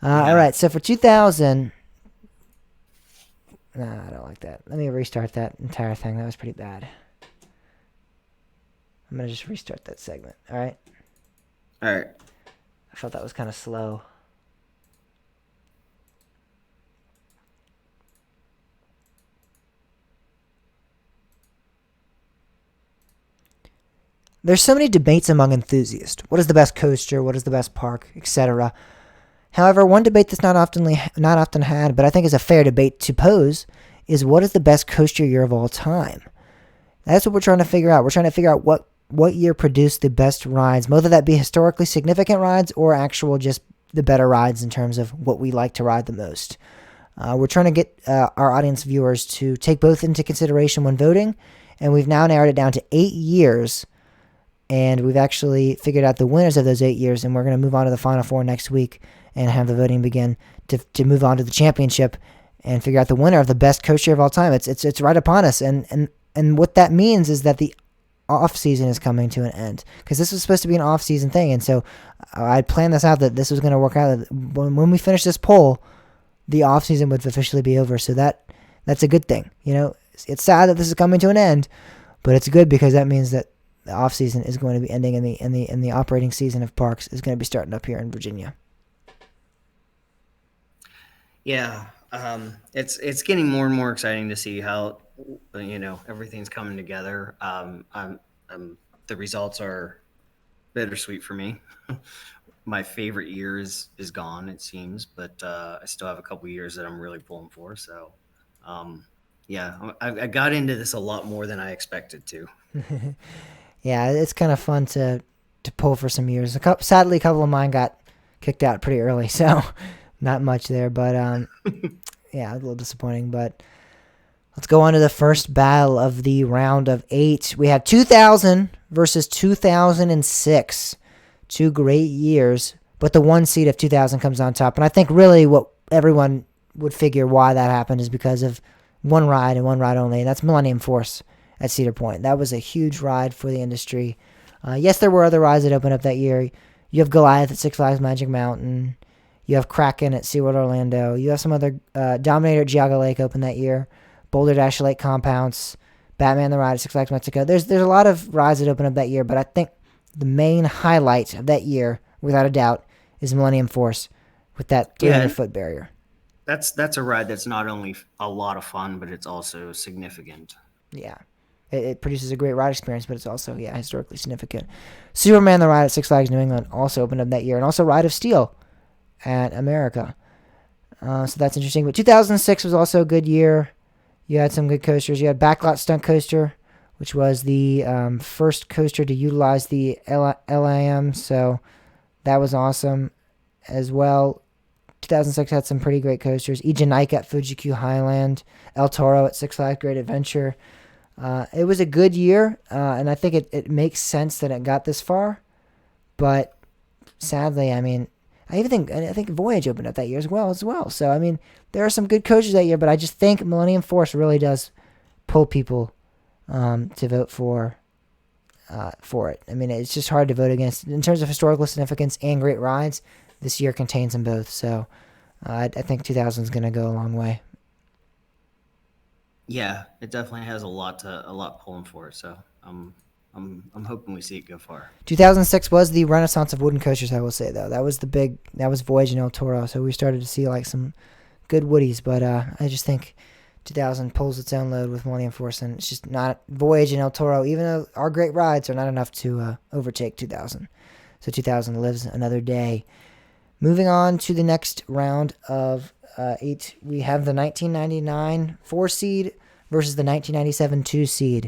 All right, so for 2000, no, I don't like that. Let me restart that entire thing. That was pretty bad. I'm gonna just restart that segment. All right. All right. I felt that was kind of slow. There's so many debates among enthusiasts. What is the best coaster? What is the best park? Etc. However, one debate that's not often had, but I think is a fair debate to pose, is what is the best coaster year of all time? That's what we're trying to figure out. We're trying to figure out what year produced the best rides, whether that be historically significant rides or actual just the better rides in terms of what we like to ride the most. We're trying to get our audience viewers to take both into consideration when voting, and we've now narrowed it down to 8 years. And we've actually figured out the winners of those 8 years, and we're going to move on to the Final 4 next week and have the voting begin to move on to the championship and figure out the winner of the best coaster of all time. It's right upon us, and what that means is that the off season is coming to an end, because this was supposed to be an off season thing, and so I planned this out that this was going to work out. When we finish this poll, the off season would officially be over, so that's a good thing. You know, it's sad that this is coming to an end, but it's good because that means that the off season is going to be ending, and the operating season of parks is going to be starting up here in Virginia. Yeah, it's getting more and more exciting to see how everything's coming together. The results are bittersweet for me. My favorite year is gone, it seems, but I still have a couple years that I'm really pulling for. So, I got into this a lot more than I expected to. Yeah, it's kind of fun to pull for some years. Sadly, a couple of mine got kicked out pretty early, so not much there. But yeah, a little disappointing. But let's go on to the first battle of the round of 8. We have 2000 versus 2006. 2 great years, but the one seed of 2000 comes on top. And I think really what everyone would figure why that happened is because of one ride and one ride only, and that's Millennium Force at Cedar Point. That was a huge ride for the industry. Yes, there were other rides that opened up that year. You have Goliath at Six Flags Magic Mountain. You have Kraken at SeaWorld Orlando. You have some other Dominator at Geauga Lake open that year. Boulder Dash Lake Compounce. Batman the Ride at Six Flags Mexico. There's a lot of rides that open up that year, but I think the main highlight of that year, without a doubt, is Millennium Force with that 300-foot barrier. That's a ride that's not only a lot of fun, but it's also significant. Yeah. It produces a great ride experience, but it's also, historically significant. Superman the Ride at Six Flags New England also opened up that year, and also Ride of Steel at America. So that's interesting. But 2006 was also a good year. You had some good coasters. You had Backlot Stunt Coaster, which was the first coaster to utilize the LIM, so that was awesome as well. 2006 had some pretty great coasters. Ejanica at Fuji-Q Highland. El Toro at Six Flags Great Adventure. It was a good year, and I think it makes sense that it got this far. But sadly, I mean, I think Voyage opened up that year as well. So I mean, there are some good coasters that year, but I just think Millennium Force really does pull people to vote for it. I mean, it's just hard to vote against in terms of historical significance and great rides. This year contains them both, so I think 2000 is going to go a long way. Yeah, it definitely has a lot pulling for it. So I'm hoping we see it go far. 2006 was the renaissance of wooden coasters, I will say, though. That was Voyage and El Toro, so we started to see like some good woodies, but I just think 2000 pulls its own load with Millennium Force, and it's just not Voyage and El Toro, even though our great rides are not enough to overtake 2000. So 2000 lives another day. Moving on to the next round of 8, we have the 1999 4 seed versus the 1997 2 seed.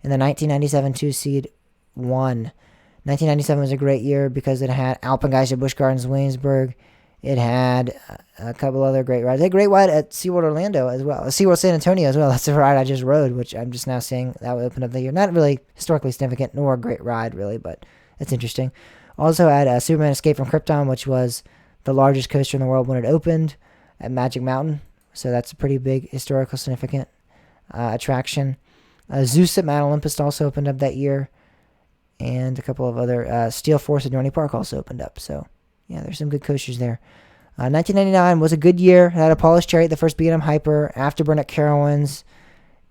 And the 1997 2 seed won. 1997 was a great year because it had Alpengeist at Busch Gardens Williamsburg. It had a couple other great rides. It had a great ride at SeaWorld Orlando as well. SeaWorld San Antonio as well. That's the ride I just rode, which I'm just now seeing that would open up the year. Not really historically significant, nor a great ride, really, but it's interesting. Also had Superman Escape from Krypton, which was the largest coaster in the world when it opened at Magic Mountain. So that's a pretty big historical significant attraction. Zeus at Mount Olympus also opened up that year. And a couple of other Steel Force at Dorney Park also opened up. So, yeah, there's some good coasters there. 1999 was a good year. It had Apollo's Chariot, the first B&M Hyper, Afterburn at Carowinds,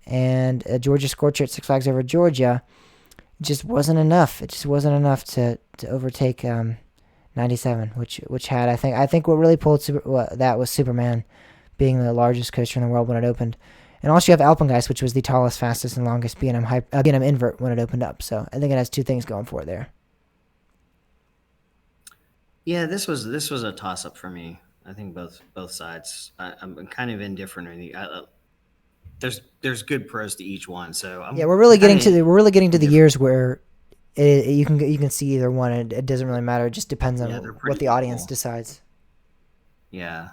and Georgia Scorcher at Six Flags Over Georgia. It just wasn't enough. It just wasn't enough to overtake 97, which had, I think what really pulled that was Superman being the largest coaster in the world when it opened. And also you have Alpengeist, which was the tallest, fastest, and longest B&M invert when it opened up. So I think it has two things going for it there. Yeah, this was a toss up for me. I think both sides. I'm kind of indifferent. There's good pros to each one. So we're really getting to the years where you can see either one. And it doesn't really matter. It just depends on what the audience decides. Yeah.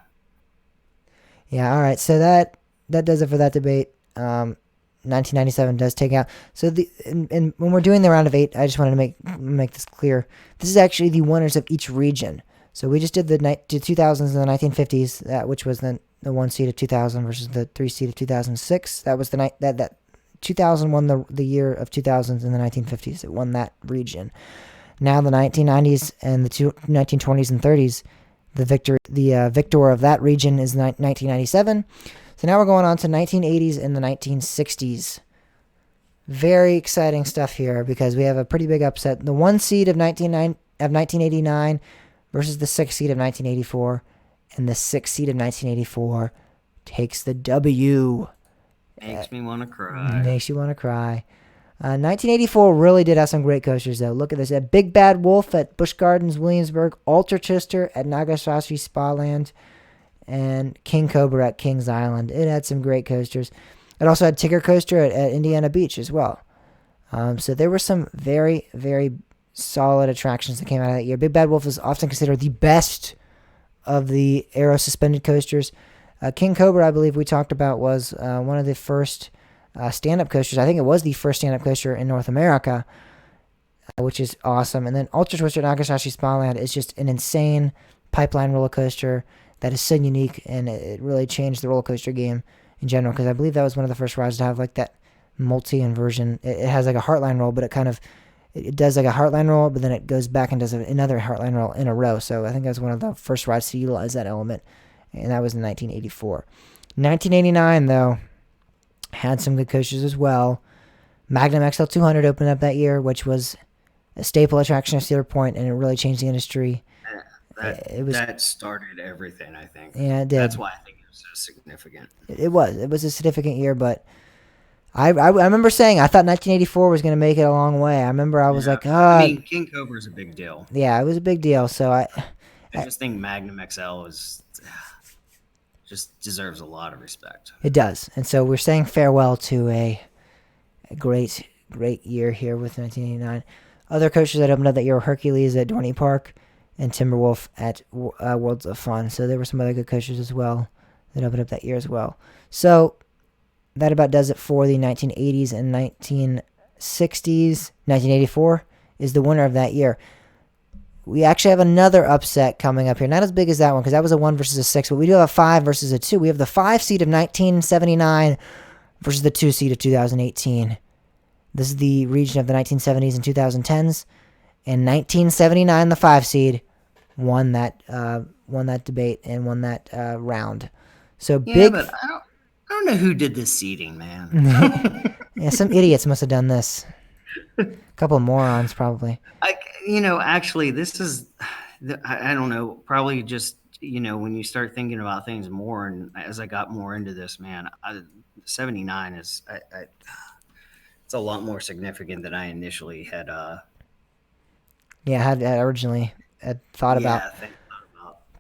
Yeah. All right. So that does it for that debate. 1997 does take out. So and when we're doing the round of 8, I just wanted to make this clear. This is actually the winners of each region. So we just did the 2000s and the 1950s, which was the 1 seed of 2000 versus the 3 seed of 2006. That was that 2000 won the year of 2000s and the 1950s. It won that region. Now the 1990s and the 1920s and 30s, the victor of that region is 1997. So now we're going on to 1980s and the 1960s. Very exciting stuff here because we have a pretty big upset. The 1 seed of 1989 versus the 6 seed of 1984. And the 6 seed of 1984 takes the W. Makes me want to cry. Makes you want to cry. 1984 really did have some great coasters, though. Look at this. Big Bad Wolf at Busch Gardens, Williamsburg. Ultra Twister at Nagasashi Spa-Land. And King Cobra at Kings Island. It had some great coasters. It also had Tigger Coaster at Indiana Beach as well. So there were some very, very solid attractions that came out of that year. Big Bad Wolf is often considered the best of the aero suspended coasters. King Cobra, I believe we talked about, was one of the first stand-up coasters. I think it was the first stand-up coaster in North America, which is awesome. And then Ultra Twister at Nagasashi Spa-Land is just an insane pipeline roller coaster that is so unique, and it really changed the roller coaster game in general, because I believe that was one of the first rides to have like that multi-inversion. It has like a Heartline roll, but it does like a Heartline roll, but then it goes back and does another Heartline roll in a row. So I think that was one of the first rides to utilize that element, and that was in 1984. 1989, though, had some good coasters as well. Magnum XL 200 opened up that year, which was a staple attraction of Cedar Point, and it really changed the industry. That started everything, I think. Yeah, it did. That's why I think it was so significant. It was a significant year, but I remember saying I thought 1984 was going to make it a long way. I remember I was like, I mean, King Cobra is a big deal. Yeah, it was a big deal. So I just think Magnum XL just deserves a lot of respect. It does. And so we're saying farewell to a great year here with 1989. Other coasters that opened up that year were Hercules at Dorney Park and Timberwolf at Worlds of Fun. So there were some other good coasters as well that opened up that year as well. So that about does it for the 1980s and 1960s. 1984 is the winner of that year. We actually have another upset coming up here. Not as big as that one because that was a 1 versus a 6, but we do have a 5 versus a 2. We have the 5 seed of 1979 versus the 2 seed of 2018. This is the region of the 1970s and 2010s. In 1979, the 5 seed won that debate and won that round. So big. But I don't know who did this seeding, man. Yeah, some idiots must have done this. A couple of morons, probably. Actually, this is, I don't know, probably just, when you start thinking about things more, and as I got more into this, man, 79 is, it's a lot more significant than I initially had. Had originally thought about.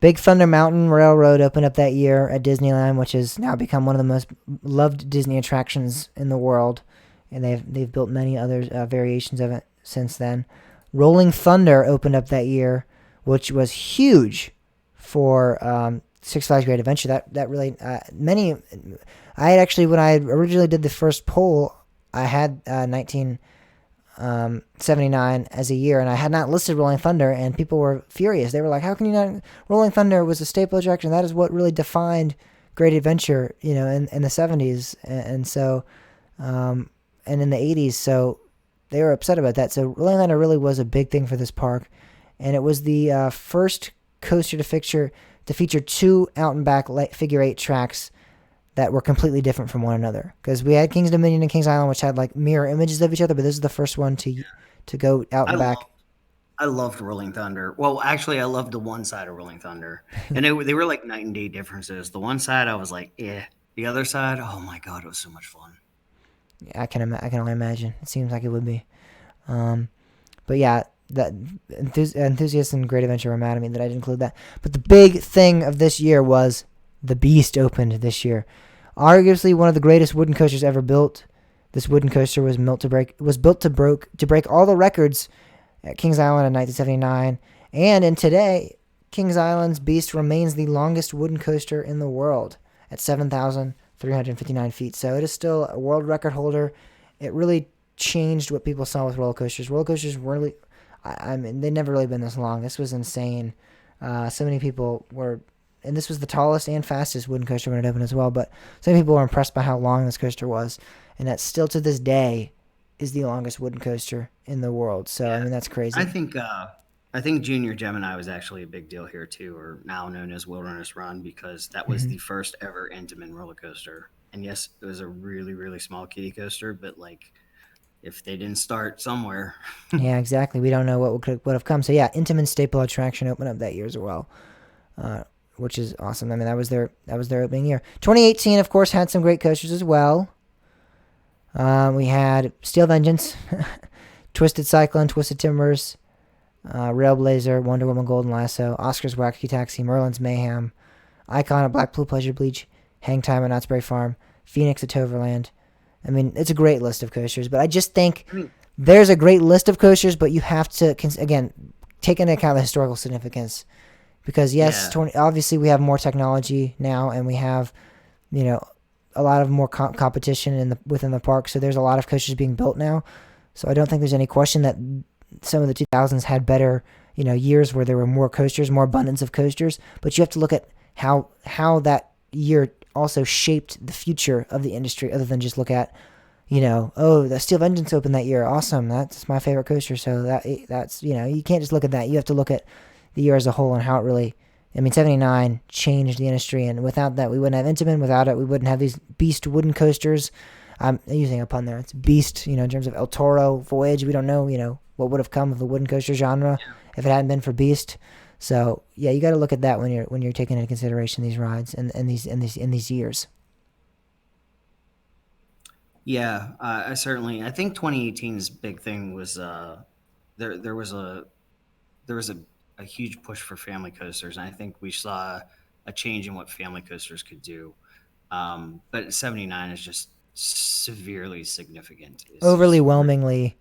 Big Thunder Mountain Railroad opened up that year at Disneyland, which has now become one of the most loved Disney attractions in the world, and they've built many other variations of it since then. Rolling Thunder opened up that year, which was huge for Six Flags Great Adventure. That really I had actually, when I originally did the first poll, I had 1979 as a year, and I had not listed Rolling Thunder, and people were furious. They were like, "How can you not?" Rolling Thunder was a staple attraction. That is what really defined Great Adventure, in the 70s, and so, and in the 80s. So they were upset about that. So Rolling Thunder really was a big thing for this park, and it was the first coaster to feature 2 out and back figure 8 tracks that were completely different from one another. Because we had King's Dominion and King's Island, which had like mirror images of each other, but this is the first one to go out and back. I loved Rolling Thunder. Well, actually, I loved the one side of Rolling Thunder, and they were like night and day differences. The one side, I was like, eh. The other side, oh my god, it was so much fun. Yeah, I can only imagine. It seems like it would be. But yeah, that enthusiasts in Great Adventure were mad at me that I didn't include that. But the big thing of this year was the Beast opened this year. Arguably one of the greatest wooden coasters ever built. This wooden coaster was built to break all the records at Kings Island in 1979, and today, Kings Island's Beast remains the longest wooden coaster in the world at 7,359 feet. So it is still a world record holder. It really changed what people saw with roller coasters. Roller coasters really, they've never really been this long. This was insane. So many people were. And this was the tallest and fastest wooden coaster when it opened as well. But some people were impressed by how long this coaster was. And that still to this day is the longest wooden coaster in the world. So, yeah. That's crazy. I think Junior Gemini was actually a big deal here too, or now known as Wilderness Run, because that was the first ever Intamin roller coaster. And yes, it was a really, really small kiddie coaster, but like, if they didn't start somewhere. Yeah, exactly. We don't know what would have come. So yeah, Intamin staple attraction opened up that year as well. Which is awesome. That was their opening year. 2018, of course, had some great coasters as well. We had Steel Vengeance, Twisted Cyclone, Twisted Timbers, Railblazer, Wonder Woman Golden Lasso, Oscar's Wacky Taxi, Merlin's Mayhem, Icon at Black Blue Pleasure Beach, Hang Time at Knott's Berry Farm, Phoenix at Toverland. It's a great list of coasters, but I just think there's a great list of coasters, but you have to, again, take into account the historical significance. Because yes, obviously we have more technology now, and we have, a lot of more competition within the park. So there's a lot of coasters being built now. So I don't think there's any question that some of the 2000s had better, years where there were more coasters, more abundance of coasters. But you have to look at how that year also shaped the future of the industry, other than just look at oh, the Steel Vengeance opened that year. Awesome. That's my favorite coaster. So that's, you can't just look at that. You have to look at the year as a whole and how it really, 79 changed the industry. And without that, we wouldn't have Intamin. Without it, we wouldn't have these beast wooden coasters. I'm using a pun there. It's beast, in terms of El Toro, Voyage. We don't know, what would have come of the wooden coaster genre if it hadn't been for Beast. So yeah, you got to look at that when you're taking into consideration these rides and these years. Yeah, I think 2018's big thing was there was a huge push for family coasters, and I think we saw a change in what family coasters could do. But 79 is just severely significant. Overly whelmingly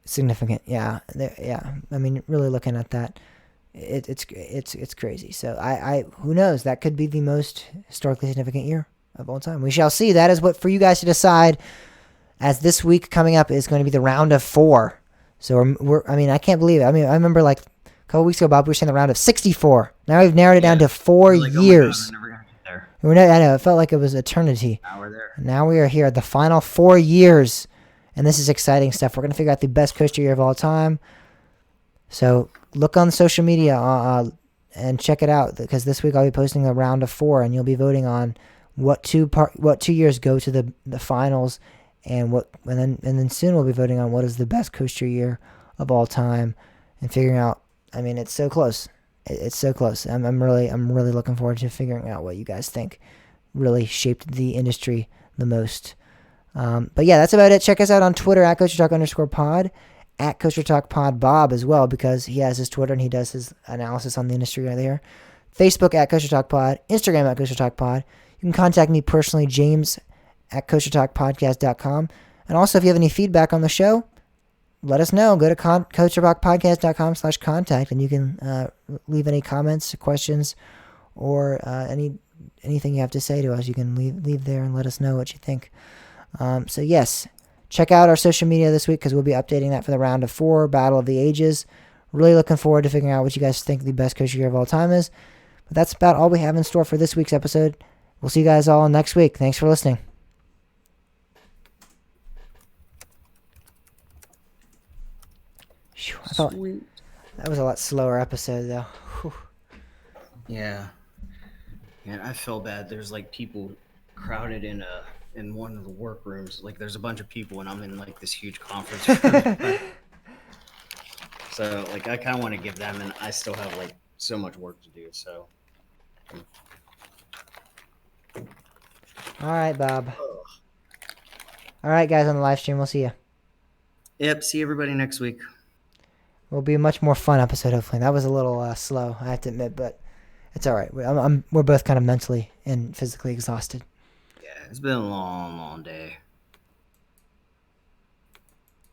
significant. Yeah, yeah. Really looking at that, it's crazy. So I who knows? That could be the most historically significant year of all time. We shall see. That is what for you guys to decide. As this week coming up is going to be the round of 4. So I can't believe it. I remember like a couple weeks ago, Bob, we were saying the round of 64. Now we've narrowed it down to 4 years. Oh my God, I'm never gonna get there. I know, it felt like it was eternity. Now we're there. Now we are here at the final 4 years, and this is exciting stuff. We're going to figure out the best coaster year of all time. So look on social media and check it out, because this week I'll be posting the round of 4, and you'll be voting on what 2 years go to the finals, and then soon we'll be voting on what is the best coaster year of all time, and figuring out. It's so close. It's so close. I'm really looking forward to figuring out what you guys think really shaped the industry the most. But yeah, that's about it. Check us out on Twitter at CoasterTalk_pod, at CoasterTalkPod Bob as well, because he has his Twitter and he does his analysis on the industry right there. Facebook at CoasterTalkPod, Instagram at CoasterTalkPod. You can contact me personally, James at CoasterTalkPodcast.com. And also, if you have any feedback on the show, let us know. Go to CoasterTalkPodcast.com/contact, and you can leave any comments, questions, or anything you have to say to us. You can leave there and let us know what you think. So yes, check out our social media this week, because we'll be updating that for the round of 4, Battle of the Ages. Really looking forward to figuring out what you guys think the best coaster year of all time is. But that's about all we have in store for this week's episode. We'll see you guys all next week. Thanks for listening. I thought that was a lot slower episode, though. Whew. Yeah, I feel bad. There's like people crowded in one of the workrooms. Like there's a bunch of people, and I'm in like this huge conference room. So like I kind of want to give them, and I still have like so much work to do. So. All right, Bob. All right, guys, on the live stream, we'll see you. Yep. See everybody next week. Will be a much more fun episode, hopefully. That was a little slow, I have to admit, but it's all right. We're both kind of mentally and physically exhausted. Yeah, it's been a long, long day.